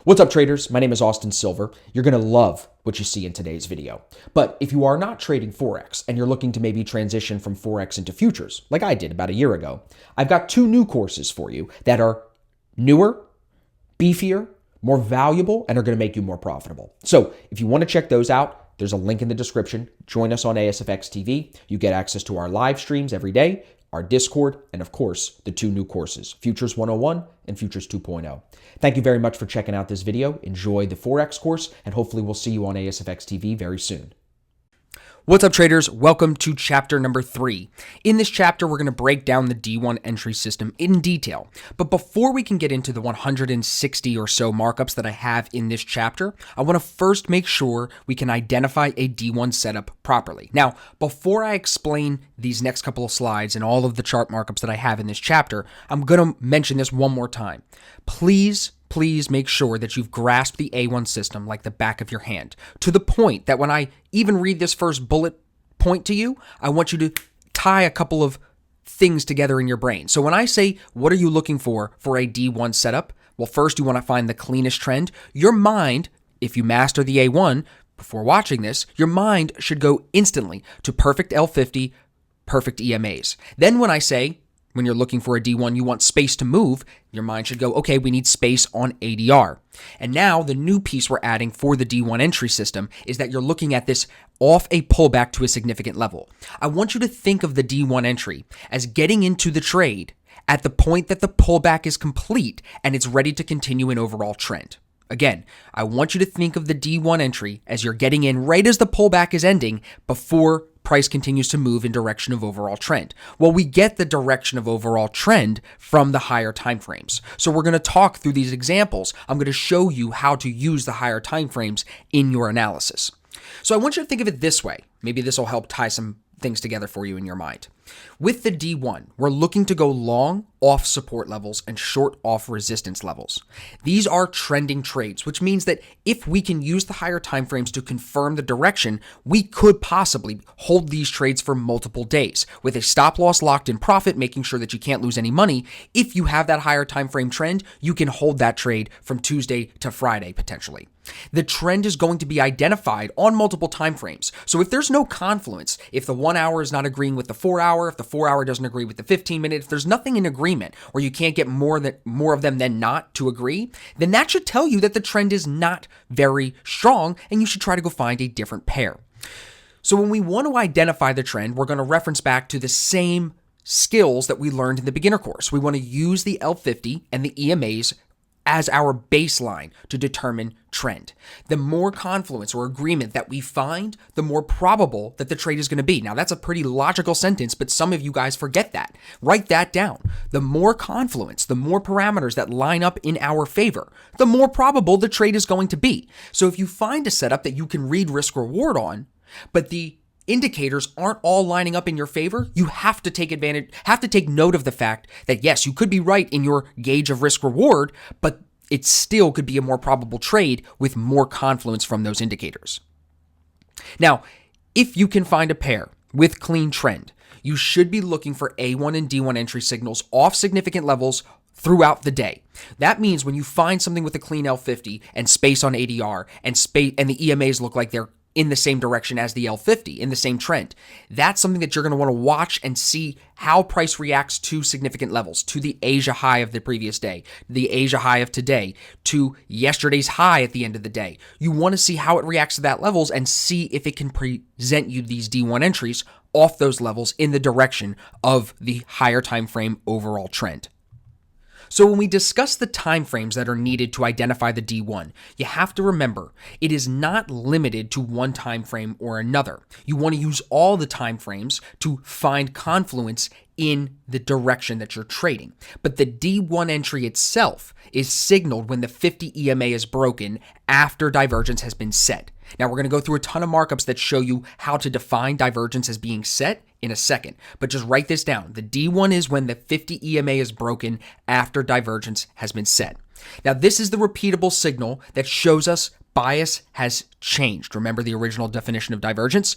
What's up, traders? My name is Austin Silver. You're going to love what you see in today's video. But if you are not trading Forex and you're looking to maybe transition from Forex into futures, like I did about a year ago, I've got two new courses for you that are newer, beefier, more valuable, and are going to make you more profitable. So if you want to check those out, there's a link in the description. Join us on ASFX TV. You get access to our live streams every day, our Discord, and of course, the two new courses, Futures 101 and Futures 2.0. Thank you very much for checking out this video. Enjoy the Forex course, and hopefully we'll see you on ASFX TV very soon. What's up, traders? Welcome to chapter number 3. In this chapter, we're going to break down the D1 entry system in detail. But before we can get into the 160 or so markups that I have in this chapter, I want to first make sure we can identify a D1 setup properly. Now, before I explain these next couple of slides and all of the chart markups that I have in this chapter, I'm going to mention this one more time. Please make sure that you've grasped the A1 system like the back of your hand, to the point that when I even read this first bullet point to you, I want you to tie a couple of things together in your brain. So when I say, what are you looking for a D1 setup? Well, first you want to find the cleanest trend. Your mind, if you master the A1 before watching this, your mind should go instantly to perfect L50, perfect EMAs. Then when I say, when you're looking for a D1, you want space to move, your mind should go, okay, we need space on ADR. And now the new piece we're adding for the D1 entry system is that you're looking at this off a pullback to a significant level. I want you to think of the D1 entry as getting into the trade at the point that the pullback is complete and it's ready to continue an overall trend. Again, I want you to think of the D1 entry as you're getting in right as the pullback is ending before price continues to move in direction of overall trend. Well, we get the direction of overall trend from the higher time frames. So we're going to talk through these examples. I'm going to show you how to use the higher time frames in your analysis. So I want you to think of it this way. Maybe this will help tie some things together for you in your mind. With the D1, we're looking to go long off support levels and short off resistance levels. These are trending trades, which means that if we can use the higher time frames to confirm the direction, we could possibly hold these trades for multiple days with a stop loss locked in profit, making sure that you can't lose any money. If you have that higher time frame trend, you can hold that trade from Tuesday to Friday potentially. The trend is going to be identified on multiple time frames. So if there's no confluence, if the 1 hour is not agreeing with the 4 hour, if the 4 hour doesn't agree with the 15 minute, if there's nothing in agreement, or you can't get more of them than not to agree, then that should tell you that the trend is not very strong and you should try to go find a different pair. So when we want to identify the trend, we're going to reference back to the same skills that we learned in the beginner course. We want to use the L50 and the EMAs as our baseline to determine trend. The more confluence or agreement that we find, the more probable that the trade is going to be. Now, that's a pretty logical sentence, but some of you guys forget that. Write that down. The more confluence, the more parameters that line up in our favor, the more probable the trade is going to be. So if you find a setup that you can read risk reward on, but the indicators aren't all lining up in your favor, you have to take note of the fact that yes, you could be right in your gauge of risk reward, but it still could be a more probable trade with more confluence from those indicators. Now, if you can find a pair with clean trend, you should be looking for A1 and D1 entry signals off significant levels throughout the day. That means when you find something with a clean L50 and space on ADR and the EMAs look like they're in the same direction as the L50, in the same trend. That's something that you're going to want to watch and see how price reacts to significant levels, to the Asia high of the previous day, the Asia high of today, to yesterday's high at the end of the day. You want to see how it reacts to that levels and see if it can present you these D1 entries off those levels in the direction of the higher time frame overall trend. So when we discuss the time frames that are needed to identify the D1, you have to remember it is not limited to one time frame or another. You want to use all the time frames to find confluence in the direction that you're trading. But the D1 entry itself is signaled when the 50 EMA is broken after divergence has been set. Now we're going to go through a ton of markups that show you how to define divergence as being set in a second, but just write this down. The D1 is when the 50 EMA is broken after divergence has been set. Now this is the repeatable signal that shows us bias has changed. Remember the original definition of divergence?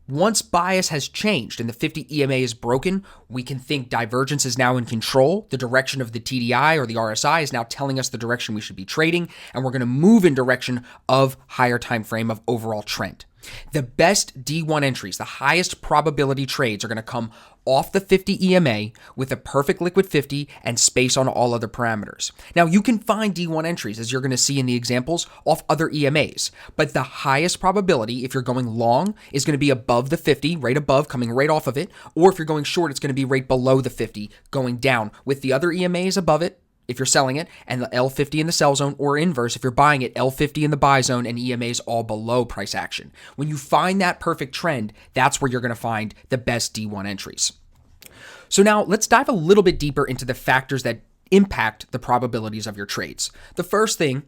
Once bias has changed and the 50 EMA is broken, we can think divergence is now in control. The direction of the TDI or the RSI is now telling us the direction we should be trading, and we're going to move in direction of higher time frame of overall trend. The best D1 entries, the highest probability trades, are going to come off the 50 EMA with a perfect liquid 50 and space on all other parameters. Now, you can find D1 entries, as you're going to see in the examples, off other EMAs, but the highest probability, if you're going long, is going to be above the 50, right above, coming right off of it, or if you're going short, it's going to be right below the 50, going down, with the other EMAs above it, if you're selling it, and the L50 in the sell zone, or inverse, if you're buying it, L50 in the buy zone and EMAs all below price action. When you find that perfect trend, that's where you're going to find the best D1 entries. So now let's dive a little bit deeper into the factors that impact the probabilities of your trades. The first thing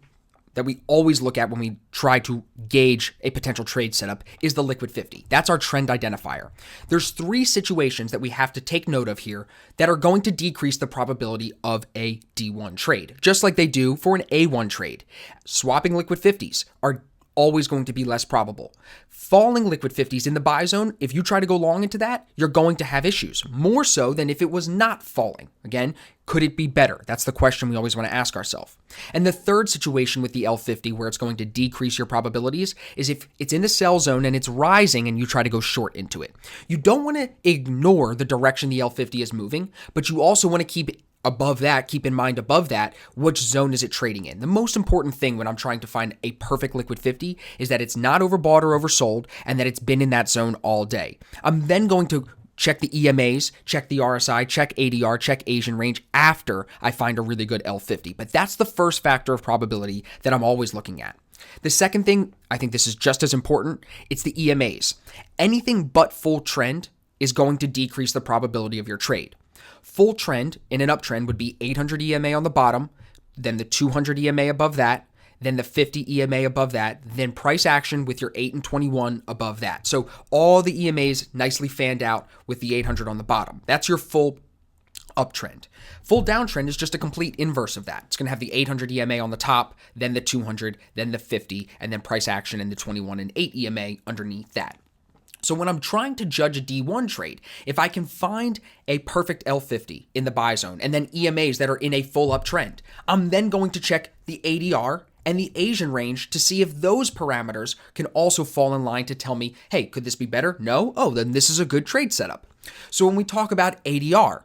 that we always look at when we try to gauge a potential trade setup is the liquid 50. That's our trend identifier. There's 3 situations that we have to take note of here that are going to decrease the probability of a D1 trade, just like they do for an A1 trade. Swapping liquid 50s are always going to be less probable. Falling liquid 50s in the buy zone, if you try to go long into that, you're going to have issues, more so than if it was not falling. Again, could it be better? That's the question we always want to ask ourselves. And the third situation with the L50 where it's going to decrease your probabilities is if it's in the sell zone and it's rising and you try to go short into it. You don't want to ignore the direction the L50 is moving, but you also want to keep in mind above that, which zone is it trading in? The most important thing when I'm trying to find a perfect liquid 50 is that it's not overbought or oversold and that it's been in that zone all day. I'm then going to check the EMAs, check the RSI, check ADR, check Asian range after I find a really good L50. But that's the first factor of probability that I'm always looking at. The second thing, I think this is just as important, it's the EMAs. Anything but full trend is going to decrease the probability of your trade. Full trend in an uptrend would be 800 EMA on the bottom, then the 200 EMA above that, then the 50 EMA above that, then price action with your 8 and 21 above that. So all the EMAs nicely fanned out with the 800 on the bottom. That's your full uptrend. Full downtrend is just a complete inverse of that. It's going to have the 800 EMA on the top, then the 200, then the 50, and then price action and the 21 and 8 EMA underneath that. So when I'm trying to judge a D1 trade, if I can find a perfect L50 in the buy zone and then EMAs that are in a full uptrend, I'm then going to check the ADR and the Asian range to see if those parameters can also fall in line to tell me, hey, could this be better? No? Oh, then this is a good trade setup. So when we talk about ADR,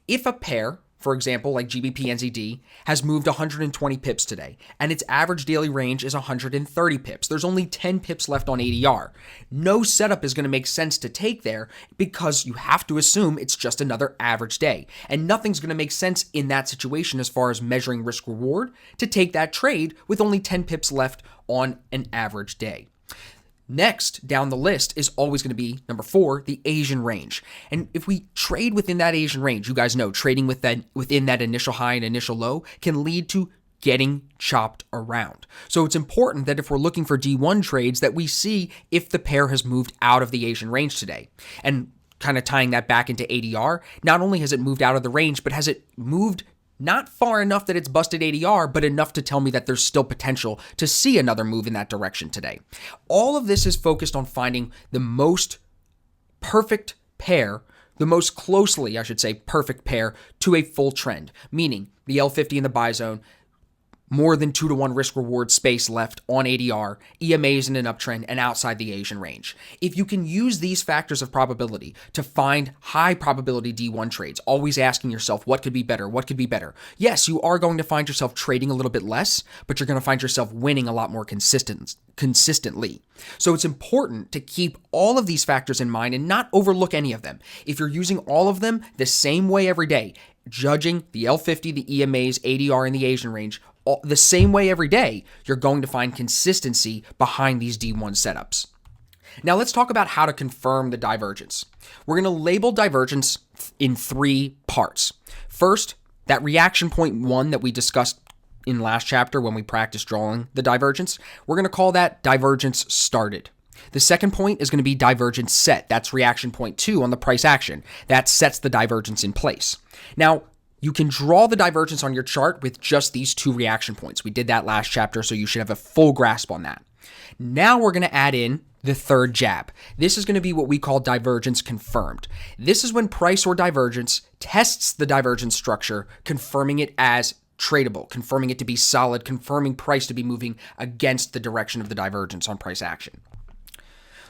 if a pair, for example, like GBP NZD, has moved 120 pips today, and its average daily range is 130 pips. There's only 10 pips left on ADR. No setup is going to make sense to take there because you have to assume it's just another average day. And nothing's going to make sense in that situation as far as measuring risk reward to take that trade with only 10 pips left on an average day. Next down the list is always going to be number 4, the Asian range. And if we trade within that Asian range, you guys know trading within that initial high and initial low can lead to getting chopped around. So it's important that if we're looking for D1 trades that we see if the pair has moved out of the Asian range today. And kind of tying that back into ADR, not only has it moved out of the range, but has it moved not far enough that it's busted ADR, but enough to tell me that there's still potential to see another move in that direction today. All of this is focused on finding the most perfect pair, the most closely, I should say, perfect pair to a full trend, meaning the L50 in the buy zone, more than 2-to-1 risk reward space left on ADR, EMAs in an uptrend, and outside the Asian range. If you can use these factors of probability to find high probability D1 trades, always asking yourself, what could be better? What could be better? Yes, you are going to find yourself trading a little bit less, but you're going to find yourself winning a lot more consistently. So it's important to keep all of these factors in mind and not overlook any of them. If you're using all of them the same way every day, judging the L50, the EMAs, ADR, and the Asian range, the same way every day, you're going to find consistency behind these D1 setups. Now let's talk about how to confirm the divergence. We're going to label divergence in 3 parts. First, that reaction point 1 that we discussed in last chapter when we practiced drawing the divergence, we're going to call that divergence started. The second point is going to be divergence set. That's reaction point 2 on the price action. That sets the divergence in place. Now, you can draw the divergence on your chart with just these 2 reaction points. We did that last chapter, so you should have a full grasp on that. Now we're going to add in the third jab. This is going to be what we call divergence confirmed. This is when price or divergence tests the divergence structure, confirming it as tradable, confirming it to be solid, confirming price to be moving against the direction of the divergence on price action.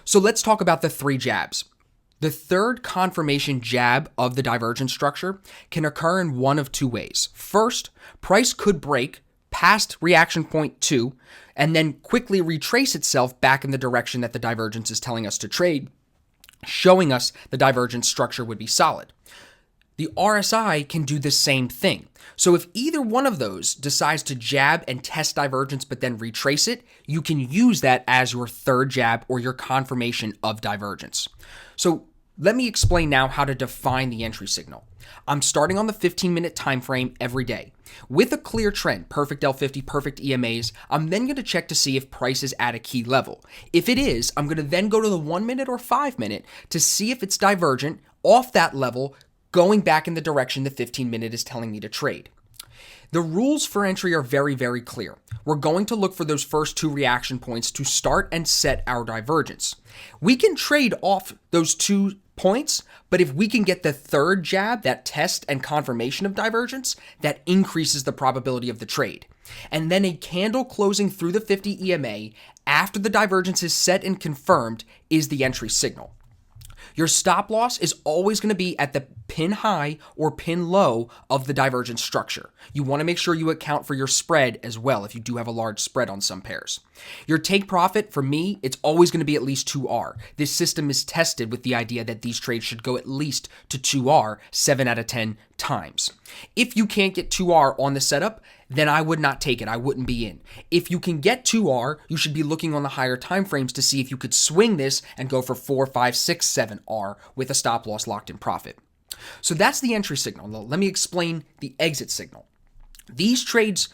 So let's talk about the three jabs. The third confirmation jab of the divergence structure can occur in one of two ways. First, price could break past reaction point 2 and then quickly retrace itself back in the direction that the divergence is telling us to trade, showing us the divergence structure would be solid. The RSI can do the same thing. So if either one of those decides to jab and test divergence but then retrace it, you can use that as your third jab or your confirmation of divergence. So let me explain now how to define the entry signal. I'm starting on the 15-minute time frame every day. With a clear trend, perfect L50, perfect EMAs, I'm then going to check to see if price is at a key level. If it is, I'm going to then go to the 1-minute or 5-minute to see if it's divergent off that level, going back in the direction the 15-minute is telling me to trade. The rules for entry are very, very clear. We're going to look for those first two reaction points to start and set our divergence. We can trade off those 2 points, but if we can get the third jab, that test and confirmation of divergence, that increases the probability of the trade. And then a candle closing through the 50 EMA after the divergence is set and confirmed is the entry signal. Your stop loss is always going to be at the pin high or pin low of the divergence structure. You want to make sure you account for your spread as well if you do have a large spread on some pairs. Your take profit, for me, it's always going to be at least 2R. This system is tested with the idea that these trades should go at least to 2R 7 out of 10 times. If you can't get 2R on the setup, then I would not take it. I wouldn't be in. If you can get 2R, you should be looking on the higher time frames to see if you could swing this and go for 4, 5, 6, 7R with a stop loss locked in profit. So that's the entry signal. Let me explain the exit signal. These trades,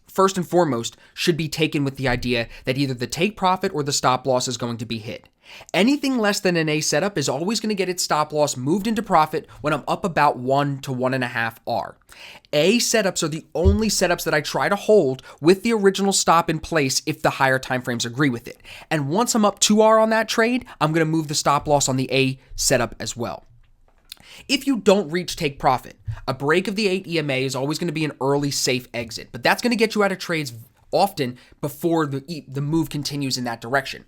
first and foremost, should be taken with the idea that either the take profit or the stop loss is going to be hit. Anything less than an A setup is always going to get its stop loss moved into profit when I'm up about 1 to 1.5 R. A setups are the only setups that I try to hold with the original stop in place if the higher time frames agree with it. And once I'm up 2R on that trade, I'm going to move the stop loss on the A setup as well. If you don't reach take profit, a break of the 8 EMA is always going to be an early safe exit, but that's going to get you out of trades often before the move continues in that direction.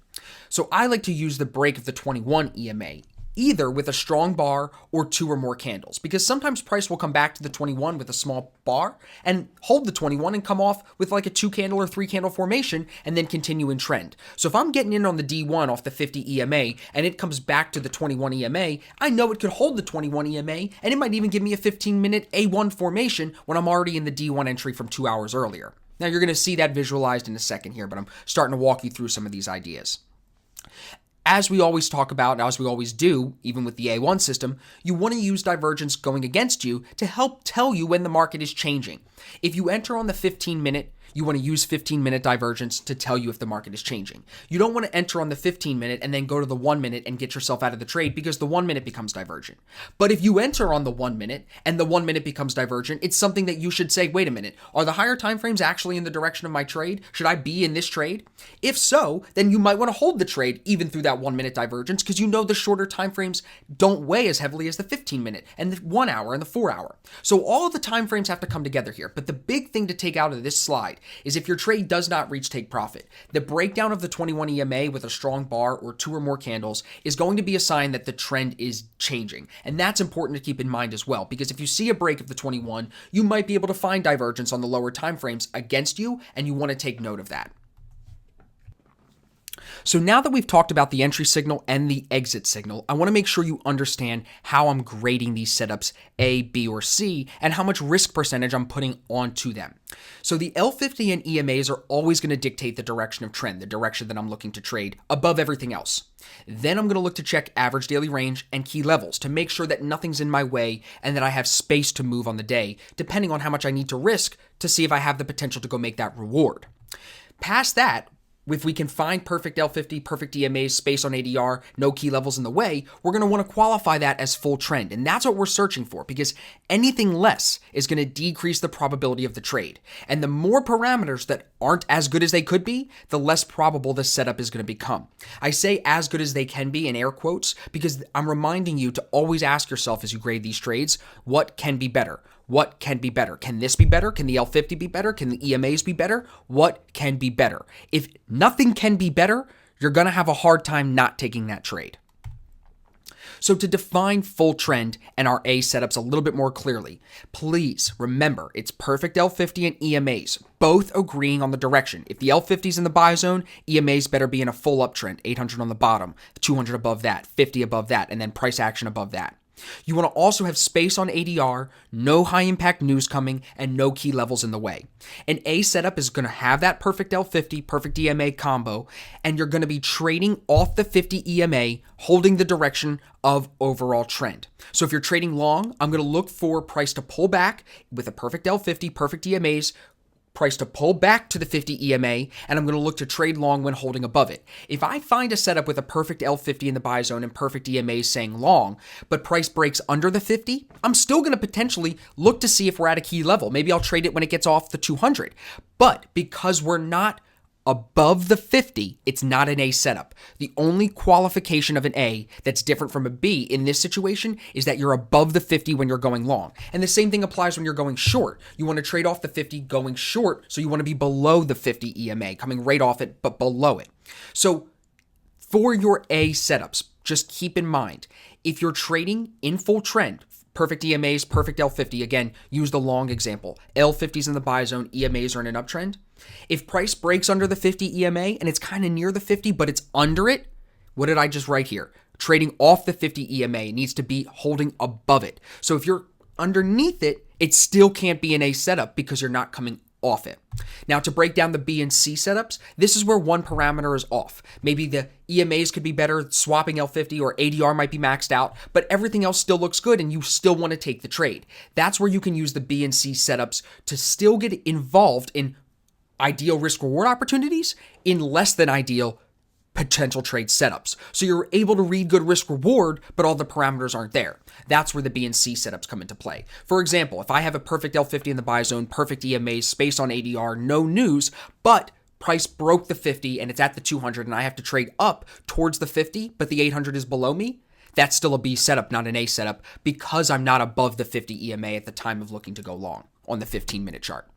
So I like to use the break of the 21 EMA, either with a strong bar or 2 or more candles, because sometimes price will come back to the 21 with a small bar and hold the 21 and come off with like a 2 candle or 3 candle formation and then continue in trend. So if I'm getting in on the D1 off the 50 EMA and it comes back to the 21 EMA, I know it could hold the 21 EMA and it might even give me a 15-minute A1 formation when I'm already in the D1 entry from 2 hours earlier. Now you're going to see that visualized in a second here, but I'm starting to walk you through some of these ideas. As we always talk about, and as we always do, even with the A1 system, you want to use divergence going against you to help tell you when the market is changing. If you enter on the 15-minute, you want to use 15-minute divergence to tell you if the market is changing. You don't want to enter on the 15-minute and then go to the 1-minute and get yourself out of the trade because the 1-minute becomes divergent. But if you enter on the 1-minute and the 1-minute becomes divergent, it's something that you should say, wait a minute, are the higher time frames actually in the direction of my trade? Should I be in this trade? If so, then you might want to hold the trade even through that 1-minute divergence because you know the shorter time frames don't weigh as heavily as the 15-minute and the 1 hour and the 4 hour. So all of the time frames have to come together here. But the big thing to take out of this slide is if your trade does not reach take profit, the breakdown of the 21 EMA with a strong bar or 2 or more candles is going to be a sign that the trend is changing. And that's important to keep in mind as well, because if you see a break of the 21, you might be able to find divergence on the lower time frames against you, and you want to take note of that. So now that we've talked about the entry signal and the exit signal, I want to make sure you understand how I'm grading these setups A, B, or C, and how much risk percentage I'm putting onto them. So the L50 and EMAs are always going to dictate the direction of trend, the direction that I'm looking to trade above everything else. Then I'm going to look to check average daily range and key levels to make sure that nothing's in my way and that I have space to move on the day, depending on how much I need to risk to see if I have the potential to go make that reward. Past that, if we can find perfect L50, perfect EMAs, space on ADR, no key levels in the way, we're going to want to qualify that as full trend. And that's what we're searching for, because anything less is going to decrease the probability of the trade. And the more parameters that aren't as good as they could be, the less probable the setup is going to become. I say as good as they can be in air quotes because I'm reminding you to always ask yourself as you grade these trades, what can be better? What can be better? Can this be better? Can the L50 be better? Can the EMAs be better? What can be better? If nothing can be better, you're going to have a hard time not taking that trade. So to define full trend and our A setups a little bit more clearly, please remember it's perfect L50 and EMAs, both agreeing on the direction. If the L50 is in the buy zone, EMAs better be in a full uptrend, 800 on the bottom, 200 above that, 50 above that, and then price action above that. You want to also have space on ADR, no high impact news coming, and no key levels in the way. An A setup is going to have that perfect L50, perfect EMA combo, and you're going to be trading off the 50 EMA, holding the direction of overall trend. So if you're trading long, I'm going to look for price to pull back with a perfect L50, perfect EMAs, price to pull back to the 50 EMA, and I'm going to look to trade long when holding above it. If I find a setup with a perfect L50 in the buy zone and perfect EMA saying long, but price breaks under the 50, I'm still going to potentially look to see if we're at a key level. Maybe I'll trade it when it gets off the 200. But because we're not above the 50, it's not an A setup. The only qualification of an A that's different from a B in this situation is that you're above the 50 when you're going long. And the same thing applies when you're going short. You want to trade off the 50 going short, so you want to be below the 50 EMA, coming right off it, but below it. So for your A setups, just keep in mind, if you're trading in full trend, perfect EMAs, perfect L50, again, use the long example. L50's in the buy zone, EMAs are in an uptrend. If price breaks under the 50 EMA and it's kind of near the 50, but it's under it, what did I just write here? Trading off the 50 EMA needs to be holding above it. So if you're underneath it, it still can't be an A setup because you're not coming off it. Now to break down the B and C setups, this is where one parameter is off. Maybe the EMAs could be better, swapping L50 or ADR might be maxed out, but everything else still looks good and you still want to take the trade. That's where you can use the B and C setups to still get involved in ideal risk reward opportunities in less than ideal potential trade setups. So you're able to read good risk reward, but all the parameters aren't there. That's where the B and C setups come into play. For example, if I have a perfect L50 in the buy zone, perfect EMA, space on ADR, no news, but price broke the 50 and it's at the 200 and I have to trade up towards the 50, but the 800 is below me, that's still a B setup, not an A setup, because I'm not above the 50 EMA at the time of looking to go long on the 15-minute chart.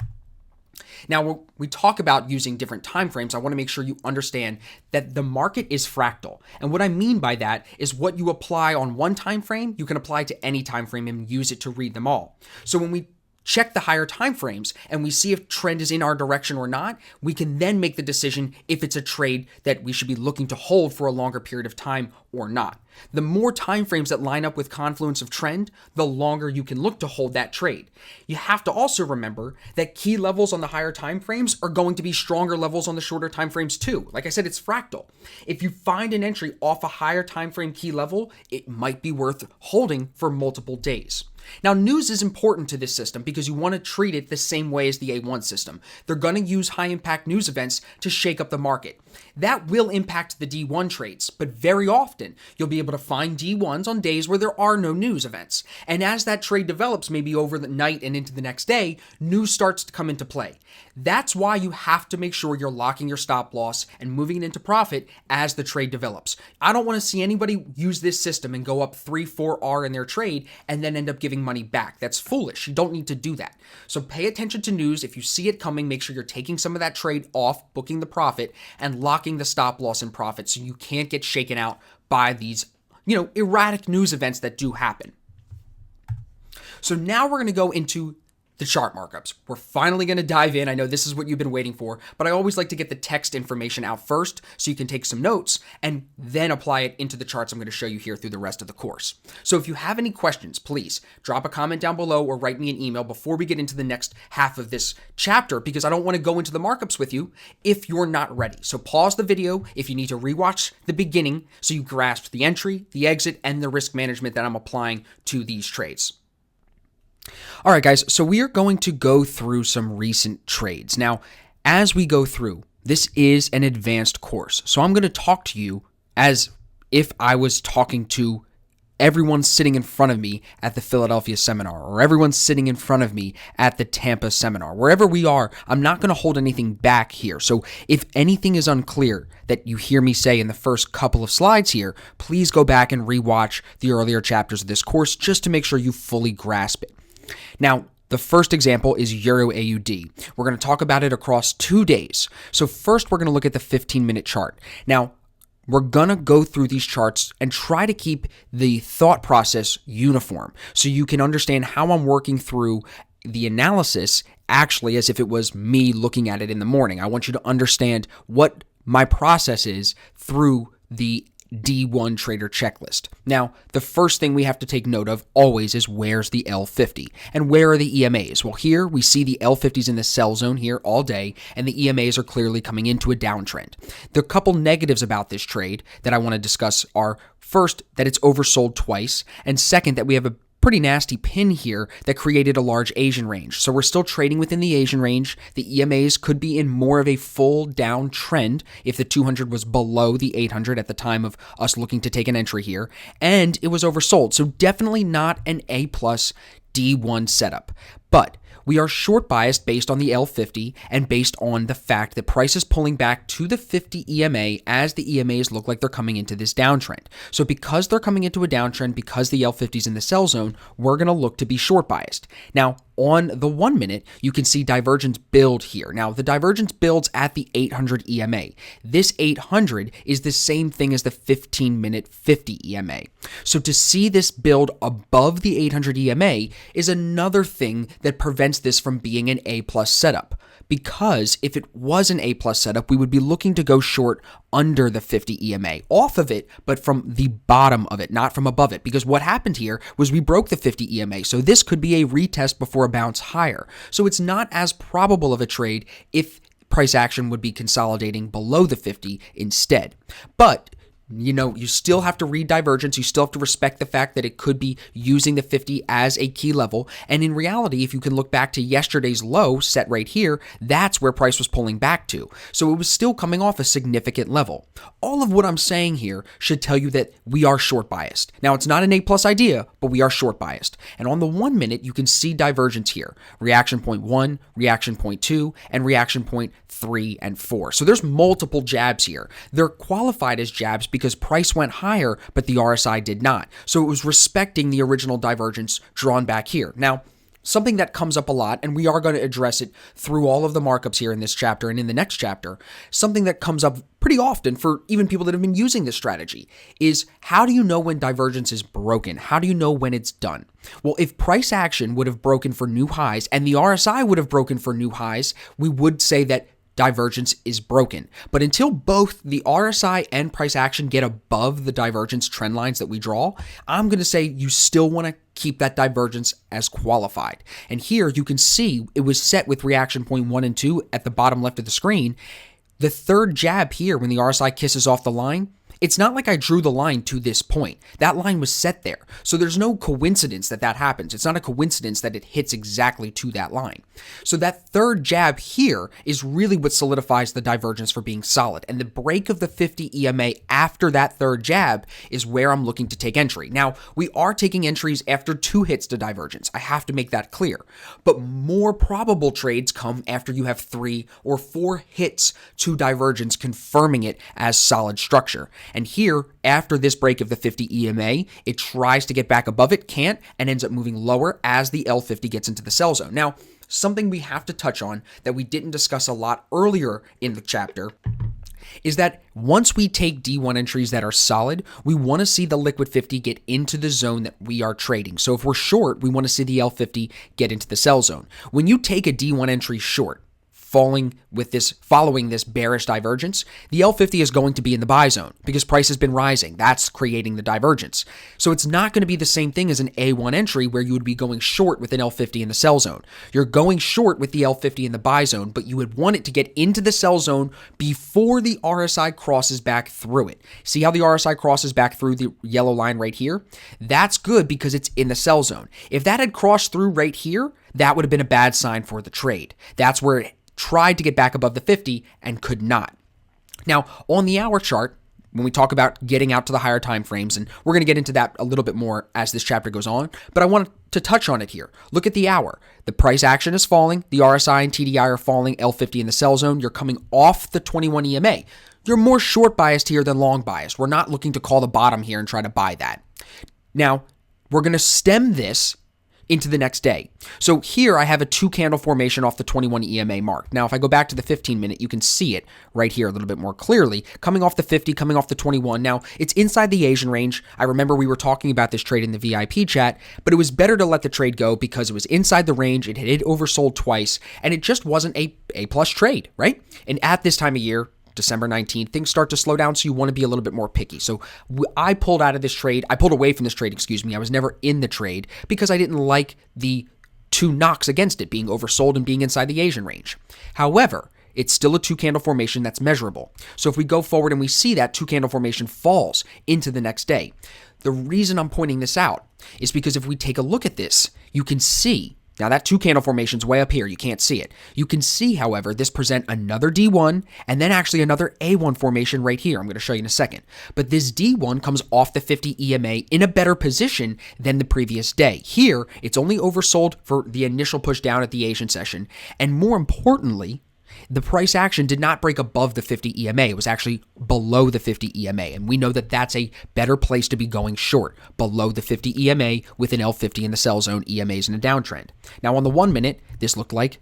Now, when we talk about using different time frames, I want to make sure you understand that the market is fractal. And what I mean by that is what you apply on one time frame, you can apply to any time frame and use it to read them all. So when we check the higher time frames and we see if trend is in our direction or not, we can then make the decision if it's a trade that we should be looking to hold for a longer period of time or not. The more time frames that line up with confluence of trend, the longer you can look to hold that trade. You have to also remember that key levels on the higher time frames are going to be stronger levels on the shorter time frames too. Like I said, it's fractal. If you find an entry off a higher time frame key level, it might be worth holding for multiple days. Now, news is important to this system because you want to treat it the same way as the A1 system. They're going to use high-impact news events to shake up the market. That will impact the D1 trades, but very often you'll be able to find D1s on days where there are no news events. And as that trade develops, maybe over the night and into the next day, news starts to come into play. That's why you have to make sure you're locking your stop loss and moving it into profit as the trade develops. I don't want to see anybody use this system and go up 3-4R in their trade and then end up giving money back. That's foolish. You don't need to do that. So pay attention to news. If you see it coming, make sure you're taking some of that trade off, booking the profit, and locking the stop loss in profit so you can't get shaken out by these, erratic news events that do happen. So now we're going to go into the chart markups. We're finally going to dive in. I know this is what you've been waiting for, but I always like to get the text information out first so you can take some notes and then apply it into the charts I'm going to show you here through the rest of the course. So if you have any questions, please drop a comment down below or write me an email before we get into the next half of this chapter because I don't want to go into the markups with you if you're not ready. So pause the video if you need to rewatch the beginning so you grasp the entry, the exit, and the risk management that I'm applying to these trades. All right, guys, so we are going to go through some recent trades. Now, as we go through, this is an advanced course. So I'm going to talk to you as if I was talking to everyone's sitting in front of me at the Philadelphia seminar, or everyone's sitting in front of me at the Tampa seminar. Wherever we are, I'm not going to hold anything back here. So if anything is unclear that you hear me say in the first couple of slides here, please go back and rewatch the earlier chapters of this course just to make sure you fully grasp it. Now, the first example is Euro AUD. We're going to talk about it across 2 days. So first, we're going to look at the 15-minute chart. Now, we're going to go through these charts and try to keep the thought process uniform so you can understand how I'm working through the analysis actually as if it was me looking at it in the morning. I want you to understand what my process is through the D1 trader checklist. Now, the first thing we have to take note of always is where's the L50 and where are the EMAs? Well, here we see the L50s in the sell zone here all day, and the EMAs are clearly coming into a downtrend. The couple negatives about this trade that I want to discuss are first, that it's oversold twice, and second, that we have a pretty nasty pin here that created a large Asian range. So we're still trading within the Asian range. The EMAs could be in more of a full down trend if the 200 was below the 800 at the time of us looking to take an entry here, and it was oversold. So definitely not an A plus D1 setup. But we are short biased based on the L50 and based on the fact that price is pulling back to the 50 EMA as the EMAs look like they're coming into this downtrend. So because they're coming into a downtrend, because the L50 is in the sell zone, we're going to look to be short biased. Now, on the 1 minute, you can see divergence build here. Now, the divergence builds at the 800 EMA. This 800 is the same thing as the 15-minute 50 EMA. So to see this build above the 800 EMA is another thing that prevents this from being an A+ setup. Because if it was an A+ setup, we would be looking to go short under the 50 EMA, off of it, but from the bottom of it, not from above it. Because what happened here was we broke the 50 EMA, so this could be a retest before a bounce higher. So it's not as probable of a trade if price action would be consolidating below the 50 instead. But you still have to read divergence. You still have to respect the fact that it could be using the 50 as a key level. And in reality, if you can look back to yesterday's low set right here, that's where price was pulling back to. So it was still coming off a significant level. All of what I'm saying here should tell you that we are short biased. Now, it's not an A+ idea, but we are short biased. And on the 1 minute, you can see divergence here. Reaction point 1, reaction point 2, and reaction point 3 and 4. So there's multiple jabs here. They're qualified as jabs because price went higher, but the RSI did not. So it was respecting the original divergence drawn back here. Now, something that comes up a lot, and we are going to address it through all of the markups here in this chapter and in the next chapter, something that comes up pretty often for even people that have been using this strategy is how do you know when divergence is broken? How do you know when it's done? Well, if price action would have broken for new highs and the RSI would have broken for new highs, we would say that divergence is broken. But until both the RSI and price action get above the divergence trend lines that we draw, I'm going to say you still want to keep that divergence as qualified. And here you can see it was set with reaction point 1 and 2 at the bottom left of the screen. The third jab here, when the RSI kisses off the line, it's not like I drew the line to this point. That line was set there. So there's no coincidence that that happens. It's not a coincidence that it hits exactly to that line. So that third jab here is really what solidifies the divergence for being solid. And the break of the 50 EMA after that third jab is where I'm looking to take entry. Now, we are taking entries after 2 hits to divergence. I have to make that clear. But more probable trades come after you have 3 or 4 hits to divergence, confirming it as solid structure. And here, after this break of the 50 EMA, it tries to get back above it, can't, and ends up moving lower as the L50 gets into the sell zone. Now, something we have to touch on that we didn't discuss a lot earlier in the chapter is that once we take D1 entries that are solid, we want to see the liquid 50 get into the zone that we are trading. So if we're short, we want to see the L50 get into the sell zone. When you take a D1 entry short, following this bearish divergence, the L50 is going to be in the buy zone because price has been rising. That's creating the divergence. So it's not going to be the same thing as an A1 entry where you would be going short with an L50 in the sell zone. You're going short with the L50 in the buy zone, but you would want it to get into the sell zone before the RSI crosses back through it. See how the RSI crosses back through the yellow line right here? That's good because it's in the sell zone. If that had crossed through right here, that would have been a bad sign for the trade. That's where it tried to get back above the 50 and could not. Now, on the hour chart, when we talk about getting out to the higher time frames, and we're going to get into that a little bit more as this chapter goes on, but I want to touch on it here. Look at the hour. The price action is falling. The RSI and TDI are falling. L50 in the sell zone. You're coming off the 21 EMA. You're more short biased here than long biased. We're not looking to call the bottom here and try to buy that. Now, we're going to stem this into the next day. So here I have a 2-candle formation off the 21 EMA mark. Now, if I go back to the 15-minute, you can see it right here a little bit more clearly, coming off the 50, coming off the 21. Now, it's inside the Asian range. I remember we were talking about this trade in the VIP chat, but it was better to let the trade go because it was inside the range. It had oversold twice, and it just wasn't a A-plus trade, right? And at this time of year, December 19th, things start to slow down, so you want to be a little bit more picky. So I pulled out of this trade. I pulled away from this trade, I was never in the trade because I didn't like the 2 knocks against it being oversold and being inside the Asian range. However, it's still a 2-candle formation that's measurable. So if we go forward and we see that 2-candle formation falls into the next day, the reason I'm pointing this out is because if we take a look at this, you can see. Now that 2-candle formation is way up here. You can't see it. You can see, however, this present another D1 and then actually another A1 formation right here. I'm going to show you in a second. But this D1 comes off the 50 EMA in a better position than the previous day. Here, it's only oversold for the initial push down at the Asian session. And more importantly, the price action did not break above the 50 EMA. It was actually below the 50 EMA. And we know that that's a better place to be going short, below the 50 EMA with an L50 in the sell zone, EMAs in a downtrend. Now on the 1 minute, this looked like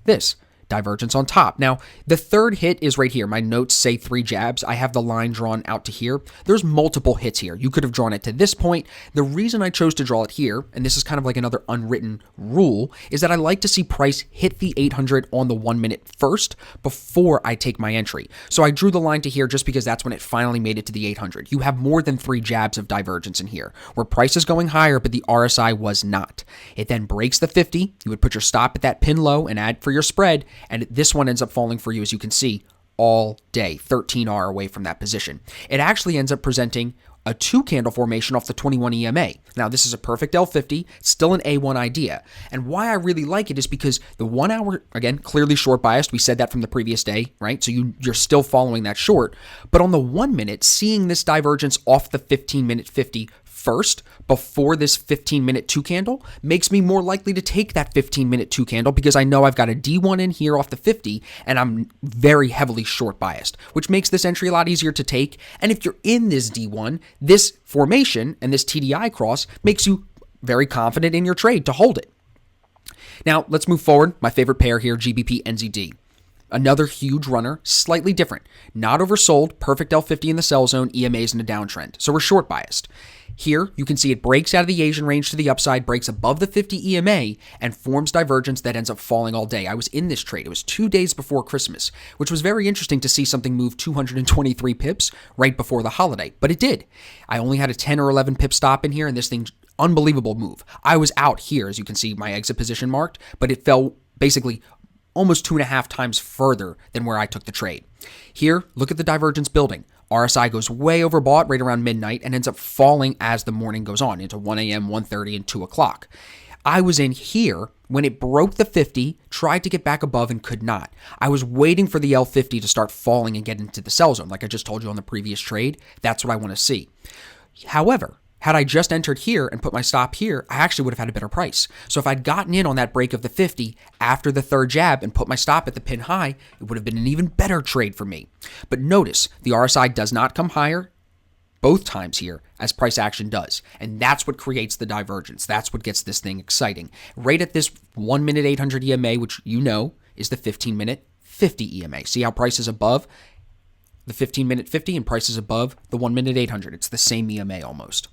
this. Divergence on top. Now, the third hit is right here. My notes say 3 jabs. I have the line drawn out to here. There's multiple hits here. You could have drawn it to this point. The reason I chose to draw it here, and this is kind of like another unwritten rule, is that I like to see price hit the 800 on the 1 minute first before I take my entry. So I drew the line to here just because that's when it finally made it to the 800. You have more than 3 jabs of divergence in here, where price is going higher, but the RSI was not. It then breaks the 50. You would put your stop at that pin low and add for your spread. And this one ends up falling for you, as you can see, all day, 13R away from that position. It actually ends up presenting a 2-candle formation off the 21 EMA. Now, this is a perfect L50, still an A1 idea. And why I really like it is because the 1 hour, again, clearly short biased. We said that from the previous day, right? So you're still following that short. But on the 1 minute, seeing this divergence off the 15-minute 50 first before this 15-minute 2-candle makes me more likely to take that 15-minute 2-candle because I know I've got a D1 in here off the 50 and I'm very heavily short biased, which makes this entry a lot easier to take. And if you're in this D1, this formation and this TDI cross makes you very confident in your trade to hold it. Now, let's move forward. My favorite pair here, GBP, NZD. Another huge runner, slightly different. Not oversold, perfect L50 in the sell zone, EMAs in a downtrend. So we're short biased. Here, you can see it breaks out of the Asian range to the upside, breaks above the 50 EMA, and forms divergence that ends up falling all day. I was in this trade. It was 2 days before Christmas, which was very interesting to see something move 223 pips right before the holiday. But it did. I only had a 10 or 11 pip stop in here, and this thing, unbelievable move. I was out here, as you can see, my exit position marked, but it fell basically almost 2.5 times further than where I took the trade. Here, look at the divergence building. RSI goes way overbought right around midnight and ends up falling as the morning goes on into 1 a.m., 1:30, and 2 o'clock. I was in here when it broke the 50, tried to get back above and could not. I was waiting for the L50 to start falling and get into the sell zone. Like I just told you on the previous trade, that's what I want to see. However, had I just entered here and put my stop here, I actually would have had a better price. So if I'd gotten in on that break of the 50 after the third jab and put my stop at the pin high, it would have been an even better trade for me. But notice, the RSI does not come higher both times here as price action does. And that's what creates the divergence. That's what gets this thing exciting. Right at this 1 minute 800 EMA, which you know is the 15-minute 50 EMA. See how price is above the 15-minute 50 and price is above the 1 minute 800. It's the same EMA almost.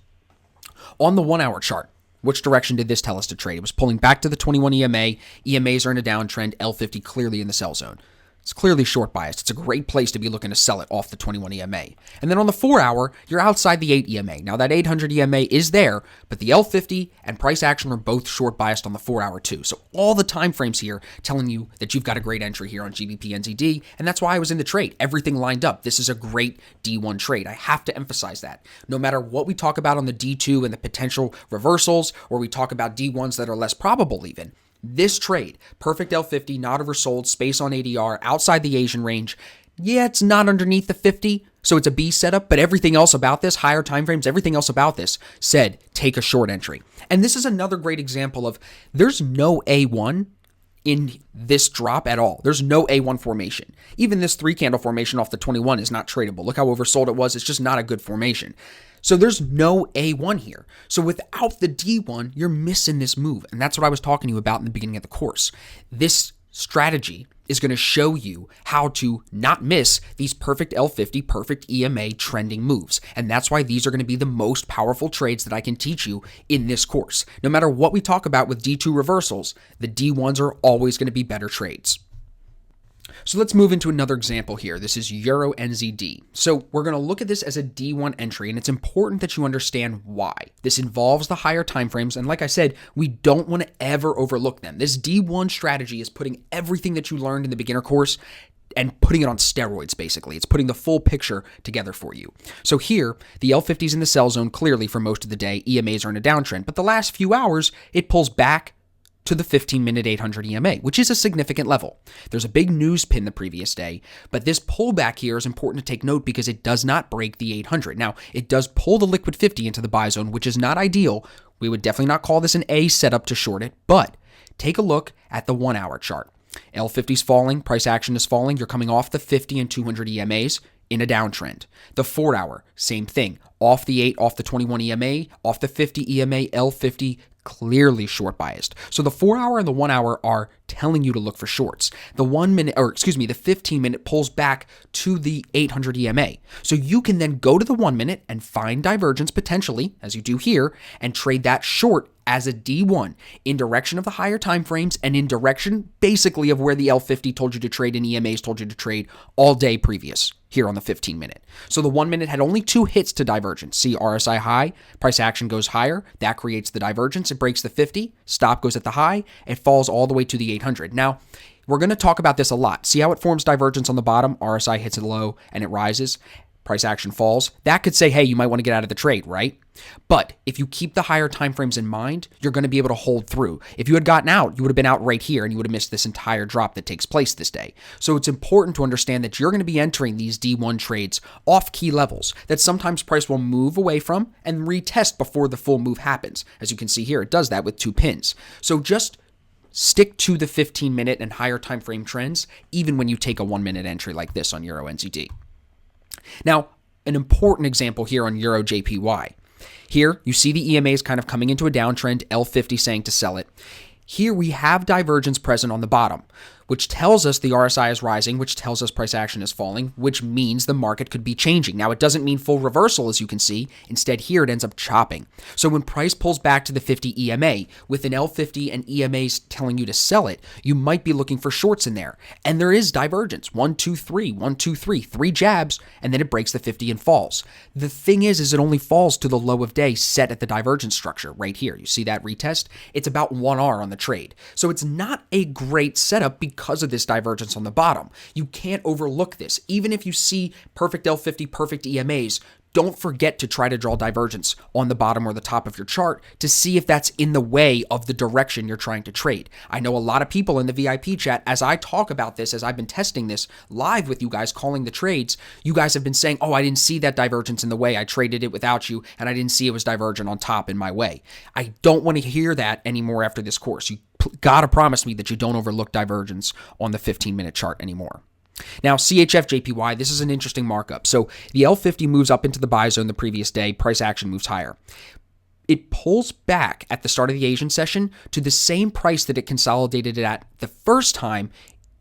On the 1 hour chart, which direction did this tell us to trade? It was pulling back to the 21 EMA. EMAs are in a downtrend. L50 clearly in the sell zone. It's clearly short biased. It's a great place to be looking to sell it off the 21 EMA. And then on the 4 hour, you're outside the 8 EMA. Now that 800 EMA is there, but the L50 and price action are both short biased on the 4 hour too. So all the time frames here telling you that you've got a great entry here on GBP NZD, and that's why I was in the trade. Everything lined up. This is a great D1 trade. I have to emphasize that. No matter what we talk about on the D2 and the potential reversals, or we talk about D1s that are less probable even, this trade, perfect L50, not oversold, space on ADR, outside the Asian range. Yeah, it's not underneath the 50, So it's a B setup, but everything else about this, higher time frames, everything else about this said take a short entry. And this is another great example of there's no A1 in this drop at all. There's no A1 formation. Even this 3-candle formation off the 21 is not tradable. Look how oversold it was. It's just not a good formation. So there's no A1 here. So without the D1, you're missing this move. And that's what I was talking to you about in the beginning of the course. This strategy is going to show you how to not miss these perfect L50, perfect EMA trending moves. And that's why these are going to be the most powerful trades that I can teach you in this course. No matter what we talk about with D2 reversals, the D1s are always going to be better trades. So let's move into another example here. This is Euro NZD. So we're going to look at this as a D1 entry, and it's important that you understand why. This involves the higher timeframes, and like I said, we don't want to ever overlook them. This D1 strategy is putting everything that you learned in the beginner course and putting it on steroids, basically. It's putting the full picture together for you. So here, the L50 is in the sell zone clearly for most of the day. EMAs are in a downtrend, but the last few hours, it pulls back to the 15-minute 800 EMA, which is a significant level. There's a big news pin the previous day, but this pullback here is important to take note because it does not break the 800. Now, it does pull the liquid 50 into the buy zone, which is not ideal. We would definitely not call this an A setup to short it, but take a look at the 1-hour chart. L50 is falling, price action is falling. You're coming off the 50 and 200 EMAs in a downtrend. The 4-hour, same thing. Off the 8, off the 21 EMA, off the 50 EMA, L50 clearly short biased. So the 4-hour and the 1-hour are telling you to look for shorts. The 15-minute pulls back to the 800 EMA. So you can then go to the 1-minute and find divergence potentially, as you do here, and trade that short as a D1 in direction of the higher time frames and in direction basically of where the L50 told you to trade and EMAs told you to trade all day previous here on the 15-minute. So the 1-minute had only 2 hits to divergence. See RSI high, price action goes higher, that creates the divergence, it breaks the 50, stop goes at the high, it falls all the way to the 800. Now, we're going to talk about this a lot. See how it forms divergence on the bottom? RSI hits a low and it rises. Price action falls. That could say, hey, you might want to get out of the trade, right? But if you keep the higher time frames in mind, you're going to be able to hold through. If you had gotten out, you would have been out right here and you would have missed this entire drop that takes place this day. So it's important to understand that you're going to be entering these D1 trades off key levels that sometimes price will move away from and retest before the full move happens. As you can see here, it does that with 2 pins. So just stick to the 15-minute and higher time frame trends, even when you take a 1-minute entry like this on Euro NZD. Now, an important example here on Euro JPY. Here, you see the EMAs kind of coming into a downtrend, L50 saying to sell it. Here we have divergence present on the bottom, which tells us the RSI is rising, which tells us price action is falling, which means the market could be changing. Now, it doesn't mean full reversal, as you can see. Instead, here it ends up chopping. So when price pulls back to the 50 EMA, with an L50 and EMAs telling you to sell it, you might be looking for shorts in there. And there is divergence. 1, 2, 3, 1, 2, 3, 3 jabs, and then it breaks the 50 and falls. The thing is it only falls to the low of day set at the divergence structure right here. You see that retest? It's about 1R on the trade. So it's not a great setup because of this divergence on the bottom. You can't overlook this. Even if you see perfect L50, perfect EMAs, don't forget to try to draw divergence on the bottom or the top of your chart to see if that's in the way of the direction you're trying to trade. I know a lot of people in the VIP chat, as I talk about this, as I've been testing this live with you guys, calling the trades, you guys have been saying, oh, I didn't see that divergence in the way. I traded it without you, and I didn't see it was divergent on top in my way. I don't want to hear that anymore after this course. You gotta promise me that you don't overlook divergence on the 15-minute chart anymore. Now, CHF JPY, this is an interesting markup. So the L50 moves up into the buy zone the previous day. Price action moves higher. It pulls back at the start of the Asian session to the same price that it consolidated it at the first time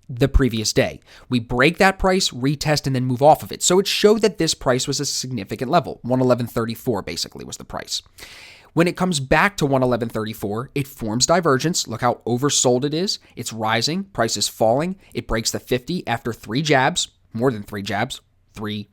the previous day. We break that price, retest, and then move off of it. So it showed that this price was a significant level. 111.34 basically was the price. When it comes back to 111.34, it forms divergence. Look how oversold it is. It's rising. Price is falling. It breaks the 50 after 3 jabs, more than 3 jabs. 3,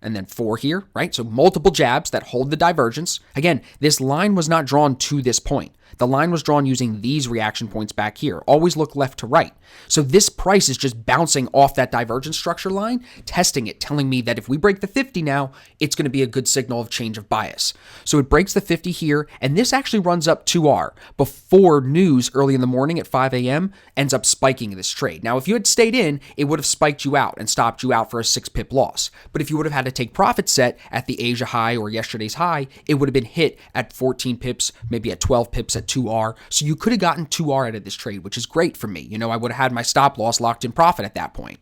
and then 4 here, right? So multiple jabs that hold the divergence. Again, this line was not drawn to this point. The line was drawn using these reaction points back here. Always look left to right. So this price is just bouncing off that divergence structure line, testing it, telling me that if we break the 50 now, it's going to be a good signal of change of bias. So it breaks the 50 here, and this actually runs up 2R before news early in the morning at 5 a.m. ends up spiking this trade. Now, if you had stayed in, it would have spiked you out and stopped you out for a 6-pip loss. But if you would have had to take profit set at the Asia high or yesterday's high, it would have been hit at 14 pips, maybe at 12 pips at 2R. So you could have gotten 2R out of this trade, which is great for me. I would have had my stop loss locked in profit at that point.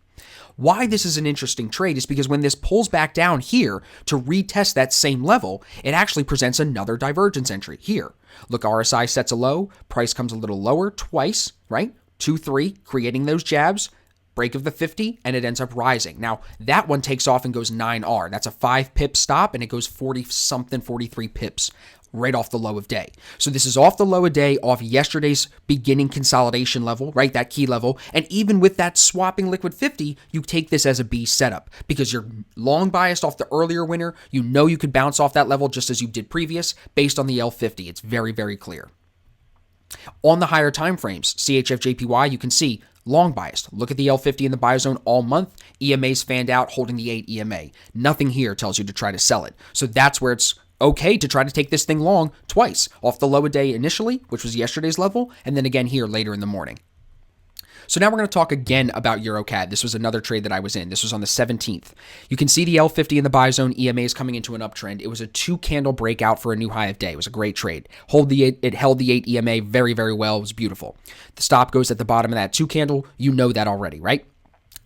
Why this is an interesting trade is because when this pulls back down here to retest that same level, it actually presents another divergence entry here. Look, RSI sets a low, price comes a little lower twice, right? 2, 3, creating those jabs, break of the 50, and it ends up rising. Now, that one takes off and goes 9R. That's a 5-pip stop, and it goes 40-something, 43 pips right off the low of day. So this is off the low of day, off yesterday's beginning consolidation level, right? That key level. And even with that swapping liquid 50, you take this as a B setup because you're long biased off the earlier winner. You know you could bounce off that level just as you did previous based on the L50. It's very, very clear. On the higher time frames, CHF-JPY, you can see long biased. Look at the L50 in the buy zone all month. EMA's fanned out, holding the 8 EMA. Nothing here tells you to try to sell it. So that's where it's okay to try to take this thing long twice, off the low of day initially, which was yesterday's level, and then again here later in the morning. So now we're going to talk again about EuroCAD. This was another trade that I was in. This was on the 17th. You can see the L50 in the buy zone. EMA is coming into an uptrend. It was a 2-candle breakout for a new high of day. It was a great trade. It held the 8 EMA very, very well. It was beautiful. The stop goes at the bottom of that 2-candle. You know that already, right?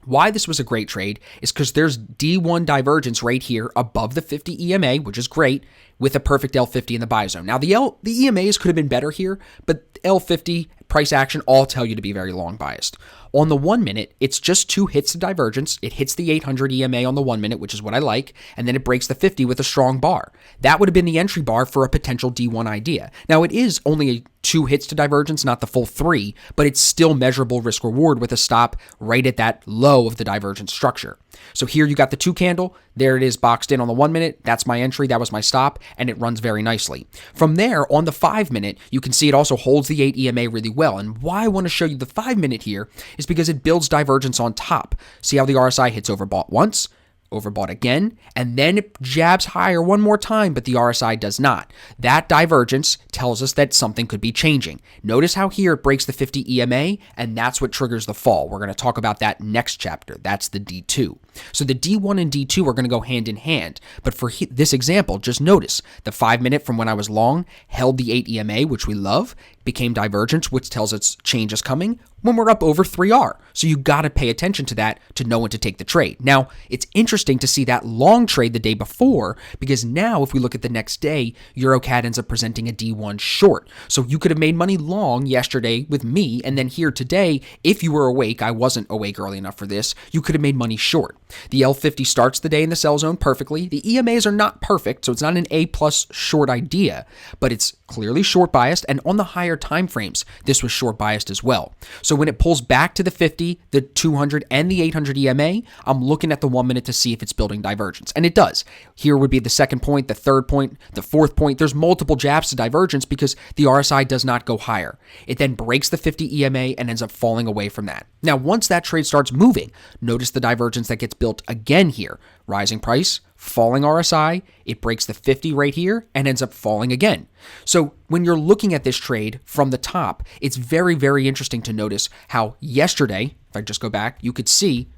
Why this was a great trade is because there's D1 divergence right here above the 50 EMA, which is great, with a perfect L50 in the buy zone. Now, the EMAs could have been better here, but L50, price action, all tell you to be very long biased. On the 1 minute, it's just 2 hits of divergence. It hits the 800 EMA on the 1 minute, which is what I like, and then it breaks the 50 with a strong bar. That would have been the entry bar for a potential D1 idea. Now, it is only 2 hits to divergence, not the full 3, but it's still measurable risk reward with a stop right at that low of the divergence structure. So here you got the 2 candle. There it is boxed in on the 1 minute. That's my entry. That was my stop, and it runs very nicely. From there, on the 5 minute, you can see it also holds the 8 EMA really well. And why I want to show you the 5 minute here is because it builds divergence on top. See how the RSI hits overbought once, overbought again, and then it jabs higher one more time, but the RSI does not. That divergence tells us that something could be changing. Notice how here it breaks the 50 EMA, and that's what triggers the fall. We're going to talk about that next chapter. That's the D2. So the D1 and D2 are going to go hand in hand, but for this example, just notice the 5 minute from when I was long held the 8 EMA, which we love, became divergence, which tells us change is coming when we're up over 3R. So you got to pay attention to that to know when to take the trade. Now, it's interesting to see that long trade the day before, because now if we look at the next day, EuroCAD ends up presenting a D1 short. So you could have made money long yesterday with me, and then here today, if you were awake, I wasn't awake early enough for this, you could have made money short. The L50 starts the day in the sell zone perfectly. The EMAs are not perfect, so it's not an A+ short idea, but it's clearly short biased, and on the higher time frames, this was short biased as well. So when it pulls back to the 50, the 200, and the 800 EMA, I'm looking at the 1 minute to see if it's building divergence, and it does. Here would be the second point, the third point, the fourth point. There's multiple jabs to divergence because the RSI does not go higher. It then breaks the 50 EMA and ends up falling away from that. Now, once that trade starts moving, notice the divergence that gets built again here. Rising price, falling RSI, it breaks the 50 right here and ends up falling again. So when you're looking at this trade from the top, it's very, very interesting to notice how yesterday, if I just go back, you could see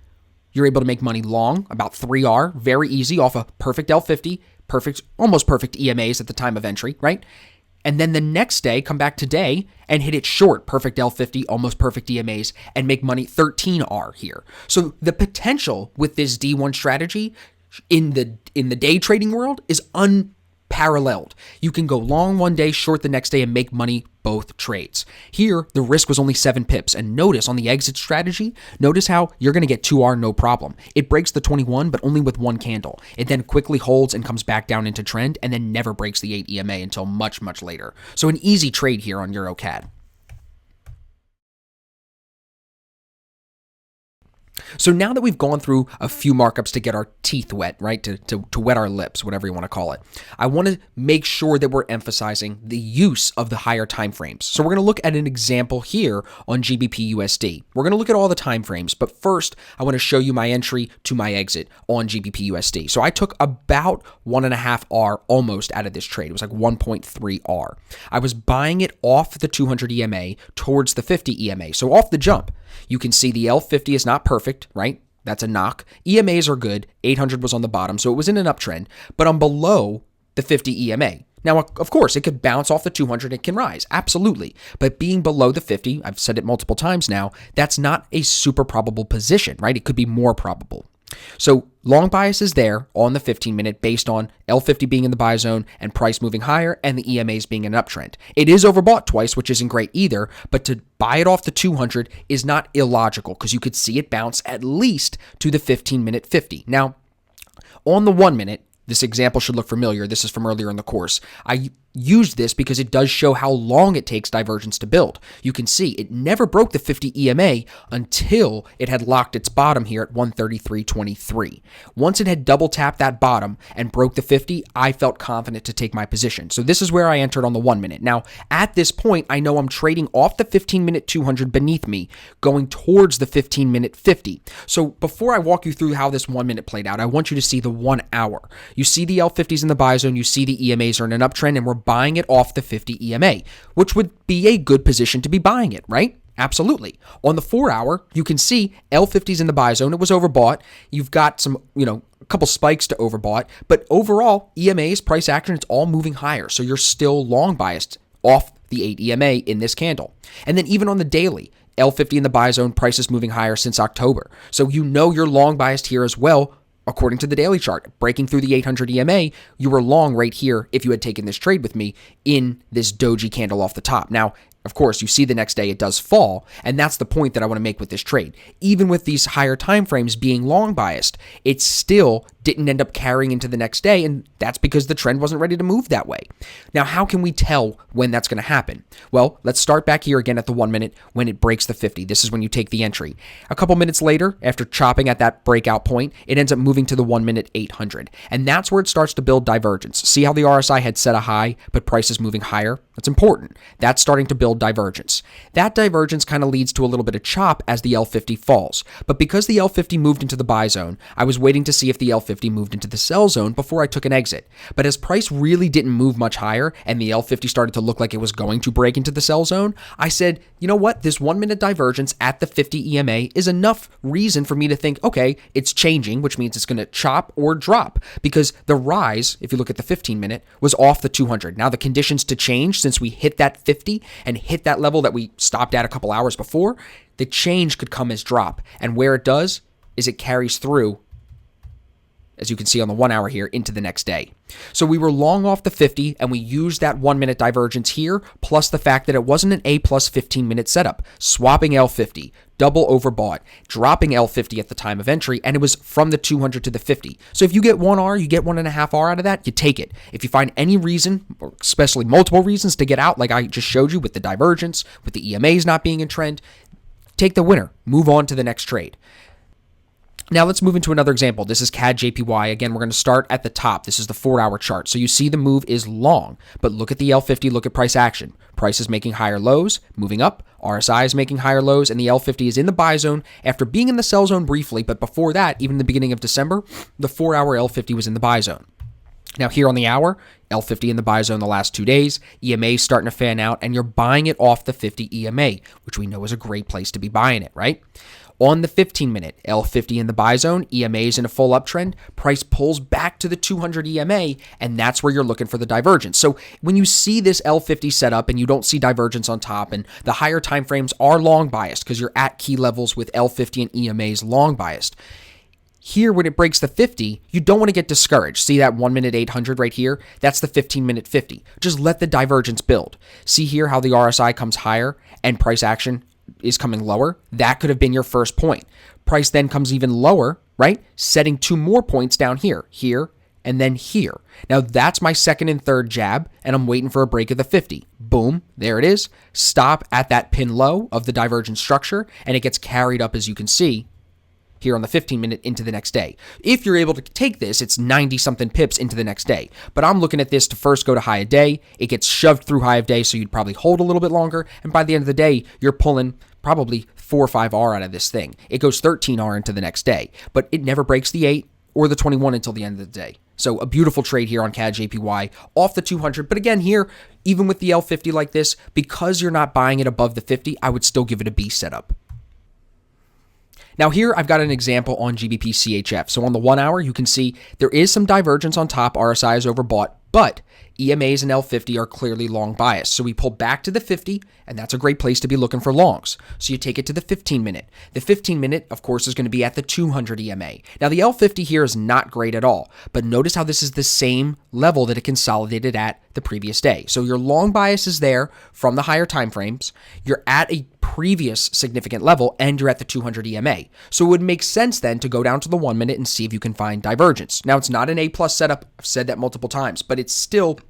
you're able to make money long, about 3R, very easy off a perfect L50, perfect, almost perfect EMAs at the time of entry, right? And then the next day, come back today and hit it short, perfect L50, almost perfect EMAs, and make money 13R here. So the potential with this D1 strategy in the day trading world is unparalleled. You can go long one day, short the next day, and make money both trades. Here, the risk was only 7 pips. And notice on the exit strategy, notice how you're going to get 2R no problem. It breaks the 21, but only with 1 candle. It then quickly holds and comes back down into trend and then never breaks the 8 EMA until much, much later. So an easy trade here on EuroCAD. So now that we've gone through a few markups to get our teeth wet, right, to wet our lips, whatever you want to call it, I want to make sure that we're emphasizing the use of the higher time frames. So we're going to look at an example here on GBP USD. We're going to look at all the time frames, but first I want to show you my entry to my exit on GBP USD. So I took about 1.5 R almost out of this trade. It was like 1.3 R. I was buying it off the 200 EMA towards the 50 EMA. So off the jump, you can see the L50 is not perfect, right? That's a knock. EMAs are good. 800 was on the bottom, so it was in an uptrend, but I'm below the 50 EMA. Now, of course, it could bounce off the 200, it can rise, absolutely. But being below the 50, I've said it multiple times now, that's not a super probable position, right? It could be more probable. So long bias is there on the 15-minute based on L50 being in the buy zone and price moving higher and the EMAs being an uptrend. It is overbought twice, which isn't great either, but to buy it off the 200 is not illogical because you could see it bounce at least to the 15-minute 50. Now, on the 1 minute, this example should look familiar. This is from earlier in the course. I used this because it does show how long it takes divergence to build. You can see it never broke the 50 EMA until it had locked its bottom here at 133.23. Once it had double tapped that bottom and broke the 50, I felt confident to take my position. So this is where I entered on the 1 minute. Now, at this point, I know I'm trading off the 15-minute 200 beneath me, going towards the 15-minute 50. So before I walk you through how this 1 minute played out, I want you to see the 1 hour. You see the L50s in the buy zone, you see the EMAs are in an uptrend, and we're buying it off the 50 EMA, which would be a good position to be buying it, right? Absolutely. On the 4 hour, you can see L50's in the buy zone. It was overbought. You've got some, a couple spikes to overbought, but overall, EMAs, price action, it's all moving higher. So you're still long biased off the 8 EMA in this candle. And then even on the daily, L50 in the buy zone, price is moving higher since October. So you're long biased here as well. According to the daily chart, breaking through the 800 EMA, you were long right here if you had taken this trade with me in this doji candle off the top. Now, of course, you see the next day it does fall, and that's the point that I want to make with this trade. Even with these higher time frames being long biased, it still didn't end up carrying into the next day, and that's because the trend wasn't ready to move that way. Now, how can we tell when that's going to happen? Well, let's start back here again at the 1 minute when it breaks the 50. This is when you take the entry. A couple minutes later, after chopping at that breakout point, it ends up moving to the 1 minute 800, and that's where it starts to build divergence. See how the RSI had set a high, but price is moving higher? That's important. That's starting to build divergence. That divergence kind of leads to a little bit of chop as the L50 falls. But because the L50 moved into the buy zone, I was waiting to see if the L50 moved into the sell zone before I took an exit. But as price really didn't move much higher and the L50 started to look like it was going to break into the sell zone, I said, you know what? This 1 minute divergence at the 50 EMA is enough reason for me to think, okay, it's changing, which means it's going to chop or drop because the rise, if you look at the 15 minute, was off the 200. Now the conditions to change since we hit that 50 and hit that level that we stopped at a couple hours before, the change could come as drop. And where it does is it carries through, as you can see on the 1 hour here, into the next day. So we were long off the 50 and we used that 1 minute divergence here, plus the fact that it wasn't an A plus 15 minute setup. Swapping L50, double overbought, dropping L50 at the time of entry, and it was from the 200 to the 50. So if you get 1 R, you get 1.5 R out of that, you take it. If you find any reason, or especially multiple reasons to get out, like I just showed you with the divergence, with the EMAs not being in trend, take the winner, move on to the next trade. Now let's move into another example. This is CAD JPY. Again, we're going to start at the top. This is the 4 hour chart. So you see the move is long, but look at the L50, look at price action. Price is making higher lows, moving up. RSI is making higher lows, and the L50 is in the buy zone after being in the sell zone briefly, but before that, even in the beginning of December, the 4 hour L50 was in the buy zone. Now here on the hour, L50 in the buy zone the last 2 days, EMA starting to fan out, and you're buying it off the 50 EMA, which we know is a great place to be buying it, right? On the 15 minute, L50 in the buy zone, EMA's in a full uptrend, price pulls back to the 200 EMA, and that's where you're looking for the divergence. So when you see this L50 set up and you don't see divergence on top, and the higher time frames are long biased because you're at key levels with L50 and EMA's long biased. Here, when it breaks the 50, you don't want to get discouraged. See that 1 minute 800 right here? That's the 15 minute 50. Just let the divergence build. See here how the RSI comes higher and price action is coming lower? That could have been your first point. Price then comes even lower, right? Setting 2 more points down here, and then here. Now that's my second and third jab, and I'm waiting for a break of the 50. Boom, there it is. Stop at that pin low of the divergence structure, and it gets carried up, as you can see, here on the 15 minute into the next day. If you're able to take this, it's 90 something pips into the next day. But I'm looking at this to first go to high of day. It gets shoved through high of day, so you'd probably hold a little bit longer. And by the end of the day, you're pulling probably 4 or 5 R out of this thing. It goes 13 R into the next day, but it never breaks the 8 or the 21 until the end of the day. So a beautiful trade here on CAD JPY off the 200. But again, here, even with the L50 like this, because you're not buying it above the 50, I would still give it a B setup. Now here I've got an example on GBP CHF. So on the 1 hour, you can see there is some divergence on top. RSI is overbought, but EMAs and L50 are clearly long biased. So we pull back to the 50, and that's a great place to be looking for longs. So you take it to the 15 minute. The 15 minute, of course, is going to be at the 200 EMA. Now the L50 here is not great at all, but notice how this is the same level that it consolidated at the previous day. So your long bias is there from the higher time frames. You're at a previous significant level, and you're at the 200 EMA. So it would make sense then to go down to the 1 minute and see if you can find divergence. Now it's not an A+ setup. I've said that multiple times, but it's still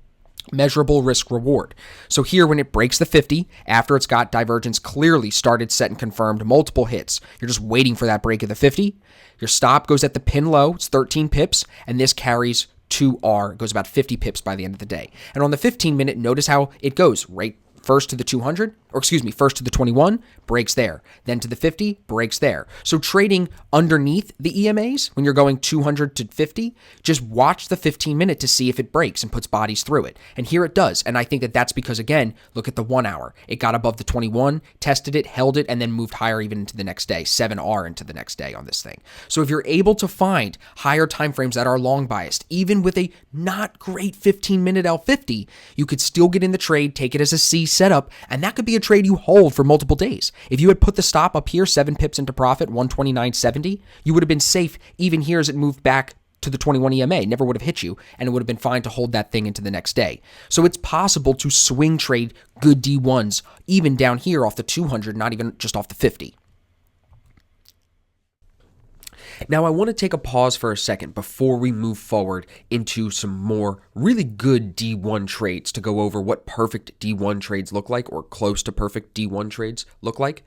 measurable risk reward. So here, when it breaks the 50, after it's got divergence clearly started, set, and confirmed, multiple hits, you're just waiting for that break of the 50. Your stop goes at the pin low, it's 13 pips, and this carries 2R. It goes about 50 pips by the end of the day. And on the 15 minute, notice how it goes right first to the 200, first to the 21, breaks there. Then to the 50, breaks there. So trading underneath the EMAs, when you're going 200 to 50, just watch the 15 minute to see if it breaks and puts bodies through it. And here it does. And I think that that's because, again, look at the 1 hour. It got above the 21, tested it, held it, and then moved higher even into the next day, 7R into the next day on this thing. So if you're able to find higher time frames that are long biased, even with a not great 15 minute L50, you could still get in the trade, take it as a C setup, and that could be a trade you hold for multiple days. If you had put the stop up here, 7 pips into profit, 129.70, you would have been safe even here as it moved back to the 21 EMA. Never would have hit you, and it would have been fine to hold that thing into the next day. So it's possible to swing trade good D1s even down here off the 200, not even just off the 50. Now, I want to take a pause for a second before we move forward into some more really good D1 trades to go over what perfect D1 trades look like, or close to perfect D1 trades look like.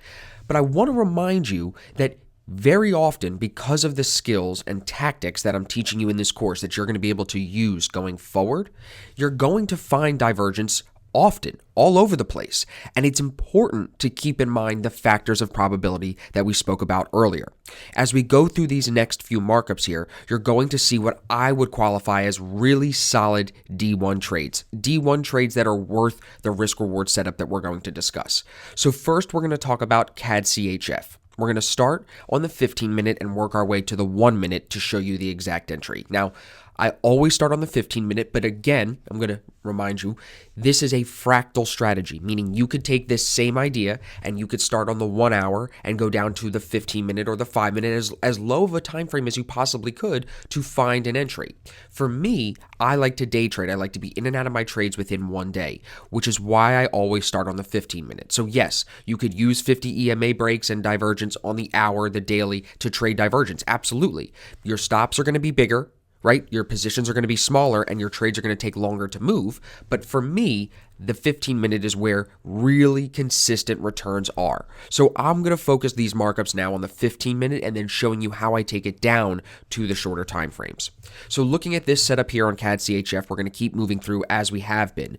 But I want to remind you that very often, because of the skills and tactics that I'm teaching you in this course that you're going to be able to use going forward, you're going to find divergence often, all over the place. And it's important to keep in mind the factors of probability that we spoke about earlier. As we go through these next few markups here, you're going to see what I would qualify as really solid D1 trades. D1 trades that are worth the risk-reward setup that we're going to discuss. So first, we're going to talk about CAD CHF. We're going to start on the 15 minute and work our way to the 1 minute to show you the exact entry. Now, I always start on the 15 minute, but again, I'm going to remind you, this is a fractal strategy, meaning you could take this same idea and you could start on the 1 hour and go down to the 15 minute or the 5 minute, as low of a time frame as you possibly could to find an entry. For me, I like to day trade. I like to be in and out of my trades within 1 day, which is why I always start on the 15 minute. So yes, you could use 50 EMA breaks and divergence on the hour, the daily, to trade divergence. Absolutely. Your stops are going to be bigger, right? Your positions are going to be smaller and your trades are going to take longer to move. But for me, the 15 minute is where really consistent returns are. So I'm going to focus these markups now on the 15 minute and then showing you how I take it down to the shorter time frames. So looking at this setup here on CAD CHF, we're going to keep moving through as we have been.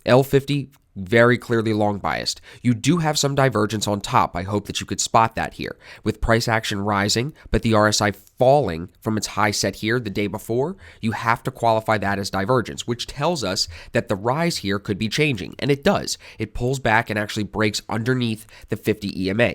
L50, very clearly long biased. You do have some divergence on top. I hope that you could spot that here. With price action rising, but the RSI falling from its high set here the day before, you have to qualify that as divergence, which tells us that the rise here could be changing. And it does. It pulls back and actually breaks underneath the 50 EMA.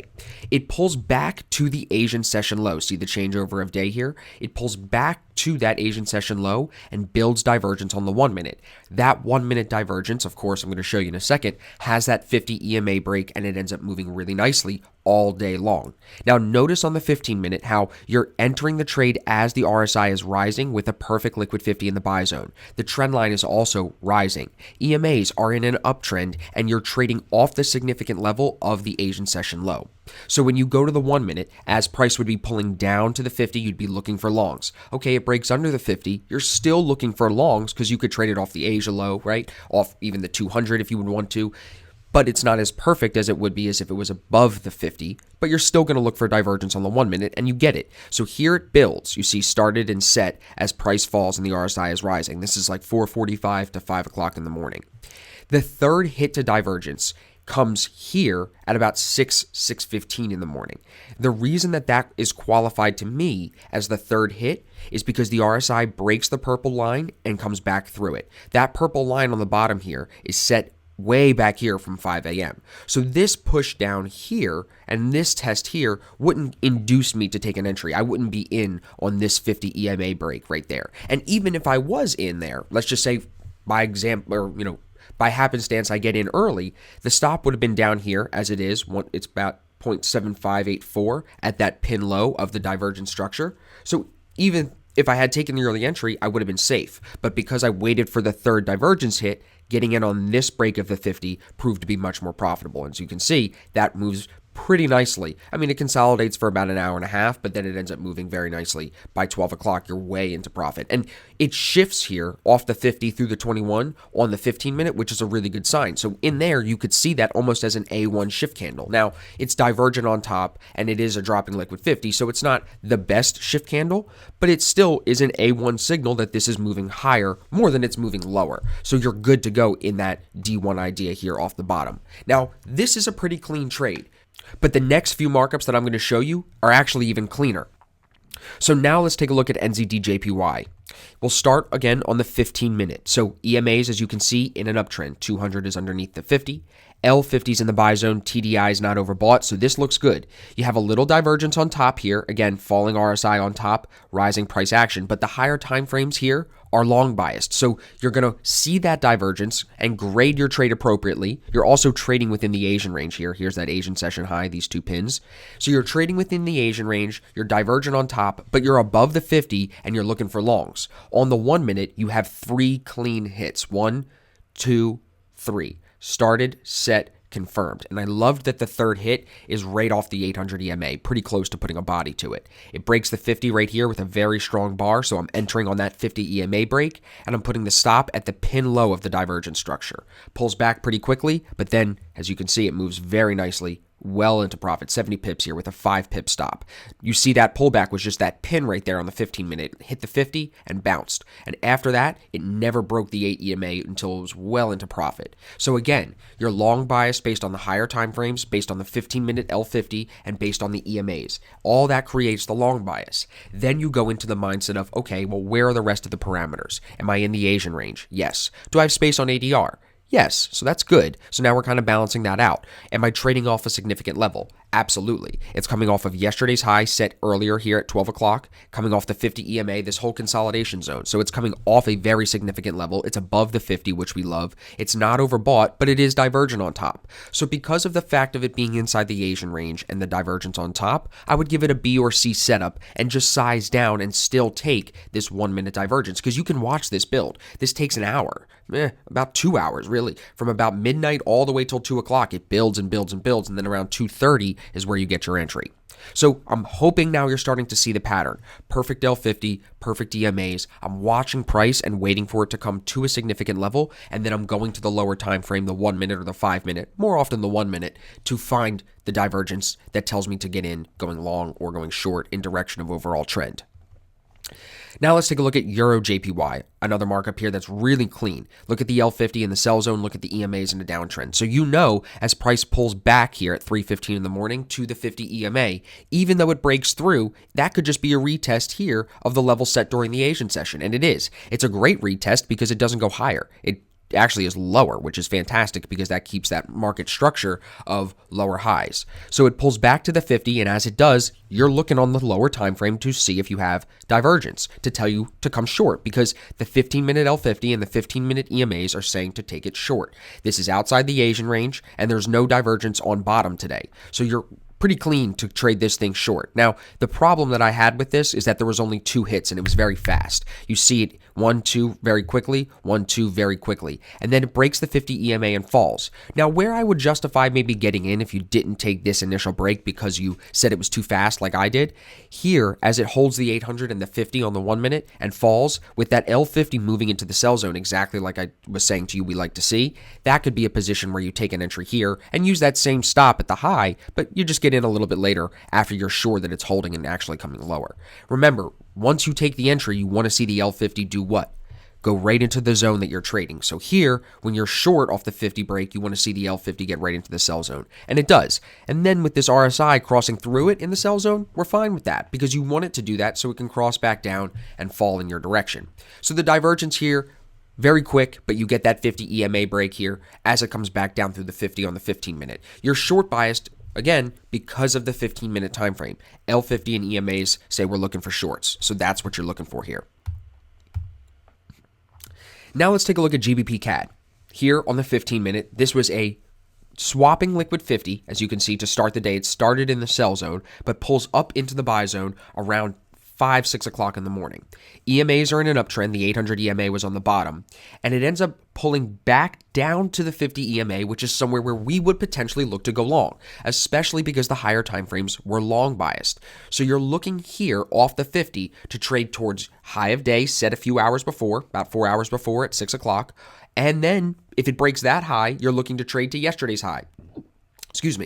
It pulls back to the Asian session low. See the changeover of day here? It pulls back to that Asian session low and builds divergence on the 1 minute. That 1 minute divergence, of course, I'm going to show you in a second, has that 50 EMA break, and it ends up moving really nicely all day long. Now notice on the 15 minute how you're entering the trade as the RSI is rising with a perfect liquid 50 in the buy zone. The trend line is also rising. EMAs are in an uptrend and you're trading off the significant level of the Asian session low. So when you go to the 1 minute, as price would be pulling down to the 50, you'd be looking for longs. Okay, it breaks under the 50, you're still looking for longs because you could trade it off the Asia low, right? Off even the 200 if you would want to. but it's not as perfect as it would be as if it was above the 50, but you're still going to look for divergence on the 1 minute, and you get it. So here it builds. You see started and set as price falls and the RSI is rising. This is like 4:45 to 5 o'clock in the morning. The third hit to divergence comes here at about 6:15 in the morning. The reason that is qualified to me as the third hit is because the RSI breaks the purple line and comes back through it. That purple line on the bottom here is set way back here from 5 a.m. So this push down here and this test here wouldn't induce me to take an entry. I wouldn't be in on this 50 EMA break right there. And even if I was in there, let's just say by example, or by happenstance I get in early, the stop would have been down here as it is. It's about 0.7584 at that pin low of the divergence structure. So even if I had taken the early entry, I would have been safe. But because I waited for the third divergence hit, getting in on this break of the 50 proved to be much more profitable. As you can see, that moves pretty nicely. I mean, it consolidates for about an hour and a half, but then it ends up moving very nicely. By 12 o'clock, you're way into profit. And it shifts here off the 50 through the 21 on the 15 minute, which is a really good sign. So in there, you could see that almost as an A1 shift candle. Now, it's divergent on top, and it is a dropping liquid 50, so it's not the best shift candle, but it still is an A1 signal that this is moving higher more than it's moving lower. So you're good to go in that D1 idea here off the bottom. Now, this is a pretty clean trade. But the next few markups that I'm going to show you are actually even cleaner. So now let's take a look at NZD-JPY. We'll start again on the 15 minute. So EMAs, as you can see, in an uptrend. 200 is underneath the 50. L50 is in the buy zone. TDI is not overbought, so this looks good. You have a little divergence on top here. Again, falling RSI on top, rising price action. But the higher time frames here are long biased. So you're going to see that divergence and grade your trade appropriately. You're also trading within the Asian range here. Here's that Asian session high, these two pins. So you're trading within the Asian range. You're divergent on top, but you're above the 50 and you're looking for longs. On the 1 minute, you have 3 clean hits. 1, 2, 3. Started, set, confirmed. And I loved that the third hit is right off the 800 EMA, pretty close to putting a body to it. It breaks the 50 right here with a very strong bar, so I'm entering on that 50 EMA break, and I'm putting the stop at the pin low of the divergence structure. Pulls back pretty quickly, but then, as you can see, it moves very nicely well into profit, 70 pips here with a 5 pip stop. You see that pullback was just that pin right there on the 15 minute, hit the 50 and bounced. And after that, it never broke the 8 EMA until it was well into profit. So again, your long bias based on the higher time frames, based on the 15 minute L50 and based on the EMAs. All that creates the long bias. Then you go into the mindset of, okay, well, where are the rest of the parameters? Am I in the Asian range? Yes. Do I have space on ADR? Yes, so that's good. So now we're kind of balancing that out. Am I trading off a significant level? Absolutely. It's coming off of yesterday's high set earlier here at 12 o'clock, coming off the 50 EMA, this whole consolidation zone. So it's coming off a very significant level. It's above the 50, which we love. It's not overbought, but it is divergent on top. So because of the fact of it being inside the Asian range and the divergence on top, I would give it a B or C setup and just size down and still take this 1 minute divergence because you can watch this build. This takes an hour, about 2 hours really. From about midnight all the way till 2 o'clock, it builds and builds and builds, and then around 2:30 is where you get your entry. So I'm hoping now you're starting to see the pattern. Perfect L50, perfect EMAs. I'm watching price and waiting for it to come to a significant level, and then I'm going to the lower time frame, the 1 minute or the 5 minute, more often the 1 minute, to find the divergence that tells me to get in, going long or going short in direction of overall trend. Now let's take a look at Euro JPY, another markup here that's really clean. Look at the L50 in the sell zone, look at the EMAs in the downtrend. So you know as price pulls back here at 3:15 in the morning to the 50 EMA, even though it breaks through, that could just be a retest here of the level set during the Asian session, and it is. It's a great retest because it doesn't go higher. It actually is lower, which is fantastic because that keeps that market structure of lower highs. So it pulls back to the 50, and as it does, you're looking on the lower time frame to see if you have divergence to tell you to come short because the 15-minute L50 and the 15-minute EMAs are saying to take it short. This is outside the Asian range, and there's no divergence on bottom today. So you're pretty clean to trade this thing short. Now, the problem that I had with this is that there was only 2 hits and it was very fast. You see it 1, 2 very quickly, 1, 2 very quickly. And then it breaks the 50 EMA and falls. Now, where I would justify maybe getting in if you didn't take this initial break because you said it was too fast like I did, here, as it holds the 800 and the 50 on the 1 minute and falls, with that L50 moving into the sell zone exactly like I was saying to you we like to see, that could be a position where you take an entry here and use that same stop at the high, but you just get in a little bit later after you're sure that it's holding and actually coming lower. Remember, once you take the entry, you want to see the L50 do what? Go right into the zone that you're trading. So here, when you're short off the 50 break, you want to see the L50 get right into the sell zone. And it does. And then with this RSI crossing through it in the sell zone, we're fine with that because you want it to do that so it can cross back down and fall in your direction. So the divergence here, very quick, but you get that 50 EMA break here as it comes back down through the 50 on the 15 minute. You're short biased, again, because of the 15-minute time frame. L50 and EMAs say we're looking for shorts, so that's what you're looking for here. Now let's take a look at GBP CAD. Here on the 15-minute, this was a swapping liquid 50, as you can see, to start the day. It started in the sell zone, but pulls up into the buy zone around 5, 6 o'clock in the morning. EMAs are in an uptrend. The 800 EMA was on the bottom, and it ends up pulling back down to the 50 EMA, which is somewhere where we would potentially look to go long, especially because the higher time frames were long biased. So you're looking here off the 50 to trade towards high of day set a few hours before, about 4 hours before at 6 o'clock, and then if it breaks that high, you're looking to trade to yesterday's high.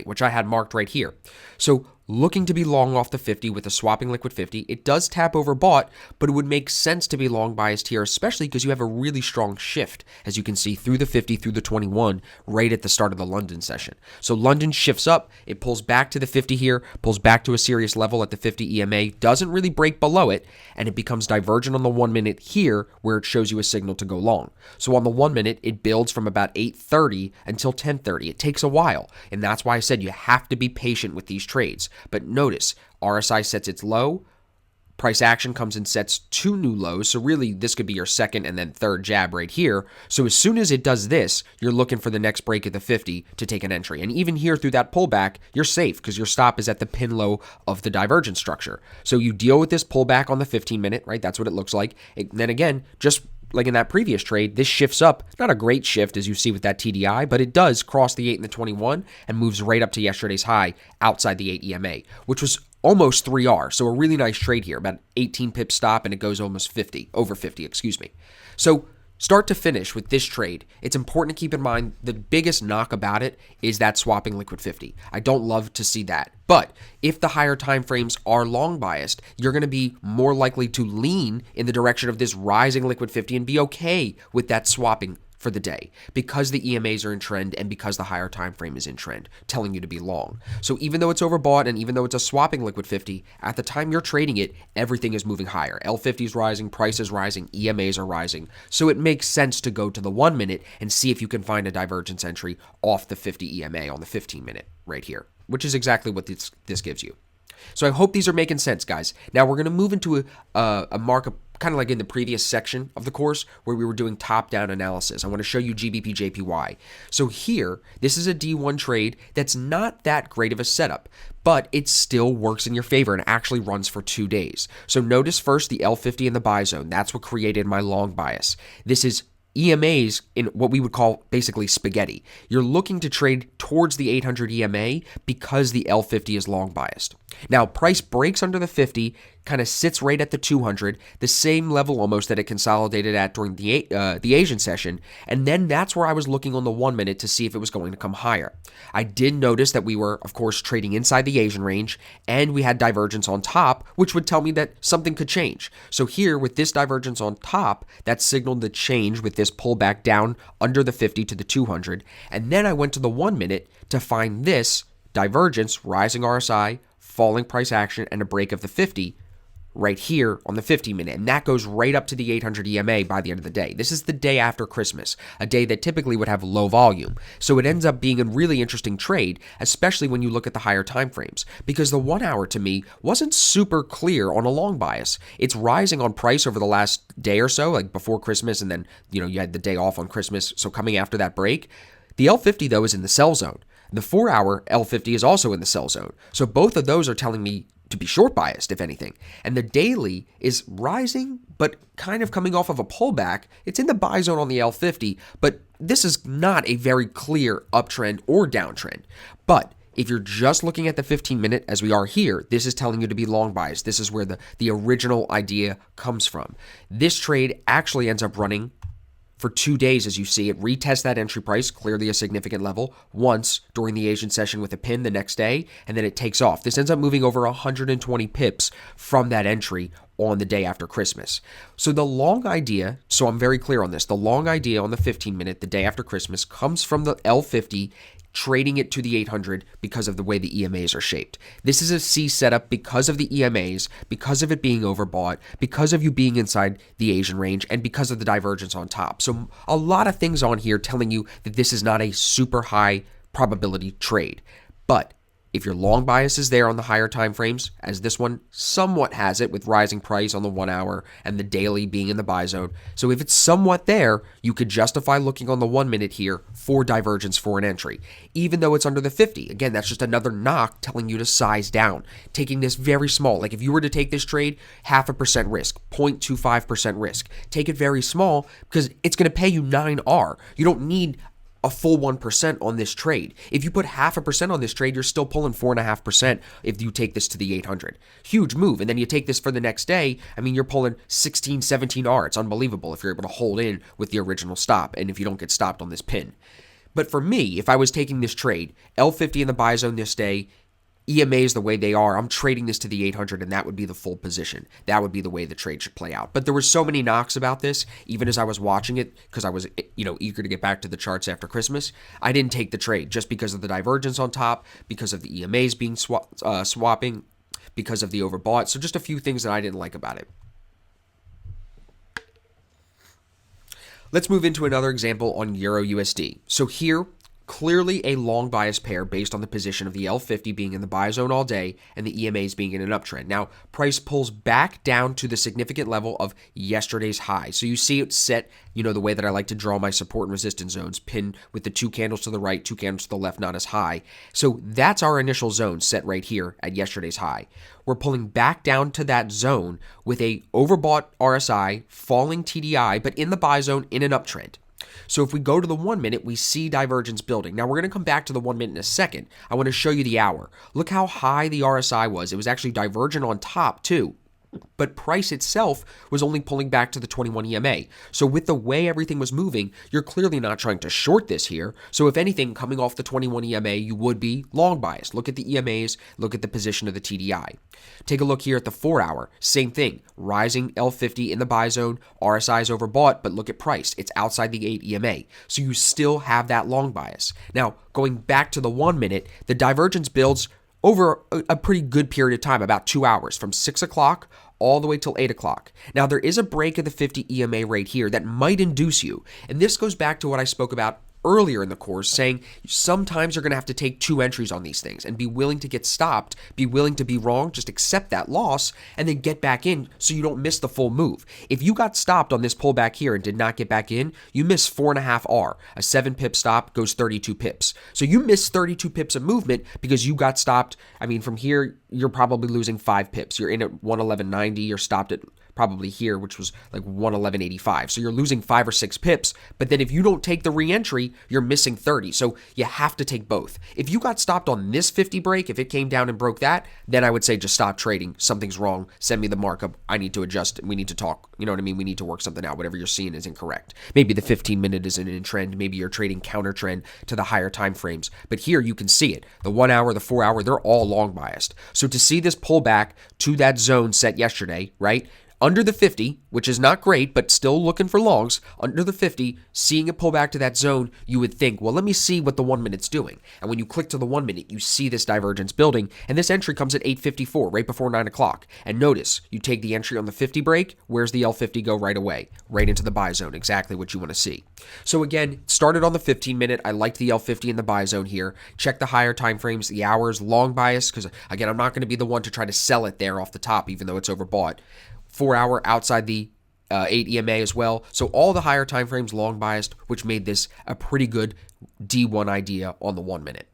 Which I had marked right here. So looking to be long off the 50 with a swapping liquid 50. It does tap over bought, but it would make sense to be long biased here, especially because you have a really strong shift, as you can see, through the 50, through the 21, right at the start of the London session. So London shifts up, it pulls back to the 50 here, pulls back to a serious level at the 50 EMA, doesn't really break below it, and it becomes divergent on the 1 minute here, where it shows you a signal to go long. So on the 1 minute, it builds from about 8:30 until 10:30. It takes a while, and that's why I said you have to be patient with these trades. But notice, RSI sets its low, price action comes and sets 2 new lows, so really this could be your second and then third jab right here. So as soon as it does this, you're looking for the next break at the 50 to take an entry. And even here through that pullback, you're safe because your stop is at the pin low of the divergence structure. So you deal with this pullback on the 15 minute, right? That's what it looks like. Then again, just like in that previous trade, this shifts up. Not a great shift as you see with that TDI, but it does cross the 8 and the 21 and moves right up to yesterday's high outside the 8 EMA, which was almost 3R. So a really nice trade here, about 18 pip stop, and it goes almost 50, over 50, excuse me. So start to finish with this trade, it's important to keep in mind the biggest knock about it is that swapping liquid 50. I don't love to see that. But if the higher time frames are long biased, you're going to be more likely to lean in the direction of this rising liquid 50 and be okay with that swapping for the day because the EMAs are in trend and because the higher time frame is in trend, telling you to be long. So even though it's overbought and even though it's a swapping liquid 50, at the time you're trading it, everything is moving higher. L50 is rising, price is rising, EMAs are rising. So it makes sense to go to the 1 minute and see if you can find a divergence entry off the 50 EMA on the 15 minute right here, which is exactly what this gives you. So I hope these are making sense, guys. Now we're going to move into a markup kind of like in the previous section of the course where we were doing top-down analysis. I want to show you GBP JPY. So here, this is a D1 trade that's not that great of a setup, but it still works in your favor and actually runs for 2 days. So notice first the L50 in the buy zone. That's what created my long bias. This is EMAs in what we would call basically spaghetti. You're looking to trade towards the 800 EMA because the L50 is long biased. Now, price breaks under the 50, kind of sits right at the 200, the same level almost that it consolidated at during the Asian session, and then that's where I was looking on the 1 minute to see if it was going to come higher. I did notice that we were, of course, trading inside the Asian range, and we had divergence on top, which would tell me that something could change. So here, with this divergence on top, that signaled the change with this pullback down under the 50 to the 200, and then I went to the 1 minute to find this divergence, rising RSI, falling price action, and a break of the 50 right here on the 50 minute. And that goes right up to the 800 EMA by the end of the day. This is the day after Christmas, a day that typically would have low volume. So it ends up being a really interesting trade, especially when you look at the higher time frames, because the 1 hour to me wasn't super clear on a long bias. It's rising on price over the last day or so, like before Christmas, and then you had the day off on Christmas, so coming after that break. The L50 though is in the sell zone. The 4 hour L50 is also in the sell zone. So both of those are telling me to be short biased, if anything. And the daily is rising, but kind of coming off of a pullback. It's in the buy zone on the L50, but this is not a very clear uptrend or downtrend. But if you're just looking at the 15-minute, as we are here, this is telling you to be long biased. This is where the original idea comes from. This trade actually ends up running for 2 days, as you see it, retest that entry price, clearly a significant level, once during the Asian session with a pin the next day, and then it takes off. This ends up moving over 120 pips from that entry on the day after Christmas. So the long idea, so I'm very clear on this, the long idea on the 15-minute, the day after Christmas, comes from the L50, trading it to the 800 because of the way the EMAs are shaped. This is a C setup because of the EMAs, because of it being overbought, because of you being inside the Asian range, and because of the divergence on top. So a lot of things on here telling you that this is not a super high probability trade. But if your long bias is there on the higher time frames, as this one somewhat has it with rising price on the 1 hour and the daily being in the buy zone. So if it's somewhat there, you could justify looking on the 1 minute here for divergence for an entry, even though it's under the 50. Again, that's just another knock telling you to size down, taking this very small. Like if you were to take this trade, 0.5% risk, 0.25% risk, take it very small because it's going to pay you 9R. You don't need a full 1% on this trade. If you put 0.5% on this trade, you're still pulling 4.5% if you take this to the 800. Huge move. And then you take this for the next day. I mean, you're pulling 16, 17R. It's unbelievable if you're able to hold in with the original stop and if you don't get stopped on this pin. But for me, if I was taking this trade, L50 in the buy zone this day, EMAs the way they are, I'm trading this to the 800 and that would be the full position. That would be the way the trade should play out. But there were so many knocks about this, even as I was watching it, because I was eager to get back to the charts after Christmas. I didn't take the trade just because of the divergence on top, because of the EMAs being swapping, because of the overbought. So just a few things that I didn't like about it. Let's move into another example on Euro USD. So here, clearly a long bias pair based on the position of the L50 being in the buy zone all day and the EMAs being in an uptrend. Now, price pulls back down to the significant level of yesterday's high. So you see it set, the way that I like to draw my support and resistance zones, pin with the 2 candles to the right, 2 candles to the left, not as high. So that's our initial zone set right here at yesterday's high. We're pulling back down to that zone with a overbought RSI, falling TDI, but in the buy zone in an uptrend. So if we go to the 1 minute, we see divergence building. Now we're going to come back to the 1 minute in a second. I want to show you the hour. Look how high the RSI was. It was actually divergent on top too. But price itself was only pulling back to the 21 EMA. So with the way everything was moving, you're clearly not trying to short this here. So if anything, coming off the 21 EMA, you would be long biased. Look at the EMAs, look at the position of the TDI. Take a look here at the 4 hour. Same thing, rising L50 in the buy zone, RSI is overbought, but look at price. It's outside the 8 EMA. So you still have that long bias. Now, going back to the 1 minute, the divergence builds over a pretty good period of time, about 2 hours, from 6 o'clock all the way till 8 o'clock. Now, there is a break of the 50 EMA right here that might induce you. And this goes back to what I spoke about earlier in the course, saying sometimes you're going to have to take 2 entries on these things and be willing to get stopped, be willing to be wrong, just accept that loss, and then get back in so you don't miss the full move. If you got stopped on this pullback here and did not get back in, you miss 4.5R. A 7 pip stop goes 32 pips. So you miss 32 pips of movement because you got stopped. I mean, from here, you're probably losing 5 pips. You're in at 111.90, you're stopped at probably here, which was like 111.85. So you're losing 5 or 6 pips, but then if you don't take the re-entry, you're missing 30. So you have to take both. If you got stopped on this 50 break, if it came down and broke that, then I would say just stop trading. Something's wrong. Send me the markup. I need to adjust. We need to talk. You know what I mean? We need to work something out. Whatever you're seeing is incorrect. Maybe the 15-minute isn't in trend. Maybe you're trading counter trend to the higher time frames. But here you can see it. The 1 hour, the 4 hour, they're all long biased. So to see this pullback to that zone set yesterday, right? Under the 50, which is not great, but still looking for longs, under the 50, seeing it pull back to that zone, you would think, well, let me see what the 1 minute's doing. And when you click to the 1 minute, you see this divergence building, and this entry comes at 8:54, right before 9 o'clock. And notice, you take the entry on the 50 break, where's the L50 go right away? Right into the buy zone, exactly what you want to see. So again, started on the 15 minute, I liked the L50 in the buy zone here. Check the higher time frames, the hours, long bias, because again, I'm not going to be the one to try to sell it there off the top, even though it's overbought. 4 hour outside the 8 EMA as well. So all the higher time frames long biased, which made this a pretty good D1 idea on the 1 minute.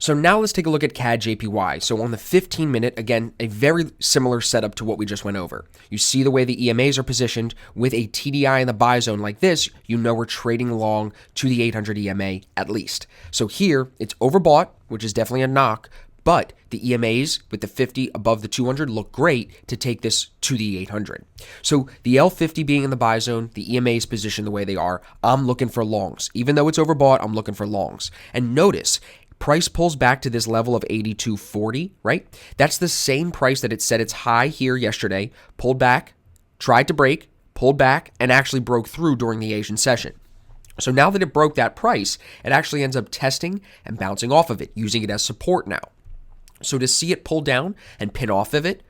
So now let's take a look at CAD JPY. So on the 15 minute, again, a very similar setup to what we just went over. You see the way the EMAs are positioned with a TDI in the buy zone like this, you know we're trading along to the 800 EMA at least. So here it's overbought, which is definitely a knock, but the EMAs with the 50 above the 200 look great to take this to the 800. So the L50 being in the buy zone, the EMAs positioned the way they are, I'm looking for longs. Even though it's overbought, I'm looking for longs. And notice, price pulls back to this level of 82.40, right? That's the same price that it set its high here yesterday, pulled back, tried to break, pulled back, and actually broke through during the Asian session. So now that it broke that price, it actually ends up testing and bouncing off of it, using it as support now. So to see it pull down and pin off of it,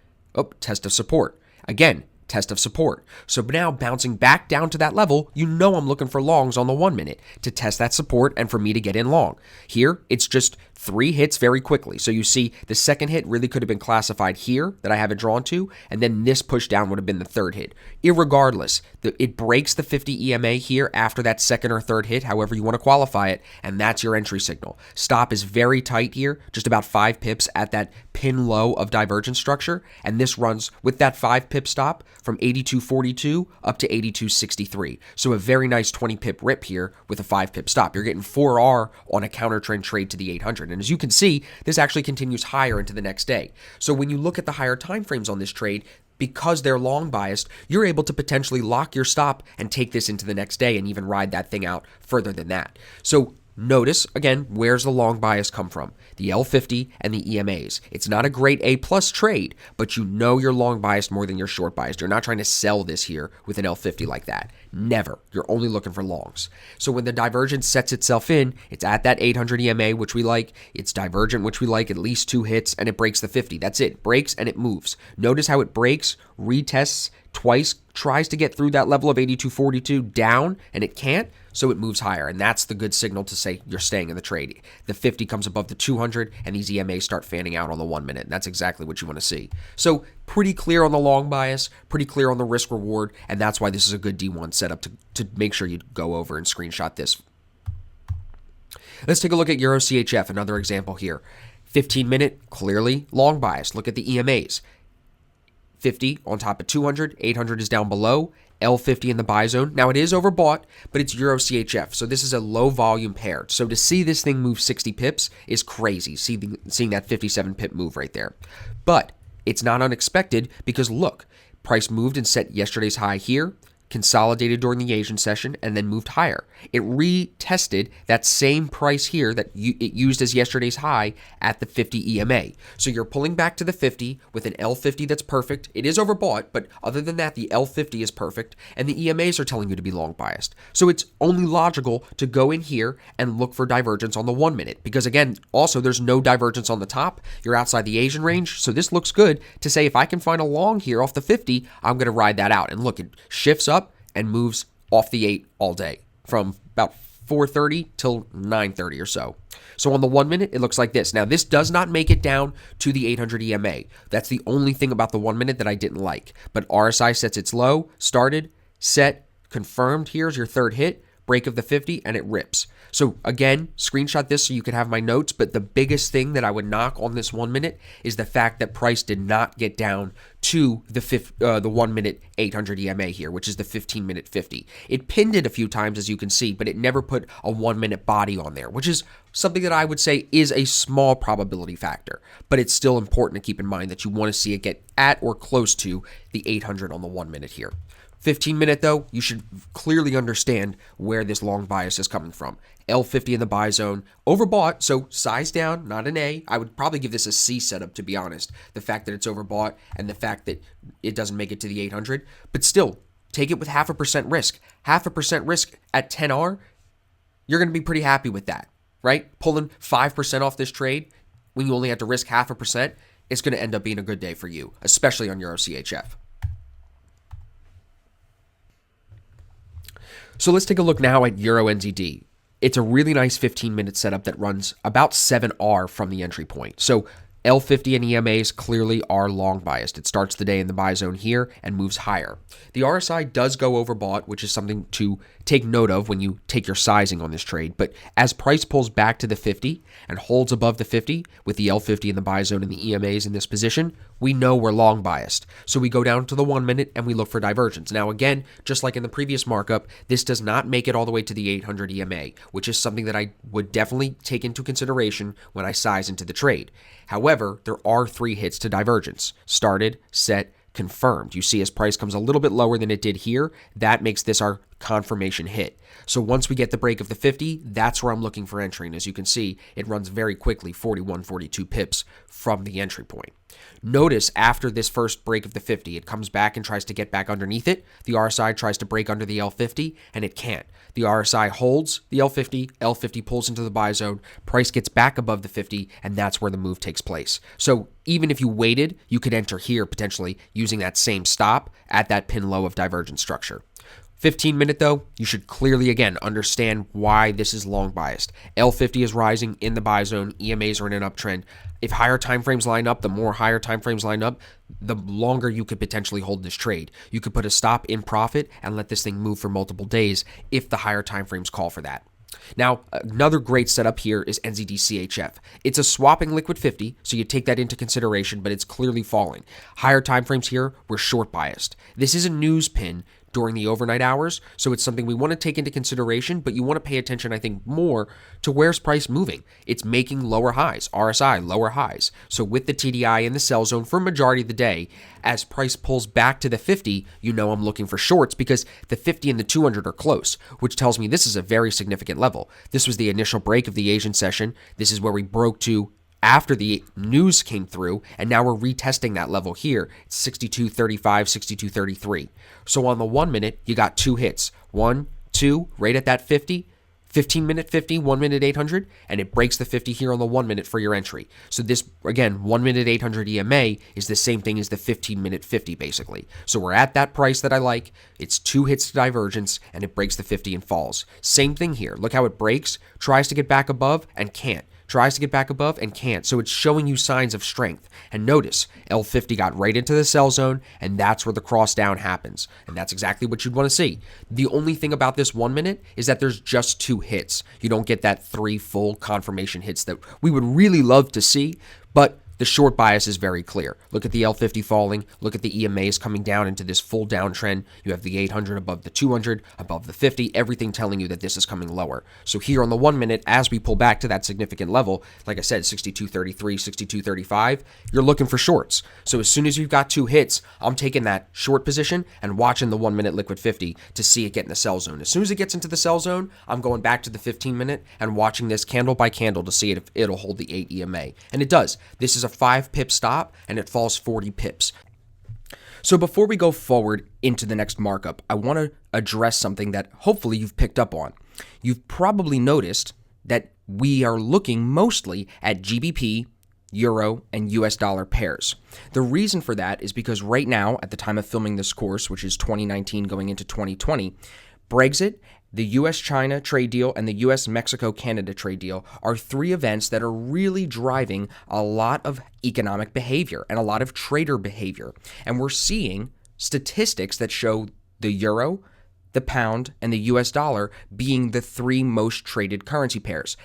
test of support. Again, test of support. So now bouncing back down to that level, you know I'm looking for longs on the 1 minute to test that support and for me to get in long. Here, it's just 3 hits very quickly. So you see the second hit really could have been classified here that I have it drawn to, and then this push down would have been the third hit. Irregardless, it breaks the 50 EMA here after that second or third hit, however you want to qualify it, and that's your entry signal. Stop is very tight here, just about 5 pips at that pin low of divergence structure, and this runs with that 5 pip stop from 82.42 up to 82.63. So a very nice 20 pip rip here with a 5 pip stop. You're getting 4R on a counter trend trade to the 800. And as you can see, this actually continues higher into the next day. So when you look at the higher time frames on this trade, because they're long biased, you're able to potentially lock your stop and take this into the next day and even ride that thing out further than that. So notice, again, where's the long bias come from? The L50 and the EMAs. It's not a great A+ trade, but you know you're long biased more than you're short biased. You're not trying to sell this here with an L50 like that. Never. You're only looking for longs. So when the divergence sets itself in, it's at that 800 EMA, which we like. It's divergent, which we like, at least 2 hits, and it breaks the 50. That's it. Breaks and it moves. Notice how it breaks, retests twice, tries to get through that level of 82.42 down, and it can't, so it moves higher. And that's the good signal to say you're staying in the trade. The 50 comes above the 200, and these EMAs start fanning out on the 1 minute. And that's exactly what you want to see. So pretty clear on the long bias, pretty clear on the risk reward, and that's why this is a good D1 setup to make sure you go over and screenshot this. Let's take a look at Euro CHF, another example here. 15 minute, clearly long bias. Look at the EMAs. 50 on top of 200, 800 is down below, L50 in the buy zone. Now it is overbought, but it's Euro CHF, so this is a low volume pair. So to see this thing move 60 pips is crazy, seeing that 57 pip move right there. But it's not unexpected because look, price moved and set yesterday's high here, consolidated during the Asian session, and then moved higher. It retested that same price here that it used as yesterday's high at the 50 EMA. So you're pulling back to the 50 with an L50 that's perfect. It is overbought, but other than that, the L50 is perfect, and the EMAs are telling you to be long biased. So it's only logical to go in here and look for divergence on the 1 minute, because again, also there's no divergence on the top. You're outside the Asian range, so this looks good to say if I can find a long here off the 50, I'm going to ride that out. And look, it shifts up and moves off the 8 all day from about 4:30 till 9:30 or so. So on the 1 minute, it looks like this. Now, this does not make it down to the 800 EMA. That's the only thing about the 1 minute that I didn't like. But RSI sets its low, started, set, confirmed. Here's your third hit, break of the 50, and it rips. So again, screenshot this so you can have my notes, but the biggest thing that I would knock on this 1 minute is the fact that price did not get down to the 1 minute 800 EMA here, which is the 15 minute 50. It pinned it a few times, as you can see, but it never put a 1 minute body on there, which is something that I would say is a small probability factor, but it's still important to keep in mind that you want to see it get at or close to the 800 on the 1 minute here. 15 minute though, you should clearly understand where this long bias is coming from. L50 in the buy zone, overbought, so size down, not an A. I would probably give this a C setup, to be honest. The fact that it's overbought and the fact that it doesn't make it to the 800, but still, take it with 0.5% risk. 0.5% risk at 10R, you're going to be pretty happy with that, right? Pulling 5% off this trade when you only have to risk 0.5%, it's going to end up being a good day for you, especially on Euro CHF. So let's take a look now at Euro NZD. It's a really nice 15-minute setup that runs about 7R from the entry point. So L50 and EMAs clearly are long biased. It starts the day in the buy zone here and moves higher. The RSI does go overbought, which is something to take note of when you take your sizing on this trade. But as price pulls back to the 50 and holds above the 50 with the L50 in the buy zone and the EMAs in this position, we know we're long biased. So we go down to the 1 minute and we look for divergence. Now again, just like in the previous markup, this does not make it all the way to the 800 EMA, which is something that I would definitely take into consideration when I size into the trade. However, there are 3 hits to divergence: started, set, confirmed. You see as price comes a little bit lower than it did here, that makes this our confirmation hit. So once we get the break of the 50, that's where I'm looking for entry. And as you can see, it runs very quickly, 41, 42 pips from the entry point. Notice after this first break of the 50, it comes back and tries to get back underneath it. The RSI tries to break under the L50 and it can't. The RSI holds the L50, L50 pulls into the buy zone, price gets back above the 50, and that's where the move takes place. So even if you waited, you could enter here potentially using that same stop at that pin low of divergence structure. 15-minute though, you should clearly again understand why this is long biased. L50 is rising in the buy zone, EMAs are in an uptrend. If higher time frames line up, the more higher time frames line up, the longer you could potentially hold this trade. You could put a stop in profit and let this thing move for multiple days if the higher time frames call for that. Now, another great setup here is NZD-CHF. It's a swapping liquid 50, so you take that into consideration, but it's clearly falling. Higher time frames here, we're short biased. This is a news pin during the overnight hours, so it's something we want to take into consideration, but you want to pay attention, I think, more to where's price moving. It's making lower highs, RSI, lower highs. So with the TDI in the sell zone for a majority of the day, as price pulls back to the 50, you know I'm looking for shorts because the 50 and the 200 are close, which tells me this is a very significant level. This was the initial break of the Asian session. This is where we broke to after the news came through, and now we're retesting that level here. It's 62.35, 62.33. So on the 1 minute, you got 2 hits. 1, 2, right at that 50, 15-minute 50, 1 minute 800, and it breaks the 50 here on the 1 minute for your entry. So this, again, 1 minute 800 EMA is the same thing as the 15-minute 50, basically. So we're at that price that I like. It's 2 hits to divergence, and it breaks the 50 and falls. Same thing here. Look how it breaks, tries to get back above, and can't. Tries to get back above and can't. So it's showing you signs of strength. And notice, L50 got right into the sell zone, and that's where the cross down happens. And that's exactly what you'd want to see. The only thing about this 1 minute is that there's just 2 hits. You don't get that 3 full confirmation hits that we would really love to see, but the short bias is very clear. Look at the L50 falling. Look at the EMAs coming down into this full downtrend. You have the 800 above the 200, above the 50, everything telling you that this is coming lower. So here on the 1 minute, as we pull back to that significant level, like I said, 62.33, 62.35, you're looking for shorts. So as soon as you've got 2 hits, I'm taking that short position and watching the 1 minute liquid 50 to see it get in the sell zone. As soon as it gets into the sell zone, I'm going back to the 15 minute and watching this candle by candle to see if it'll hold the 8 EMA. And it does. This is a 5 pip stop and it falls 40 pips. So before we go forward into the next markup, I want to address something that hopefully you've picked up on. You've probably noticed that we are looking mostly at GBP, Euro, and US dollar pairs. The reason for that is because right now, at the time of filming this course, which is 2019 going into 2020, Brexit, the US-China trade deal, and the US-Mexico-Canada trade deal are 3 events that are really driving a lot of economic behavior and a lot of trader behavior. And we're seeing statistics that show the euro, the pound, and the US dollar being the 3 most traded currency pairs.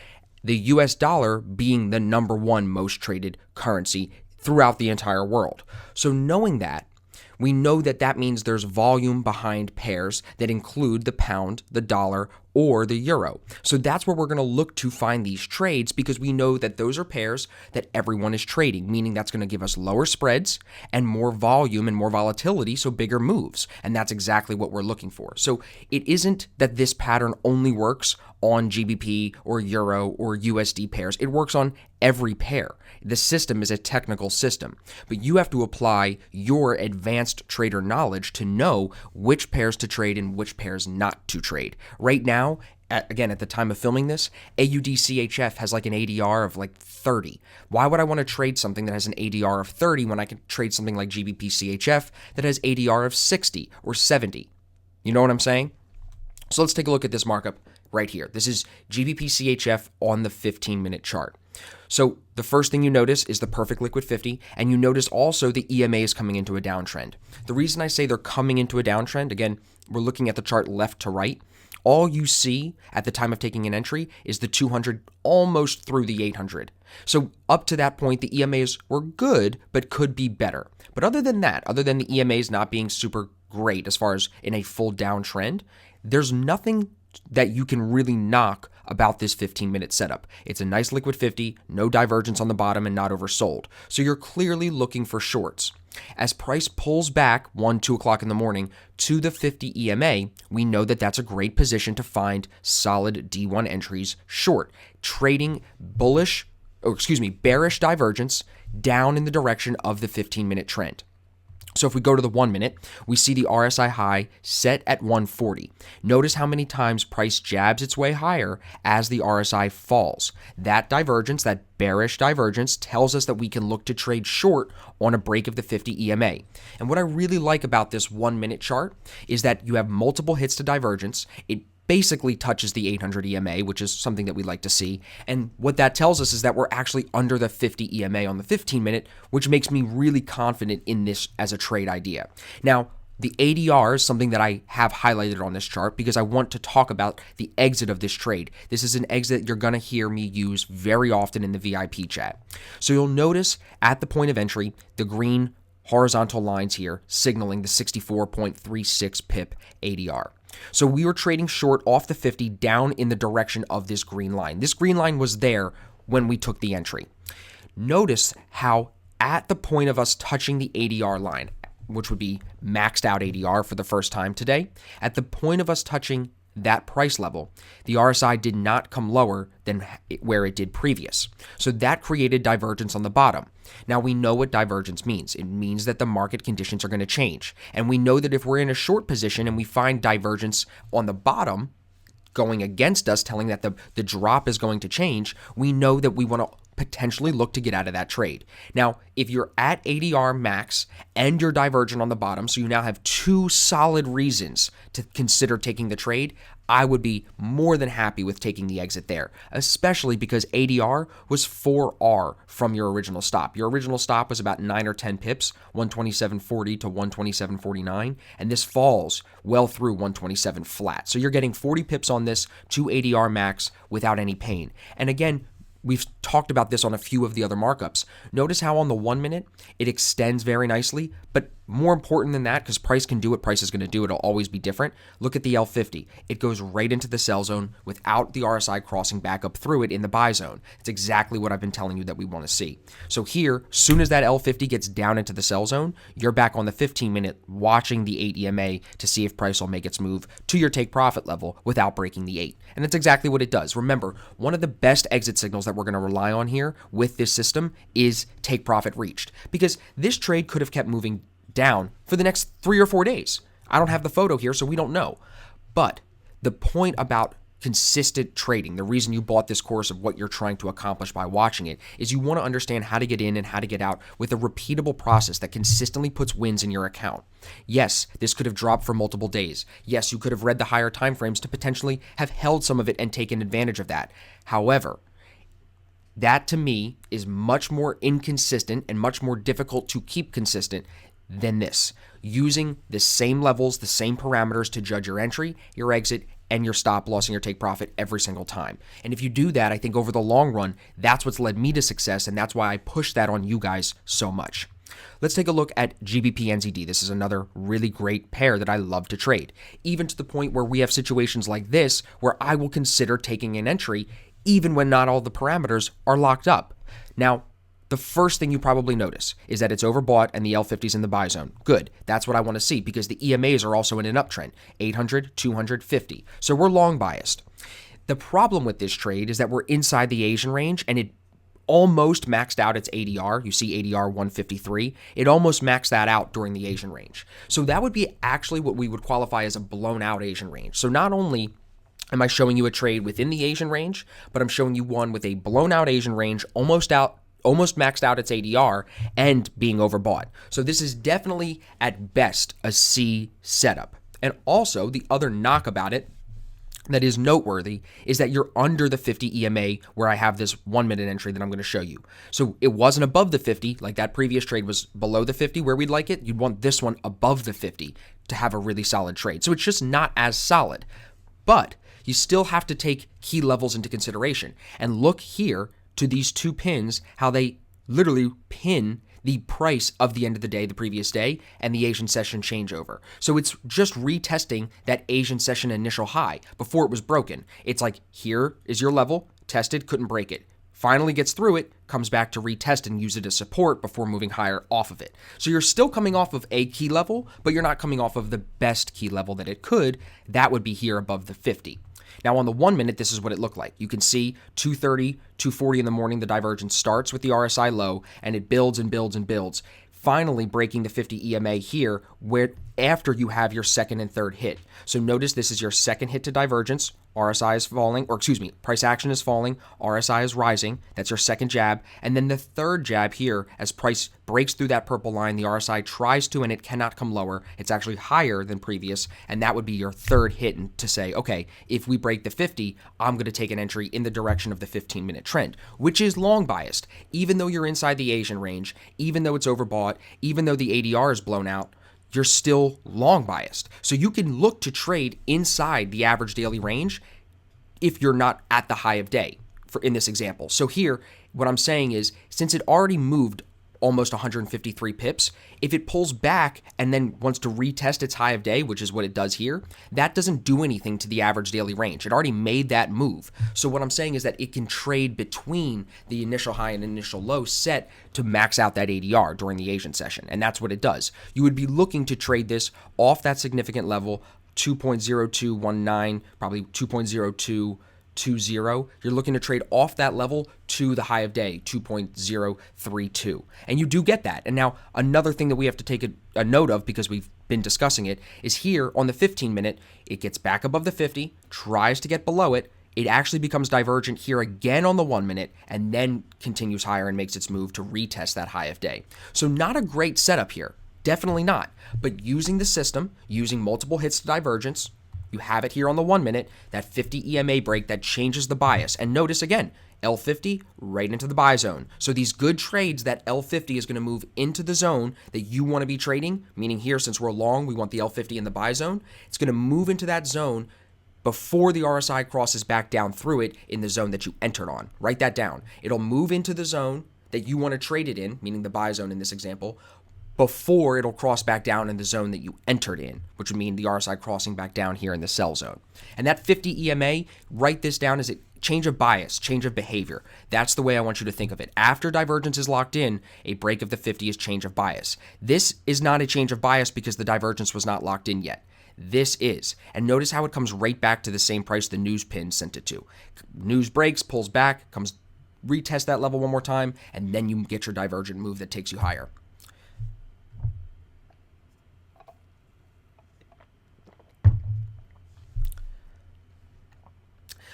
The US dollar being the number 1 most traded currency throughout the entire world. So knowing that, we know that that means there's volume behind pairs that include the pound, the dollar, or the euro. So that's where we're going to look to find these trades because we know that those are pairs that everyone is trading, meaning that's going to give us lower spreads and more volume and more volatility, so bigger moves. And that's exactly what we're looking for. So it isn't that this pattern only works on GBP or euro or USD pairs. It works on every pair. The system is a technical system, but you have to apply your advanced trader knowledge to know which pairs to trade and which pairs not to trade. Right now, again, at the time of filming this, AUD-CHF has like an ADR of like 30. Why would I want to trade something that has an ADR of 30 when I can trade something like GBP-CHF that has ADR of 60 or 70? You know what I'm saying? So let's take a look at this markup right here. This is GBP-CHF on the 15-minute chart. So the first thing you notice is the perfect liquid 50, and you notice also the EMA is coming into a downtrend. The reason I say they're coming into a downtrend, again, we're looking at the chart left to right. All you see at the time of taking an entry is the 200 almost through the 800. So up to that point, the EMAs were good, but could be better. But other than that, other than the EMAs not being super great as far as in a full downtrend, there's nothing that you can really knock about this 15-minute setup. It's a nice liquid 50, no divergence on the bottom and not oversold. So you're clearly looking for shorts. As price pulls back 1, 2 o'clock in the morning to the 50 EMA, we know that that's a great position to find solid D1 entries short, trading bearish divergence down in the direction of the 15-minute trend. So if we go to the 1 minute, we see the RSI high set at 140. Notice how many times price jabs its way higher as the RSI falls. That divergence, that bearish divergence, tells us that we can look to trade short on a break of the 50 EMA. And what I really like about this 1 minute chart is that you have multiple hits to divergence. It basically touches the 800 EMA, which is something that we like to see. And what that tells us is that we're actually under the 50 EMA on the 15 minute, which makes me really confident in this as a trade idea. Now, the ADR is something that I have highlighted on this chart because I want to talk about the exit of this trade. This is an exit you're going to hear me use very often in the VIP chat. So you'll notice at the point of entry, the green horizontal lines here signaling the 64.36 pip ADR. So we were trading short off the 50 down in the direction of this green line. This green line was there when we took the entry. Notice how at the point of us touching the ADR line, which would be maxed out ADR for the first time today, at the point of us touching that price level, the RSI did not come lower than where it did previous. So that created divergence on the bottom. Now we know what divergence means. It means that the market conditions are going to change. And we know that if we're in a short position and we find divergence on the bottom going against us, telling that the drop is going to change, we know that we want to potentially look to get out of that trade. Now, if you're at ADR max and you're divergent on the bottom, so you now have two solid reasons to consider taking the trade, I would be more than happy with taking the exit there, especially because ADR was 4R from your original stop. Your original stop was about 9 or 10 pips, 127.40 to 127.49, and this falls well through 127 flat. So you're getting 40 pips on this to ADR max without any pain. And again, we've talked about this on a few of the other markups. Notice how on the 1 minute, it extends very nicely, but more important than that, because price can do what price is going to do, it'll always be different. Look at the L50. It goes right into the sell zone without the RSI crossing back up through it in the buy zone. It's exactly what I've been telling you that we want to see. So here, soon as that L50 gets down into the sell zone, you're back on the 15 minute watching the 8 EMA to see if price will make its move to your take profit level without breaking the 8. And that's exactly what it does. Remember, one of the best exit signals that we're going to rely on here with this system is take profit reached, because this trade could have kept moving down for the next 3 or 4 days. I don't have the photo here, so we don't know. But the point about consistent trading, the reason you bought this course of what you're trying to accomplish by watching it, is you want to understand how to get in and how to get out with a repeatable process that consistently puts wins in your account. Yes, this could have dropped for multiple days. Yes, you could have read the higher time frames to potentially have held some of it and taken advantage of that. However, that to me is much more inconsistent and much more difficult to keep consistent than this. Using the same levels, the same parameters to judge your entry, your exit, and your stop loss and your take profit every single time. And if you do that, I think over the long run, that's what's led me to success, and that's why I push that on you guys so much. Let's take a look at GBP NZD. This is another really great pair that I love to trade, even to the point where we have situations like this where I will consider taking an entry even when not all the parameters are locked up. Now, the first thing you probably notice is that it's overbought and the L50 is in the buy zone. Good. That's what I want to see, because the EMAs are also in an uptrend. 800, 200, 50. So we're long biased. The problem with this trade is that we're inside the Asian range, and it almost maxed out its ADR. You see ADR 153. It almost maxed that out during the Asian range. So that would be actually what we would qualify as a blown out Asian range. So not only am I showing you a trade within the Asian range, but I'm showing you one with a blown out Asian range, almost maxed out its ADR, and being overbought. So this is definitely at best a C setup. And also the other knock about it, that is noteworthy is that you're under the 50 EMA where I have this 1 minute entry that I'm going to show you. So it wasn't above the 50, like that previous trade was below the 50 where we'd like it. You'd want this one above the 50 to have a really solid trade. So it's just not as solid, but you still have to take key levels into consideration and look here to these two pins, how they literally pin the price of the end of the day, the previous day, and the Asian session changeover. So it's just retesting that Asian session initial high before it was broken. It's like, here is your level, tested, couldn't break it. Finally gets through it, comes back to retest and use it as support before moving higher off of it. So you're still coming off of a key level, but you're not coming off of the best key level that it could. That would be here above the 50. Now on the 1 minute, this is what it looked like. You can see 2:30, 2:40 in the morning, the divergence starts with the RSI low and it builds and builds and builds, finally breaking the 50 EMA here where after you have your second and third hit. So notice this is your second hit to divergence. RSI is falling, or excuse me, price action is falling, RSI is rising. That's your second jab. And then the third jab here, as price breaks through that purple line, the RSI tries to, and it cannot come lower. It's actually higher than previous. And that would be your third hit to say, okay, if we break the 50, I'm going to take an entry in the direction of the 15-minute trend, which is long biased. Even though you're inside the Asian range, even though it's overbought, even though the ADR is blown out, you're still long biased. So you can look to trade inside the average daily range if you're not at the high of day in this example. So here, what I'm saying is, since it already moved almost 153 pips, if it pulls back and then wants to retest its high of day, which is what it does here, that doesn't do anything to the average daily range. It already made that move. So what I'm saying is that it can trade between the initial high and initial low set to max out that ADR during the Asian session. And that's what it does. You would be looking to trade this off that significant level, 2.0219, probably 2.0220. You're looking to trade off that level to the high of day, 2.032. And you do get that. And now another thing that we have to take a note of, because we've been discussing it, is here on the 15 minute, it gets back above the 50, tries to get below it. It actually becomes divergent here again on the 1 minute and then continues higher and makes its move to retest that high of day. So not a great setup here. Definitely not. But using the system, using multiple hits to divergence, you have it here on the 1 minute, that 50 EMA break that changes the bias. And notice again, L50 right into the buy zone. So these good trades, that L50 is going to move into the zone that you want to be trading, meaning here, since we're long, we want the L50 in the buy zone. It's going to move into that zone before the RSI crosses back down through it in the zone that you entered on. Write that down. It'll move into the zone that you want to trade it in, meaning the buy zone in this example, before it'll cross back down in the zone that you entered in, which would mean the RSI crossing back down here in the sell zone. And that 50 EMA, write this down as a change of bias, change of behavior. That's the way I want you to think of it. After divergence is locked in, a break of the 50 is change of bias. This is not a change of bias because the divergence was not locked in yet. This is. And notice how it comes right back to the same price the news pin sent it to. News breaks, pulls back, comes retest that level one more time, and then you get your divergent move that takes you higher.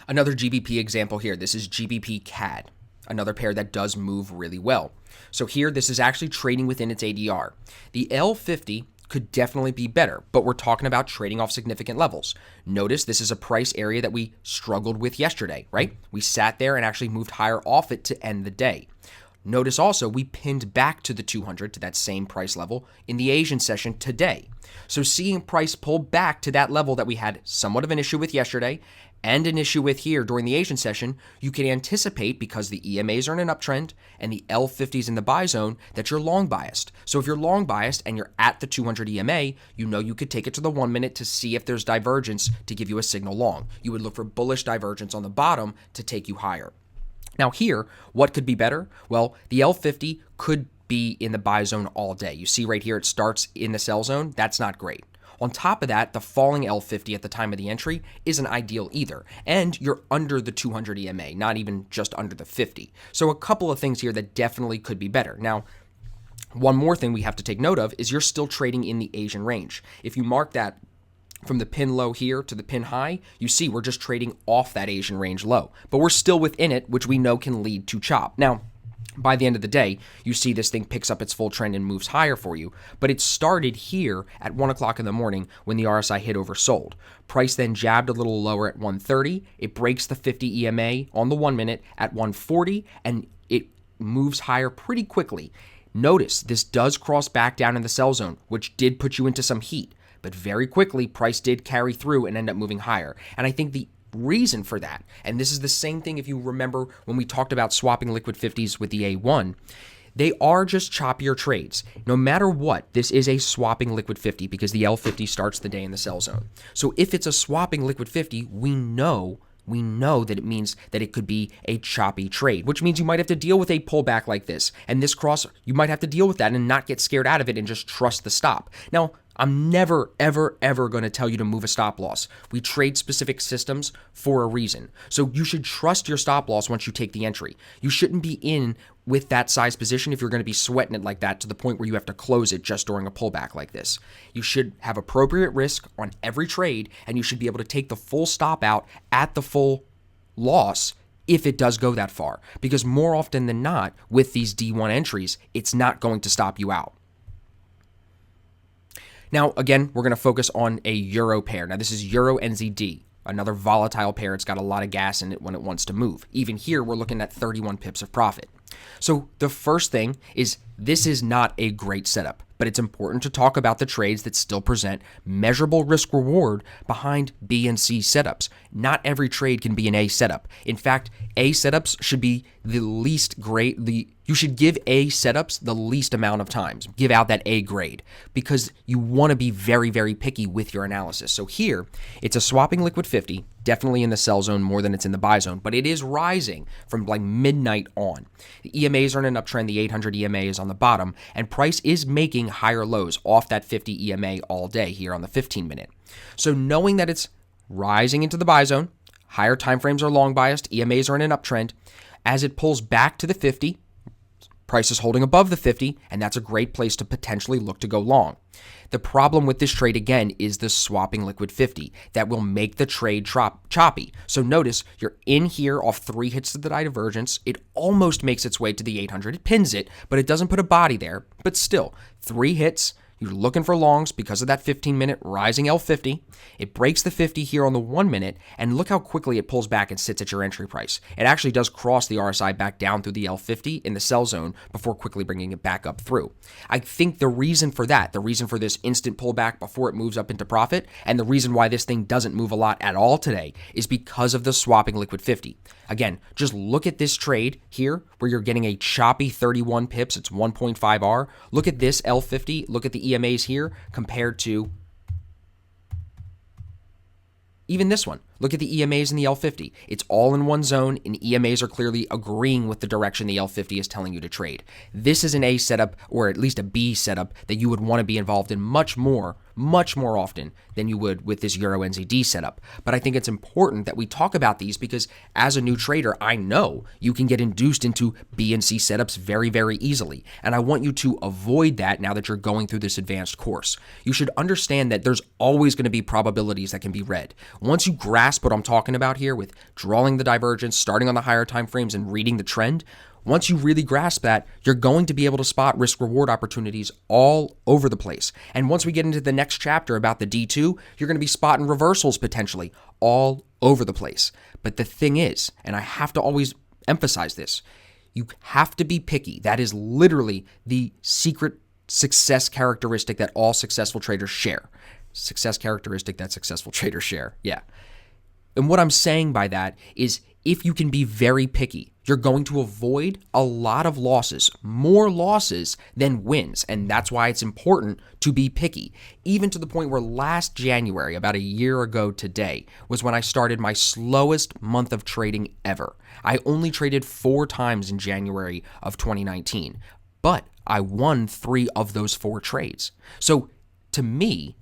Another GBP example here. This is GBP CAD, another pair that does move really well. So here, this is actually trading within its ADR. The L50 could definitely be better, but we're talking about trading off significant levels. Notice this is a price area that we struggled with yesterday, right? We sat there and actually moved higher off it to end the day. Notice also we pinned back to the 200, to that same price level in the Asian session today. So seeing price pull back to that level that we had somewhat of an issue with yesterday and an issue with here during the Asian session, you can anticipate, because the EMAs are in an uptrend and the L50s in the buy zone, that you're long biased. So if you're long biased and you're at the 200 EMA, you know you could take it to the 1 minute to see if there's divergence to give you a signal long. You would look for bullish divergence on the bottom to take you higher. Now here, what could be better? Well, the L50 could be in the buy zone all day. You see right here, it starts in the sell zone. That's not great. On top of that, the falling L50 at the time of the entry isn't ideal either. And you're under the 200 EMA, not even just under the 50. So a couple of things here that definitely could be better. Now, one more thing we have to take note of is you're still trading in the Asian range. If you mark that from the pin low here to the pin high, you see we're just trading off that Asian range low. But we're still within it, which we know can lead to chop. Now, By the end of the day, you see this thing picks up its full trend and moves higher for you. But it started here at 1 o'clock in the morning when the RSI hit oversold. Price then jabbed a little lower at 130. It breaks the 50 EMA on the 1 minute at 140, and it moves higher pretty quickly. Notice this does cross back down in the sell zone, which did put you into some heat. But very quickly, price did carry through and end up moving higher. And I think the reason for that, and this is the same thing if you remember when we talked about swapping liquid 50s with the A1, they are just choppier trades. No matter what, this is a swapping liquid 50 because the L50 starts the day in the sell zone. So if it's a swapping liquid 50, we know that it means that it could be a choppy trade, which means you might have to deal with a pullback like this. And this cross, you might have to deal with that and not get scared out of it and just trust the stop. Now, I'm never, ever, ever going to tell you to move a stop loss. We trade specific systems for a reason. So you should trust your stop loss once you take the entry. You shouldn't be in with that size position if you're going to be sweating it like that to the point where you have to close it just during a pullback like this. You should have appropriate risk on every trade, and you should be able to take the full stop out at the full loss if it does go that far. Because more often than not, with these D1 entries, it's not going to stop you out. Now, again, we're going to focus on a euro pair. Now, this is euro NZD, another volatile pair. It's got a lot of gas in it when it wants to move. Even here, we're looking at 31 pips of profit. So the first thing is this is not a great setup, but it's important to talk about the trades that still present measurable risk reward behind B and C setups. Not every trade can be an A setup. In fact, A setups should be the least great. You should give A setups the least amount of times. Give out that A grade because you want to be very, very picky with your analysis. So here, it's a swapping liquid 50, definitely in the sell zone more than it's in the buy zone, but it is rising from like midnight on. The EMAs are in an uptrend. The 800 EMA is on the bottom, and price is making higher lows off that 50 EMA all day here on the 15 minute. So knowing that it's rising into the buy zone, higher time frames are long biased, EMAs are in an uptrend. As it pulls back to the 50, price is holding above the 50, and that's a great place to potentially look to go long. The problem with this trade, again, is the swapping liquid 50 that will make the trade choppy. So notice you're in here off 3 hits to the divergence. It almost makes its way to the 800. It pins it, but it doesn't put a body there. But still, 3 hits. You're looking for longs because of that 15-minute rising L50. It breaks the 50 here on the 1 minute, and look how quickly it pulls back and sits at your entry price. It actually does cross the RSI back down through the L50 in the sell zone before quickly bringing it back up through. I think the reason for that, the reason for this instant pullback before it moves up into profit, and the reason why this thing doesn't move a lot at all today is because of the swapping liquid 50. Again, just look at this trade here where you're getting a choppy 31 pips. It's 1.5 R. Look at this L50. Look at the EMAs here compared to even this one. Look at the EMAs and the L50. It's all in one zone, and EMAs are clearly agreeing with the direction the L50 is telling you to trade. This is an A setup, or at least a B setup, that you would want to be involved in much more often than you would with this Euro NZD setup. But I think it's important that we talk about these because as a new trader, I know you can get induced into B and C setups very, very easily. And I want you to avoid that now that you're going through this advanced course. You should understand that there's always going to be probabilities that can be read. Once you grasp what I'm talking about here with drawing the divergence, starting on the higher time frames, and reading the trend, once you really grasp that, you're going to be able to spot risk-reward opportunities all over the place. And once we get into the next chapter about the D2, you're going to be spotting reversals potentially all over the place. But the thing is, and I have to always emphasize this, you have to be picky. That is literally the secret success characteristic that all successful traders share. Success characteristic that successful traders share. Yeah. And what I'm saying by that is if you can be very picky, you're going to avoid a lot of losses, more losses than wins. And that's why it's important to be picky. Even to the point where last January, about a year ago today, was when I started my slowest month of trading ever. I only traded 4 times in January of 2019, but I won 3 of those 4 trades. So to me,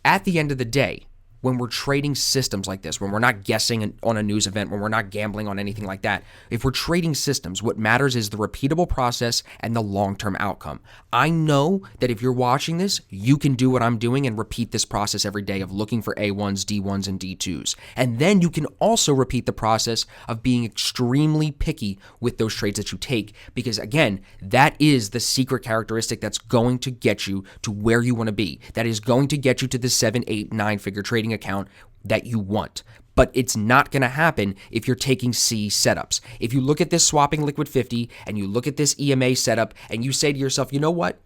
at the end of the day, when we're trading systems like this, when we're not guessing on a news event, when we're not gambling on anything like that, if we're trading systems, what matters is the repeatable process and the long-term outcome. I know that if you're watching this, you can do what I'm doing and repeat this process every day of looking for A1s, D1s, and D2s. And then you can also repeat the process of being extremely picky with those trades that you take, because again, that is the secret characteristic that's going to get you to where you want to be. That is going to get you to the 7, 8, 9-figure trading account that you want. But it's not going to happen if you're taking C setups. If you look at this swapping liquid 50 and you look at this EMA setup and you say to yourself, you know what?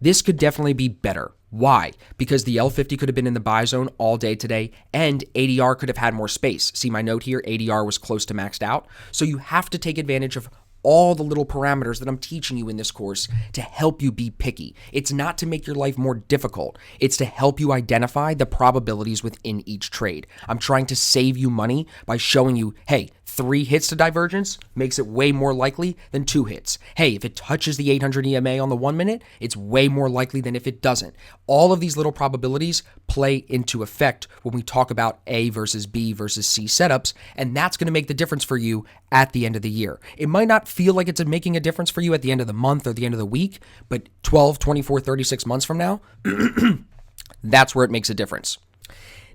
This could definitely be better. Why? Because the L50 could have been in the buy zone all day today and ADR could have had more space. See my note here, ADR was close to maxed out. So you have to take advantage of all the little parameters that I'm teaching you in this course to help you be picky. It's not to make your life more difficult. It's to help you identify the probabilities within each trade. I'm trying to save you money by showing you, hey, 3 hits to divergence makes it way more likely than 2 hits. Hey, if it touches the 800 EMA on the 1 minute, it's way more likely than if it doesn't. All of these little probabilities play into effect when we talk about A versus B versus C setups, and that's going to make the difference for you at the end of the year. It might not feel like it's making a difference for you at the end of the month or the end of the week, but 12, 24, 36 months from now, that's where it makes a difference.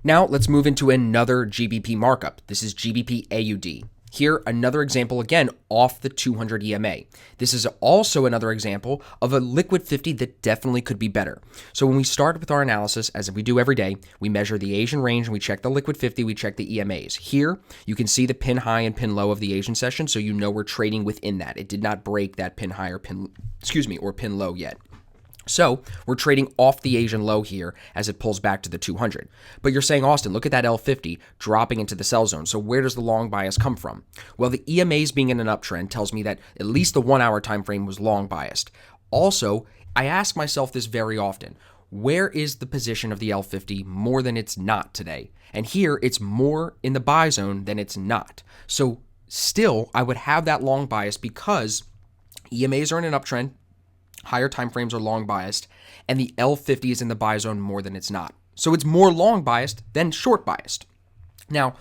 Now, let's move into another GBP markup. This is GBP AUD. Here, another example again off the 200 EMA. This is also another example of a liquid 50 that definitely could be better. So when we start with our analysis, as we do every day, we measure the Asian range and we check the liquid 50, we check the EMAs. Here, you can see the pin high and pin low of the Asian session, so you know we're trading within that. It did not break that pin high or pin low yet. So we're trading off the Asian low here as it pulls back to the 200. But you're saying, Austin, look at that L50 dropping into the sell zone. So where does the long bias come from? Well, the EMAs being in an uptrend tells me that at least the 1 hour time frame was long biased. Also, I ask myself this very often. Where is the position of the L50 more than it's not today? And here it's more in the buy zone than it's not. So still, I would have that long bias because EMAs are in an uptrend. Higher time frames are long biased, and the L50 is in the buy zone more than it's not. So it's more long biased than short biased. Now,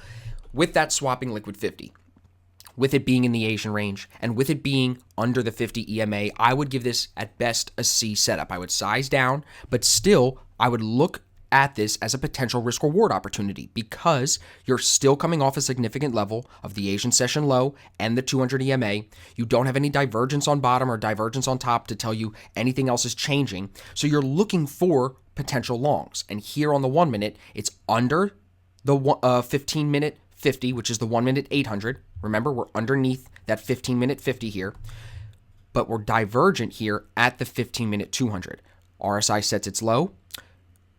with that swapping liquid 50, with it being in the Asian range, and with it being under the 50 EMA, I would give this at best a C setup. I would size down, but still I would look at this as a potential risk reward opportunity because you're still coming off a significant level of the Asian session low and the 200 EMA. You don't have any divergence on bottom or divergence on top to tell you anything else is changing. So you're looking for potential longs. And here on the 1 minute, it's under the 15-minute 50, which is the 1 minute 800. Remember, we're underneath that 15-minute 50 here, but we're divergent here at the 15-minute 200. RSI sets its low.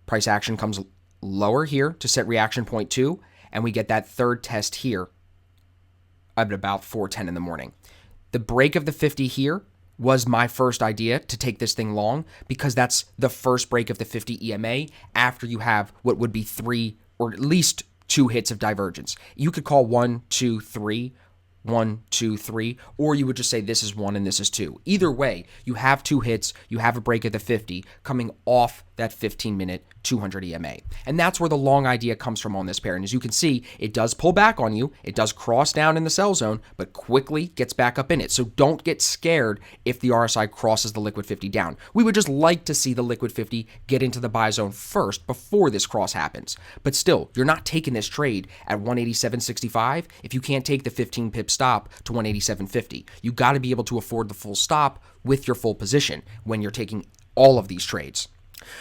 Price action comes lower here to set reaction point 2, and we get that third test here at about 4:10 in the morning. The break of the 50 here was my first idea to take this thing long because that's the first break of the 50 EMA after you have what would be 3 or at least 2 hits of divergence. You could call 1, 2, 3, 1, 2, 3, or you would just say this is 1 and this is 2. Either way, you have 2 hits, you have a break at the 50 coming off that 15-minute 200 EMA. And that's where the long idea comes from on this pair. And as you can see, it does pull back on you. It does cross down in the sell zone, but quickly gets back up in it. So don't get scared if the RSI crosses the liquid 50 down. We would just like to see the liquid 50 get into the buy zone first before this cross happens. But still, you're not taking this trade at 187.65 if you can't take the 15 pip stop to 187.50. You got to be able to afford the full stop with your full position when you're taking all of these trades.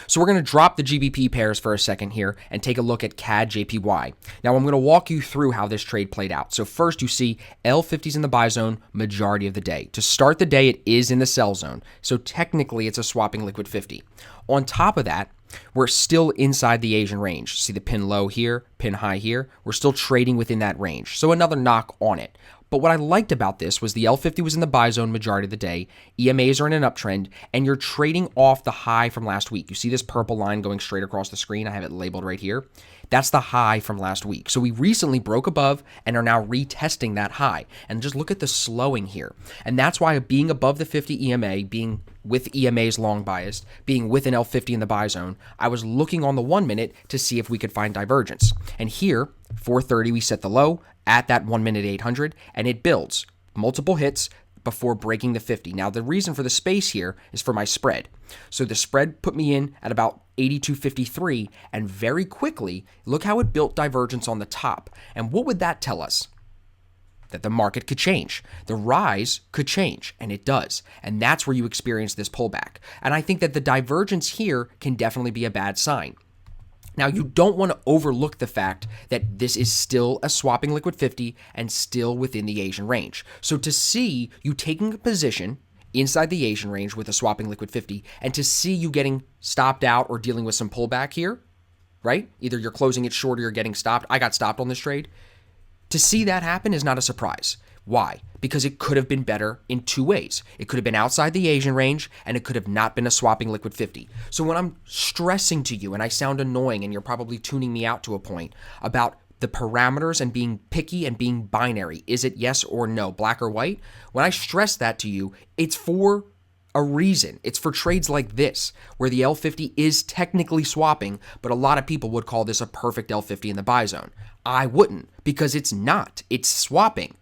So we're going to drop the GBP pairs for a second here and take a look at CAD JPY. Now I'm going to walk you through how this trade played out. So first you see L50s in the buy zone majority of the day. To start the day, it is in the sell zone. So technically it's a swapping liquid 50. On top of that, we're still inside the Asian range. See the pin low here, pin high here. We're still trading within that range. So another knock on it. But what I liked about this was the L50 was in the buy zone majority of the day, EMAs are in an uptrend, and you're trading off the high from last week. You see this purple line going straight across the screen? I have it labeled right here. That's the high from last week. So we recently broke above and are now retesting that high. And just look at the slowing here. And that's why being above the 50 EMA, being with EMAs long biased, being with an L50 in the buy zone, I was looking on the 1 minute to see if we could find divergence. And here, 4:30, we set the low at that 1 minute 800, and it builds multiple hits before breaking the 50. Now, the reason for the space here is for my spread. So the spread put me in at about 82.53, and very quickly, look how it built divergence on the top. And what would that tell us? That the market could change. The rise could change, and it does. And that's where you experience this pullback. And I think that the divergence here can definitely be a bad sign. Now, you don't want to overlook the fact that this is still a swapping liquid 50 and still within the Asian range. So to see you taking a position inside the Asian range with a swapping liquid 50, and to see you getting stopped out or dealing with some pullback here, right? Either you're closing it short or you're getting stopped. I got stopped on this trade. To see that happen is not a surprise. Why? Because it could have been better in two ways. It could have been outside the Asian range, and it could have not been a swapping liquid 50. So when I'm stressing to you, and I sound annoying, and you're probably tuning me out to a point, about the parameters and being picky and being binary, is it yes or no, black or white? When I stress that to you, it's for a reason. It's for trades like this, where the L50 is technically swapping, but a lot of people would call this a perfect L50 in the buy zone. I wouldn't, because it's not. It's swapping.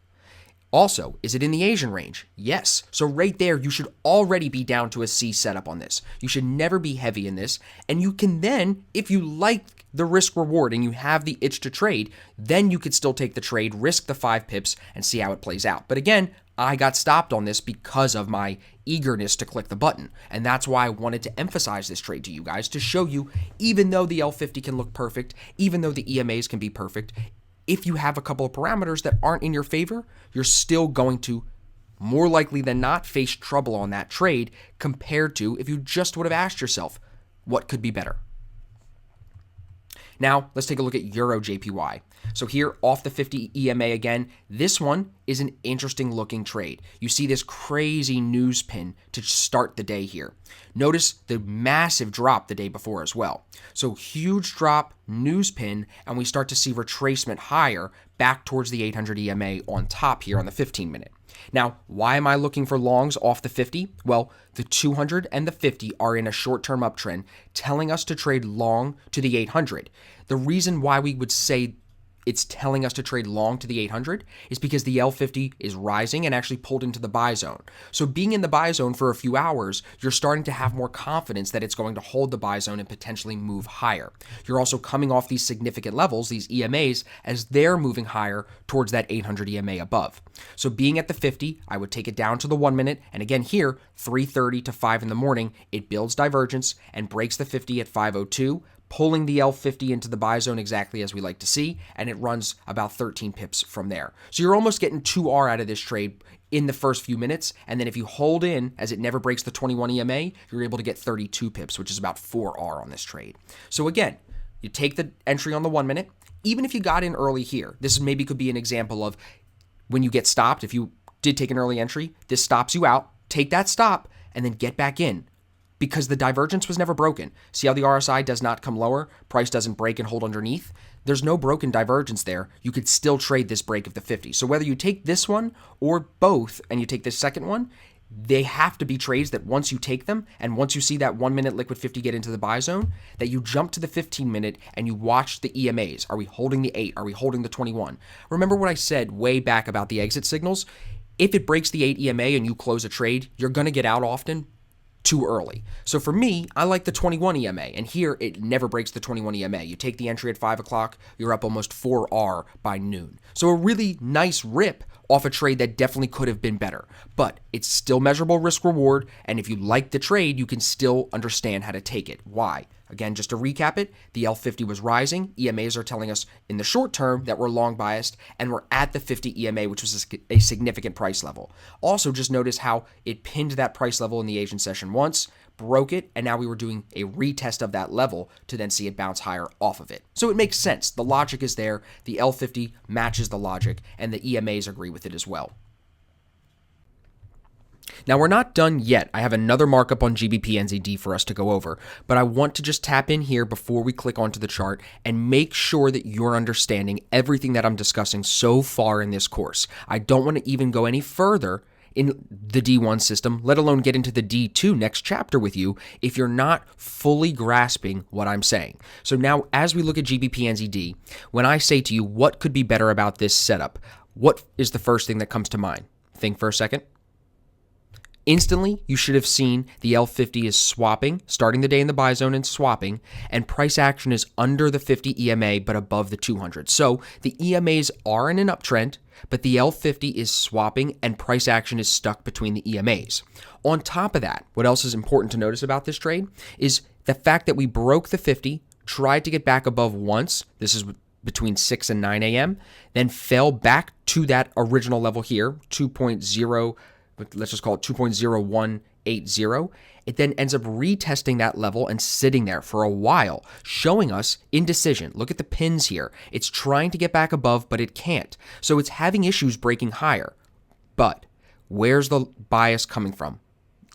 Also, is it in the Asian range? Yes. So right there, you should already be down to a C setup on this. You should never be heavy in this. And you can then, if you like the risk reward and you have the itch to trade, then you could still take the trade, risk the 5 pips, and see how it plays out. But again, I got stopped on this because of my eagerness to click the button. And that's why I wanted to emphasize this trade to you guys, to show you, even though the L50 can look perfect, even though the EMAs can be perfect, if you have a couple of parameters that aren't in your favor, you're still going to, more likely than not, face trouble on that trade compared to if you just would have asked yourself, what could be better? Now, let's take a look at Euro JPY. So here, off the 50 EMA again, this one is an interesting looking trade. You see this crazy news pin to start the day here. Notice the massive drop the day before as well. So huge drop, news pin, and we start to see retracement higher back towards the 800 EMA on top here on the 15 minute. Now, why am I looking for longs off the 50? Well, the 200 and the 50 are in a short-term uptrend, telling us to trade long to the 800. The reason why we would say it's telling us to trade long to the 800 is because the L50 is rising and actually pulled into the buy zone. So being in the buy zone for a few hours, you're starting to have more confidence that it's going to hold the buy zone and potentially move higher. You're also coming off these significant levels, these EMAs, as they're moving higher towards that 800 EMA above. So being at the 50, I would take it down to the 1 minute. And again here, 3:30 to 5 in the morning, it builds divergence and breaks the 50 at 5:02. Pulling the L50 into the buy zone exactly as we like to see, and it runs about 13 pips from there. So you're almost getting 2R out of this trade in the first few minutes, and then if you hold in, as it never breaks the 21 EMA, you're able to get 32 pips, which is about 4R on this trade. So again, you take the entry on the 1 minute, even if you got in early here, this maybe could be an example of when you get stopped, if you did take an early entry, this stops you out, take that stop, and then get back in. Because the divergence was never broken. See how the RSI does not come lower? Price doesn't break and hold underneath? There's no broken divergence there. You could still trade this break of the 50. So whether you take this one or both and you take this second one, they have to be trades that once you take them and once you see that 1 minute liquid 50 get into the buy zone, that you jump to the 15 minute and you watch the EMAs. Are we holding the 8? Are we holding the 21? Remember what I said way back about the exit signals? If it breaks the 8 EMA and you close a trade, you're going to get out often too early. So for me, I like the 21 EMA, and here it never breaks the 21 EMA. You take the entry at 5 o'clock, you're up almost 4R by noon. So a really nice rip off a trade that definitely could have been better, but it's still measurable risk reward, and if you like the trade, you can still understand how to take it. Why? Again, just to recap it, the L50 was rising. EMAs are telling us in the short term that we're long biased, and we're at the 50 EMA, which was a significant price level. Also, just notice how it pinned that price level in the Asian session once, broke it, and now we were doing a retest of that level to then see it bounce higher off of it. So it makes sense. The logic is there. The L50 matches the logic, and the EMAs agree with it as well. Now, we're not done yet. I have another markup on GBP NZD for us to go over, but I want to just tap in here before we click onto the chart and make sure that you're understanding everything that I'm discussing so far in this course. I don't want to even go any further in the D1 system, let alone get into the D2 next chapter with you if you're not fully grasping what I'm saying. So now, as we look at GBP NZD, when I say to you, what could be better about this setup? What is the first thing that comes to mind? Think for a second. Instantly, you should have seen the L50 is swapping, starting the day in the buy zone and swapping, and price action is under the 50 EMA but above the 200. So the EMAs are in an uptrend, but the L50 is swapping and price action is stuck between the EMAs. On top of that, what else is important to notice about this trade is the fact that we broke the 50, tried to get back above once. This is between 6 and 9 a.m., then fell back to that original level here, 2.0, let's just call it 2.0180. It then ends up retesting that level and sitting there for a while, showing us indecision. Look at the pins here. It's trying to get back above, but it can't. So it's having issues breaking higher. But where's the bias coming from?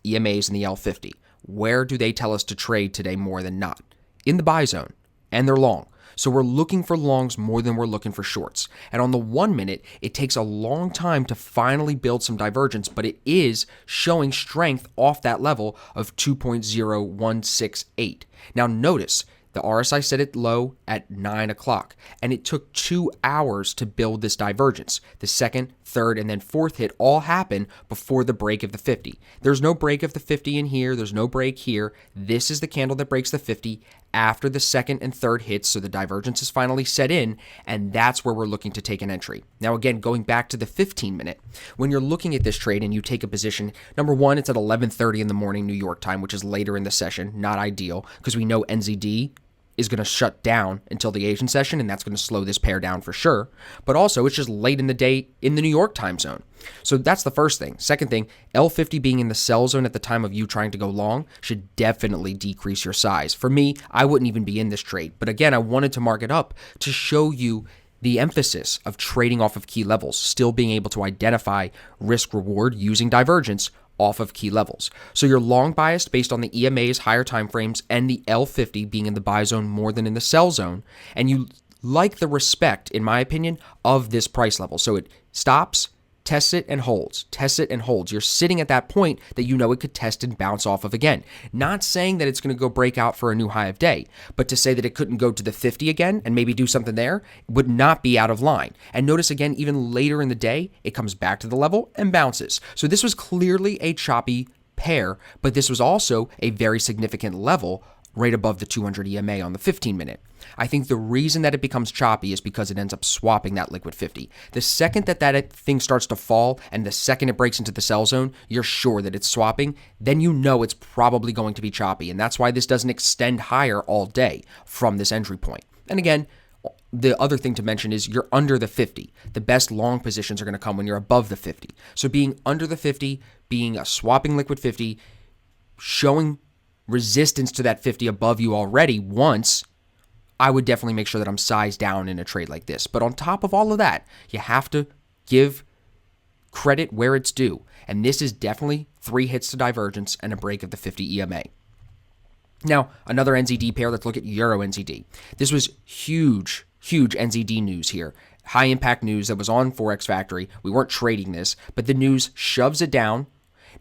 EMAs and the L50. Where do they tell us to trade today more than not? In the buy zone, and they're long. So we're looking for longs more than we're looking for shorts. And on the 1 minute, it takes a long time to finally build some divergence, but it is showing strength off that level of 2.0168. Now notice, the RSI set it low at 9 o'clock, and it took 2 hours to build this divergence. The second, third, and then fourth hit all happen before the break of the 50. There's no break of the 50 in here. There's no break here. This is the candle that breaks the 50 after the second and third hits, so the divergence is finally set in, and that's where we're looking to take an entry. Now again, going back to the 15-minute, when you're looking at this trade and you take a position, number one, it's at 11:30 in the morning New York time, which is later in the session, not ideal, because we know NZD is going to shut down until the Asian session, and that's going to slow this pair down for sure. But also, it's just late in the day in the New York time zone. So that's the first thing. Second thing, L50 being in the sell zone at the time of you trying to go long should definitely decrease your size. For me, I wouldn't even be in this trade. But again, I wanted to mark it up to show you the emphasis of trading off of key levels, still being able to identify risk reward using divergence off of key levels. So you're long biased based on the EMA's higher time frames and the L50 being in the buy zone more than in the sell zone, and you like the respect, in my opinion, of this price level. So it stops, tests it, and holds. Tests it and holds. You're sitting at that point that you know it could test and bounce off of again. Not saying that it's going to go break out for a new high of day, but to say that it couldn't go to the 50 again and maybe do something there would not be out of line. And notice again, even later in the day, it comes back to the level and bounces. So this was clearly a choppy pair, but this was also a very significant level right above the 200 EMA on the 15-minute. I think the reason that it becomes choppy is because it ends up swapping that liquid 50. The second that thing starts to fall and the second it breaks into the sell zone, you're sure that it's swapping, then you know it's probably going to be choppy. And that's why this doesn't extend higher all day from this entry point. And again, the other thing to mention is you're under the 50. The best long positions are going to come when you're above the 50. So being under the 50, being a swapping liquid 50, showing resistance to that 50 above you already once, I would definitely make sure that I'm sized down in a trade like this. But on top of all of that, you have to give credit where it's due. And this is definitely 3 hits to divergence and a break of the 50 EMA. Now, another NZD pair, let's look at Euro NZD. This was huge NZD news here. High impact news that was on Forex Factory. We weren't trading this, but the news shoves it down.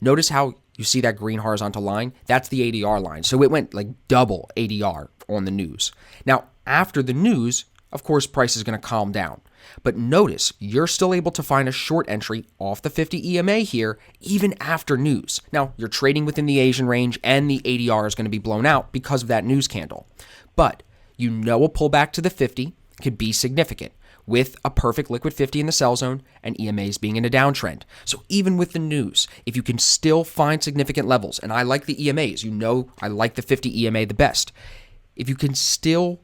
Notice how you see that green horizontal line? That's the ADR line. So it went like double ADR on the news. Now, after the news, of course, price is going to calm down. But notice, you're still able to find a short entry off the 50 EMA here, even after news. Now, you're trading within the Asian range, and the ADR is going to be blown out because of that news candle. But you know a pullback to the 50 could be significant, with a perfect liquid 50 in the sell zone and EMAs being in a downtrend. So even with the news, if you can still find significant levels, and I like the EMAs, you know I like the 50 EMA the best. If you can still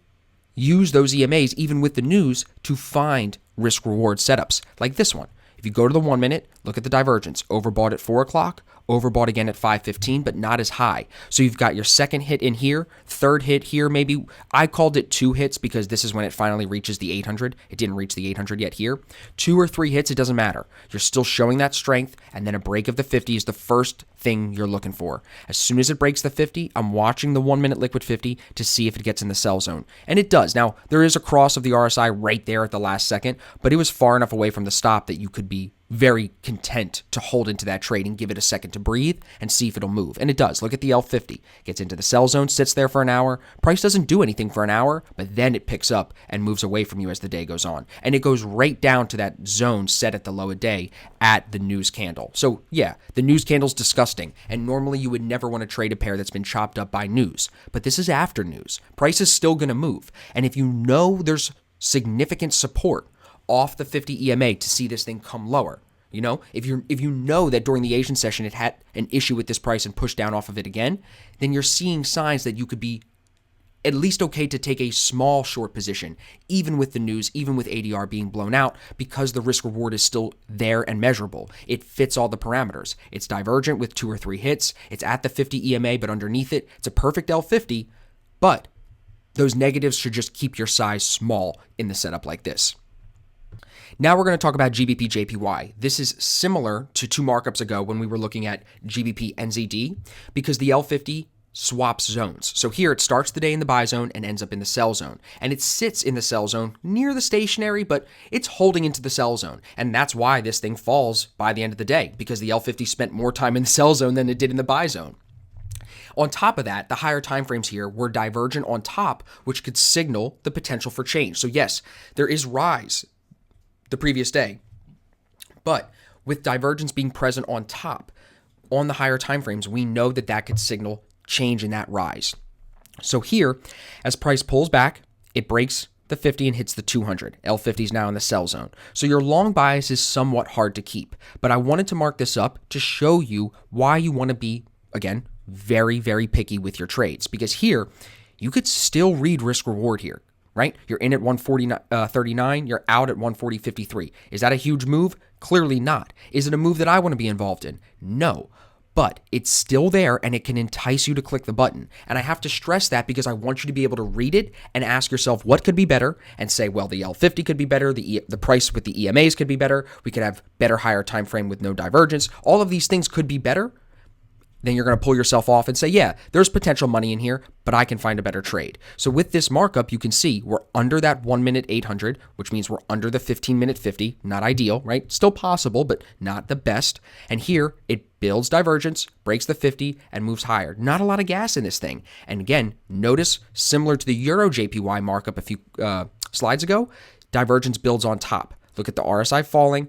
use those EMAs, even with the news, to find risk-reward setups, like this one. If you go to the 1 minute, look at the divergence. Overbought at 4 o'clock, overbought again at 5:15, but not as high. So you've got your second hit in here, third hit here maybe. I called it 2 hits because this is when it finally reaches the 800. It didn't reach the 800 yet here. 2 or 3 hits, it doesn't matter. You're still showing that strength, and then a break of the 50 is the first thing you're looking for. As soon as it breaks the 50, I'm watching the 1 minute liquid 50 to see if it gets in the sell zone. And it does. Now, there is a cross of the RSI right there at the last second, but it was far enough away from the stop that you could be very content to hold into that trade and give it a second to breathe and see if it'll move. And it does. Look at the L50. Gets into the sell zone, sits there for an hour. Price doesn't do anything for an hour, but then it picks up and moves away from you as the day goes on. And it goes right down to that zone set at the low of day at the news candle. So yeah, the news candle's disgusting. And normally you would never want to trade a pair that's been chopped up by news. But this is after news. Price is still going to move. And if you know there's significant support off the 50 EMA to see this thing come lower. You know, if you know that during the Asian session it had an issue with this price and pushed down off of it again, then you're seeing signs that you could be at least okay to take a small short position, even with the news, even with ADR being blown out, because the risk reward is still there and measurable. It fits all the parameters. It's divergent with 2 or 3 hits. It's at the 50 EMA, but underneath it, it's a perfect L50, but those negatives should just keep your size small in the setup like this. Now we're going to talk about GBP JPY. This is similar to 2 markups ago when we were looking at GBP NZD because the L50 swaps zones. So here it starts the day in the buy zone and ends up in the sell zone. And it sits in the sell zone near the stationary, but it's holding into the sell zone. And that's why this thing falls by the end of the day, because the L50 spent more time in the sell zone than it did in the buy zone. On top of that, the higher time frames here were divergent on top, which could signal the potential for change. So yes, there is rise the previous day, but with divergence being present on top on the higher time frames, we know that that could signal change in that rise. So here, as price pulls back, it breaks the 50 and hits the 200. L50 is now in the sell zone. So your long bias is somewhat hard to keep, but I wanted to mark this up to show you why you want to be, again, very, very picky with your trades, because here you could still read risk reward here. Right? You're in at 140.39, you're out at 140.53. Is that a huge move? Clearly not. Is it a move that I want to be involved in? No. But it's still there and it can entice you to click the button. And I have to stress that because I want you to be able to read it and ask yourself what could be better and say, well, the L50 could be better, the price with the EMAs could be better, we could have better higher time frame with no divergence. All of these things could be better. Then you're going to pull yourself off and say, yeah, there's potential money in here, but I can find a better trade. So with this markup, you can see we're under that 1 minute 800, which means we're under the 15 minute 50. Not ideal, right? Still possible, but not the best. And here it builds divergence, breaks the 50, and moves higher. Not a lot of gas in this thing. And again, notice similar to the Euro JPY markup a few slides ago, divergence builds on top. Look at the RSI falling.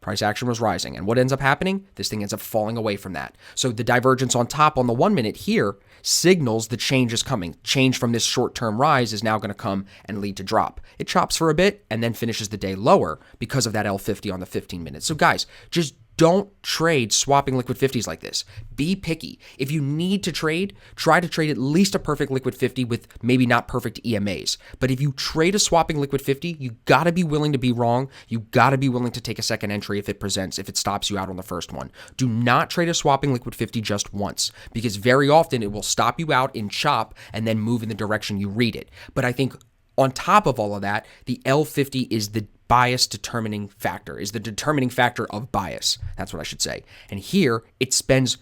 Price action was rising. And what ends up happening? This thing ends up falling away from that. So the divergence on top on the 1 minute here signals the change is coming. Change from this short-term rise is now going to come and lead to drop. It chops for a bit and then finishes the day lower because of that L50 on the 15 minutes. So guys, just don't trade swapping liquid 50s like this. Be picky. If you need to trade, try to trade at least a perfect liquid 50 with maybe not perfect EMAs. But if you trade a swapping liquid 50, you got to be willing to be wrong. You got to be willing to take a second entry if it stops you out on the first one. Do not trade a swapping liquid 50 just once, because very often it will stop you out in chop and then move in the direction you read it. But I think on top of all of that, the L50 is the bias determining factor, is the determining factor of bias. That's what I should say. And here it spends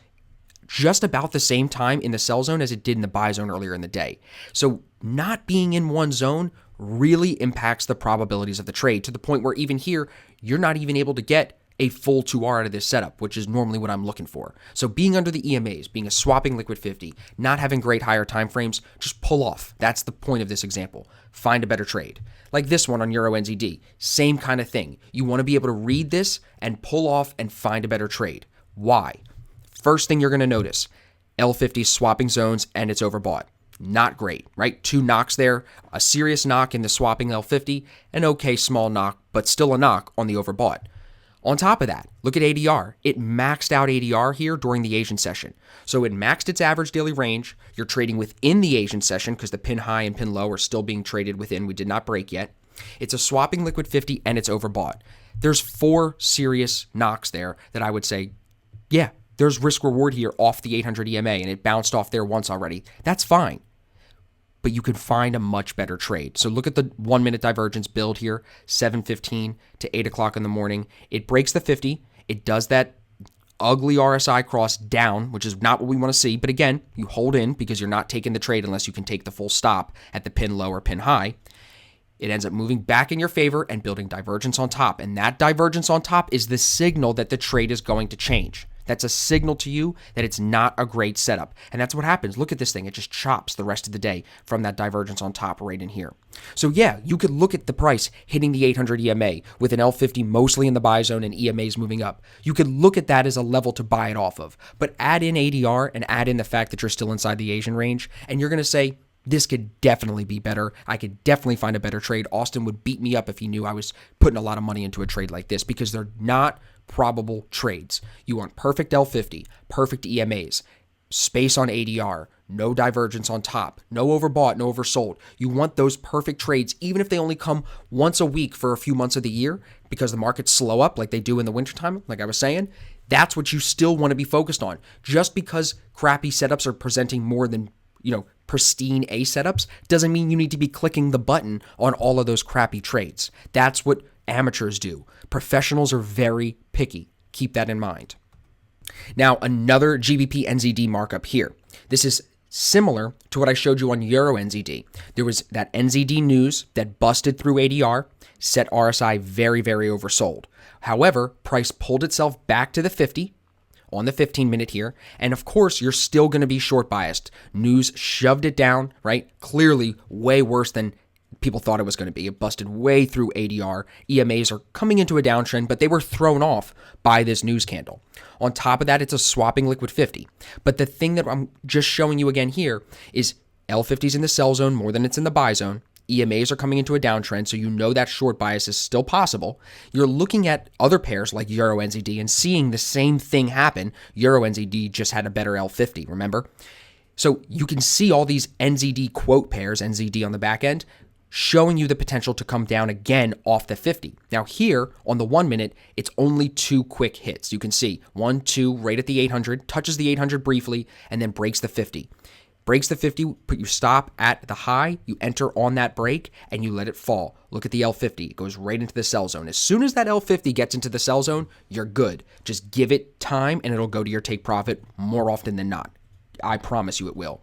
just about the same time in the sell zone as it did in the buy zone earlier in the day. So not being in one zone really impacts the probabilities of the trade to the point where even here, you're not even able to get a full 2R out of this setup, which is normally what I'm looking for. So being under the EMAs, being a swapping liquid 50, not having great higher time frames, just pull off. That's the point of this example. Find a better trade. Like this one on Euro NZD, same kind of thing. You want to be able to read this and pull off and find a better trade. Why? First thing you're going to notice, L50 swapping zones and it's overbought. Not great, right? 2 knocks there, a serious knock in the swapping L50, an okay small knock, but still a knock on the overbought. On top of that, look at ADR. It maxed out ADR here during the Asian session. So it maxed its average daily range. You're trading within the Asian session because the pin high and pin low are still being traded within. We did not break yet. It's a swapping liquid 50 and it's overbought. There's 4 serious knocks there that I would say, yeah, there's risk reward here off the 800 EMA and it bounced off there once already. That's fine. But you could find a much better trade. So look at the 1 minute divergence build here, 7:15 to 8 o'clock in the morning. It breaks the 50. It does that ugly RSI cross down, which is not what we want to see. But again, you hold in because you're not taking the trade unless you can take the full stop at the pin low or pin high. it ends up moving back in your favor and building divergence on top. And that divergence on top is the signal that the trade is going to change. That's a signal to you that it's not a great setup. And that's what happens. Look at this thing. It just chops the rest of the day from that divergence on top right in here. So yeah, you could look at the price hitting the 800 EMA with an L50 mostly in the buy zone and EMAs moving up. You could look at that as a level to buy it off of. But add in ADR and add in the fact that you're still inside the Asian range, and you're going to say, this could definitely be better. I could definitely find a better trade. Austin would beat me up if he knew I was putting a lot of money into a trade like this, because they're not probable trades. You want perfect L50, perfect EMAs, space on ADR, no divergence on top, no overbought, no oversold. You want those perfect trades, even if they only come once a week for a few months of the year, because the markets slow up like they do in the wintertime, like I was saying. That's what you still want to be focused on. Just because crappy setups are presenting more than pristine A setups doesn't mean you need to be clicking the button on all of those crappy trades. That's what amateurs do. Professionals are very picky. Keep that in mind. Now, another GBP NZD markup here. This is similar to what I showed you on Euro NZD. There was that NZD news that busted through ADR, set RSI very, very oversold. However, price pulled itself back to the 50 on the 15-minute here. And of course, you're still going to be short biased. News shoved it down, right? Clearly way worse than people thought it was going to be. It busted way through ADR. EMAs are coming into a downtrend, but they were thrown off by this news candle. On top of that, it's a swapping liquid 50. But the thing that I'm just showing you again here is L50's in the sell zone more than it's in the buy zone. EMAs are coming into a downtrend, so you know that short bias is still possible. You're looking at other pairs like Euro NZD and seeing the same thing happen. Euro NZD just had a better L50, remember? So you can see all these NZD quote pairs, NZD on the back end, showing you the potential to come down again off the 50. Now here on the 1 minute, it's only 2 quick hits. You can see 1, 2 right at the 800, touches the 800 briefly, and then breaks the 50. Breaks the 50, put you stop at the high, you enter on that break, and you let it fall. Look at the L50. It goes right into the sell zone. As soon as that L50 gets into the sell zone, you're good. Just give it time, and it'll go to your take profit more often than not. I promise you it will.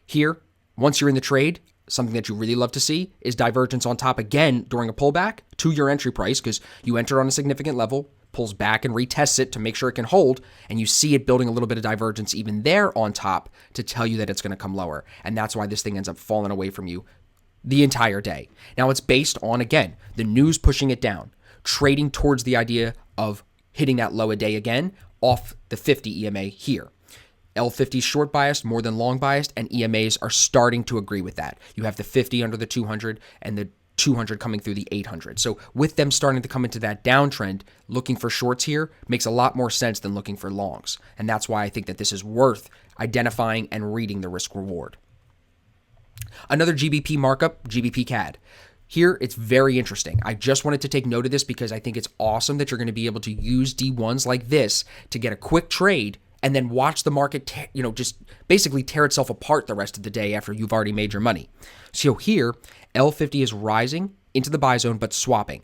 Here, once you're in the trade, something that you really love to see is divergence on top again during a pullback to your entry price, because you enter on a significant level, pulls back and retests it to make sure it can hold, and you see it building a little bit of divergence even there on top to tell you that it's going to come lower. And that's why this thing ends up falling away from you the entire day. Now it's based on, again, the news pushing it down, trading towards the idea of hitting that low a day again off the 50 EMA here. L50 short biased more than long biased, and EMAs are starting to agree with that. You have the 50 under the 200 and the 200 coming through the 800. So with them starting to come into that downtrend, looking for shorts here makes a lot more sense than looking for longs. And that's why I think that this is worth identifying and reading the risk reward. Another GBP markup, GBP CAD. Here, it's very interesting. I just wanted to take note of this because I think it's awesome that you're going to be able to use D1s like this to get a quick trade and then watch the market, just basically tear itself apart the rest of the day after you've already made your money. So here, L50 is rising into the buy zone, but swapping.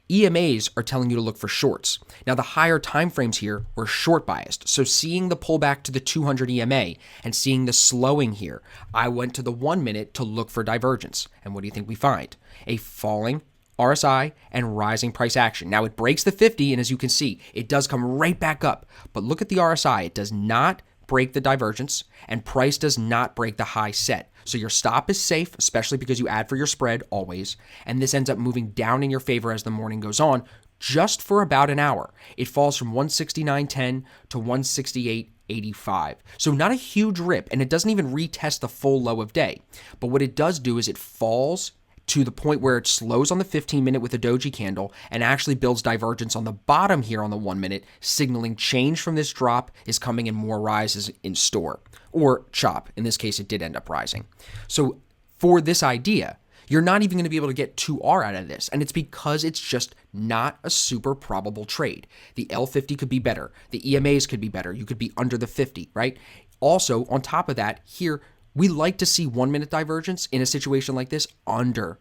EMAs are telling you to look for shorts. Now, the higher time frames here were short biased. So seeing the pullback to the 200 EMA and seeing the slowing here, I went to the 1 minute to look for divergence. And what do you think we find? A falling RSI and rising price action. Now it breaks the 50, and as you can see, it does come right back up. But look at the RSI. It does not break the divergence, and price does not break the high set. So your stop is safe, especially because you add for your spread always, and this ends up moving down in your favor as the morning goes on, just for about an hour. It falls from 169.10 to 168.85. So not a huge rip, and it doesn't even retest the full low of day. But what it does do is it falls to the point where it slows on the 15-minute with a doji candle and actually builds divergence on the bottom here on the 1 minute, signaling change from this drop is coming and more rises in store. Or chop. In this case, it did end up rising. So for this idea, you're not even going to be able to get 2R out of this. And it's because it's just not a super probable trade. The L50 could be better. The EMAs could be better. You could be under the 50, right? Also, on top of that, here, we like to see 1 minute divergence in a situation like this under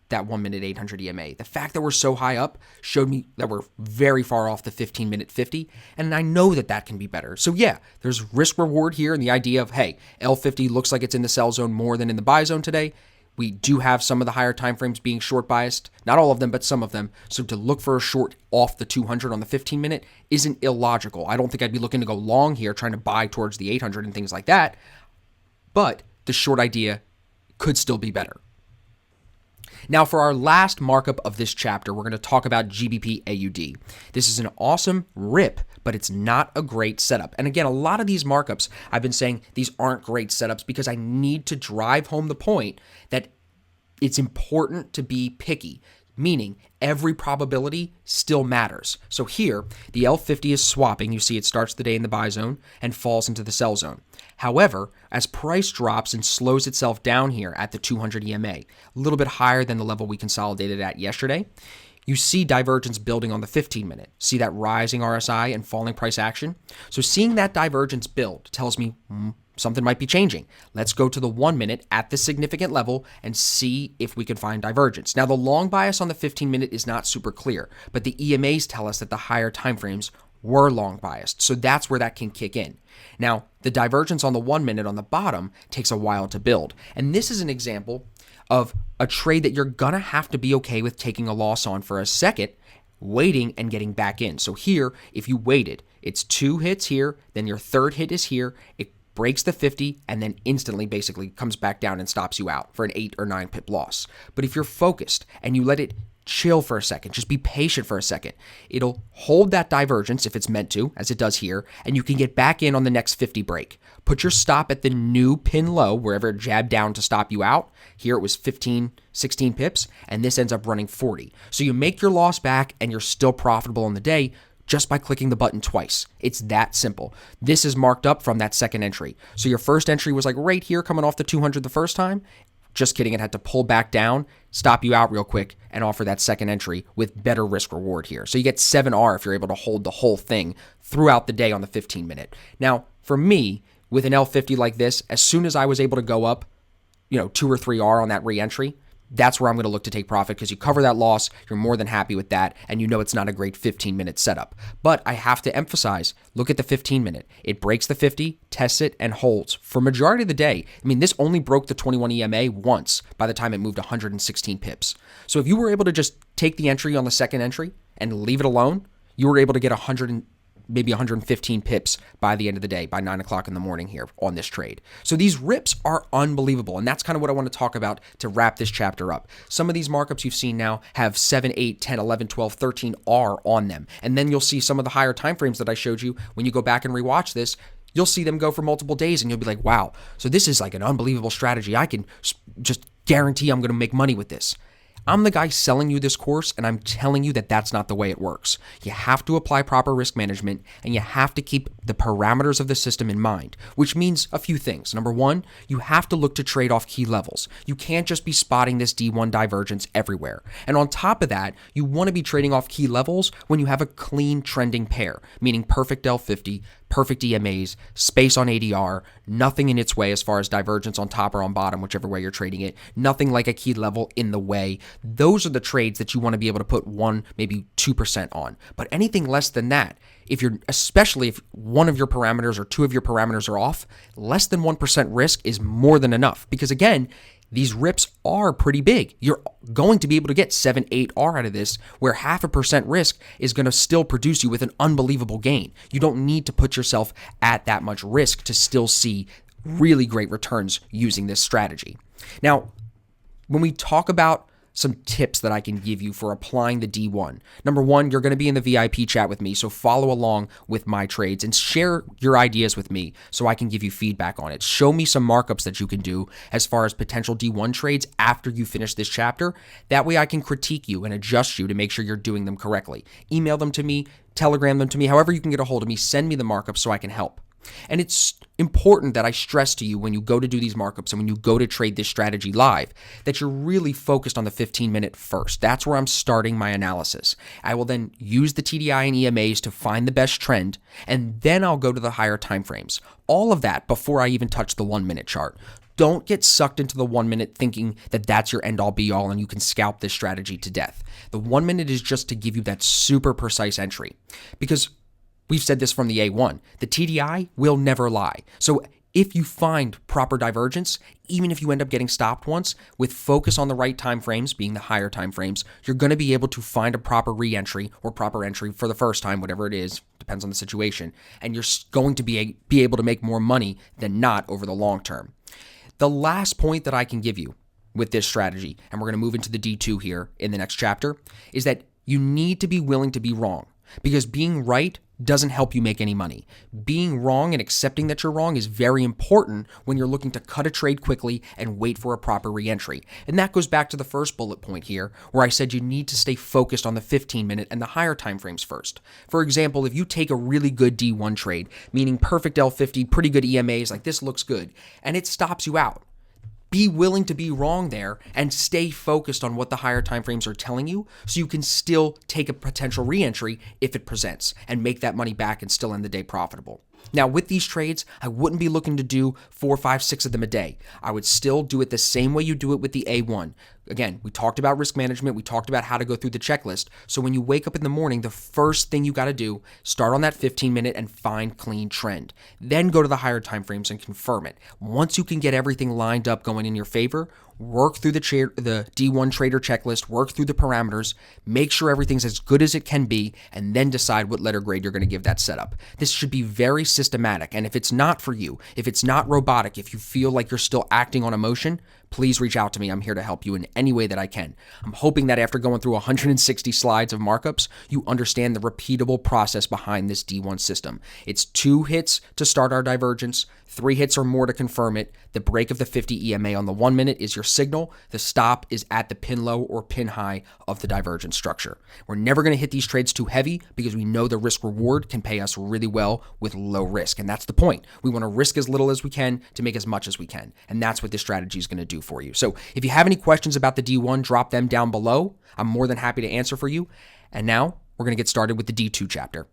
that 1 minute 800 EMA. The fact that we're so high up showed me that we're very far off the 15-minute 50, and I know that that can be better. So yeah, there's risk reward here and the idea of, hey, L50 looks like it's in the sell zone more than in the buy zone today. We do have some of the higher time frames being short biased, not all of them, but some of them. So to look for a short off the 200 on the 15 minute isn't illogical. I don't think I'd be looking to go long here, trying to buy towards the 800 and things like that. But the short idea could still be better. Now, for our last markup of this chapter, we're going to talk about GBP AUD. This is an awesome rip, but it's not a great setup. And again, a lot of these markups, I've been saying these aren't great setups because I need to drive home the point that it's important to be picky, meaning every probability still matters. So here, the L50 is swapping. You see it starts the day in the buy zone and falls into the sell zone. However, as price drops and slows itself down here at the 200 EMA, a little bit higher than the level we consolidated at yesterday, you see divergence building on the 15 minute. See that rising RSI and falling price action? So seeing that divergence build tells me something might be changing. Let's go to the 1 minute at the significant level and see if we can find divergence. Now, the long bias on the 15 minute is not super clear, but the EMAs tell us that the higher timeframes were long biased. So that's where that can kick in. Now, the divergence on the 1 minute on the bottom takes a while to build. And this is an example of a trade that you're gonna have to be okay with taking a loss on for a second, waiting and getting back in. So here, if you waited, it's 2 hits here, then your third hit is here, it breaks the 50, and then instantly basically comes back down and stops you out for an 8 or 9 pip loss. But if you're focused and you let it chill for a second, just be patient for a second, it'll hold that divergence if it's meant to, as it does here, and you can get back in on the next 50 break. Put your stop at the new pin low, wherever it jabbed down to stop you out. Here it was 15, 16 pips, and this ends up running 40. So you make your loss back and you're still profitable on the day just by clicking the button twice. It's that simple. This is marked up from that second entry. So your first entry was like right here coming off the 200 the first time. Just kidding, it had to pull back down, stop you out real quick, and offer that second entry with better risk reward here. So you get 7R if you're able to hold the whole thing throughout the day on the 15 minute. Now, for me, with an L50 like this, as soon as I was able to go up, 2 or 3R on that re-entry, that's where I'm going to look to take profit because you cover that loss, you're more than happy with that, and you know it's not a great 15-minute setup. But I have to emphasize, look at the 15-minute. It breaks the 50, tests it, and holds for majority of the day. I mean, this only broke the 21 EMA once by the time it moved 116 pips. So if you were able to just take the entry on the second entry and leave it alone, you were able to get 115 pips by the end of the day, by 9 o'clock in the morning here on this trade. So these rips are unbelievable, and that's kind of what I want to talk about to wrap this chapter up. Some of these markups you've seen now have 7, 8, 10, 11, 12, 13 R on them, and then you'll see some of the higher time frames that I showed you. When you go back and rewatch this, you'll see them go for multiple days, and you'll be like, wow, so this is like an unbelievable strategy. I can just guarantee I'm going to make money with this. I'm the guy selling you this course, and I'm telling you that that's not the way it works. You have to apply proper risk management, and you have to keep the parameters of the system in mind, which means a few things. Number one, you have to look to trade off key levels. You can't just be spotting this D1 divergence everywhere. And on top of that, you want to be trading off key levels when you have a clean trending pair, meaning perfect L50, perfect EMAs, space on ADR, nothing in its way as far as divergence on top or on bottom, whichever way you're trading it, nothing like a key level in the way. Those are the trades that you want to be able to put 1, maybe 2% on. But anything less than that, especially if one of your parameters or 2 of your parameters are off, less than 1% risk is more than enough. Because again, these rips are pretty big. You're going to be able to get 7, 8R out of this, where 0.5% risk is going to still produce you with an unbelievable gain. You don't need to put yourself at that much risk to still see really great returns using this strategy. Now, when we talk about some tips that I can give you for applying the D1. Number one, you're going to be in the VIP chat with me, so follow along with my trades and share your ideas with me so I can give you feedback on it. Show me some markups that you can do as far as potential D1 trades after you finish this chapter. That way I can critique you and adjust you to make sure you're doing them correctly. Email them to me, telegram them to me, however you can get a hold of me, send me the markups so I can help. And it's important that I stress to you when you go to do these markups and when you go to trade this strategy live, that you're really focused on the 15-minute first. That's where I'm starting my analysis. I will then use the TDI and EMAs to find the best trend, and then I'll go to the higher time frames. All of that before I even touch the 1-minute chart. Don't get sucked into the 1 minute thinking that that's your end all be all and you can scalp this strategy to death. The 1 minute is just to give you that super precise entry, because we've said this from the A1. The TDI will never lie. So If you find proper divergence, even if you end up getting stopped once, with focus on the right time frames, being the higher time frames, you're going to be able to find a proper re-entry or proper entry for the first time, whatever it is, depends on the situation, and you're going to be able to make more money than not over the long term. The last point that I can give you with this strategy, and we're going to move into the D2 here in the next chapter, is that you need to be willing to be wrong, because being right doesn't help you make any money. Being wrong and accepting that you're wrong is very important when you're looking to cut a trade quickly and wait for a proper re-entry. And that goes back to the first bullet point here, where I said you need to stay focused on the 15-minute and the higher time frames first. For example, if you take a really good D1 trade, meaning perfect L50, pretty good EMAs, like this looks good, and it stops you out, be willing to be wrong there and stay focused on what the higher time frames are telling you so you can still take a potential re-entry if it presents and make that money back and still end the day profitable. Now, with these trades, I wouldn't be looking to do 4, 5, 6 of them a day. I would still do it the same way you do it with the A1. Again, we talked about risk management. We talked about how to go through the checklist. So when you wake up in the morning, the first thing you got to do, start on that 15-minute and find clean trend. Then go to the higher time frames and confirm it. Once you can get everything lined up going in your favor, work through the D1 trader checklist, work through the parameters, make sure everything's as good as it can be, and then decide what letter grade you're going to give that setup. This should be very systematic, and if it's not for you, if it's not robotic, if you feel like you're still acting on emotion, please reach out to me. I'm here to help you in any way that I can. I'm hoping that after going through 160 slides of markups, you understand the repeatable process behind this D1 system. It's 2 hits to start our divergence, 3 hits or more to confirm it. The break of the 50 EMA on the 1 minute is your signal. The stop is at the pin low or pin high of the divergence structure. We're never going to hit these trades too heavy because we know the risk reward can pay us really well with low risk. And that's the point. We want to risk as little as we can to make as much as we can. And that's what this strategy is going to do for you. So if you have any questions about the D1, drop them down below. I'm more than happy to answer for you. And now we're going to get started with the D2 chapter.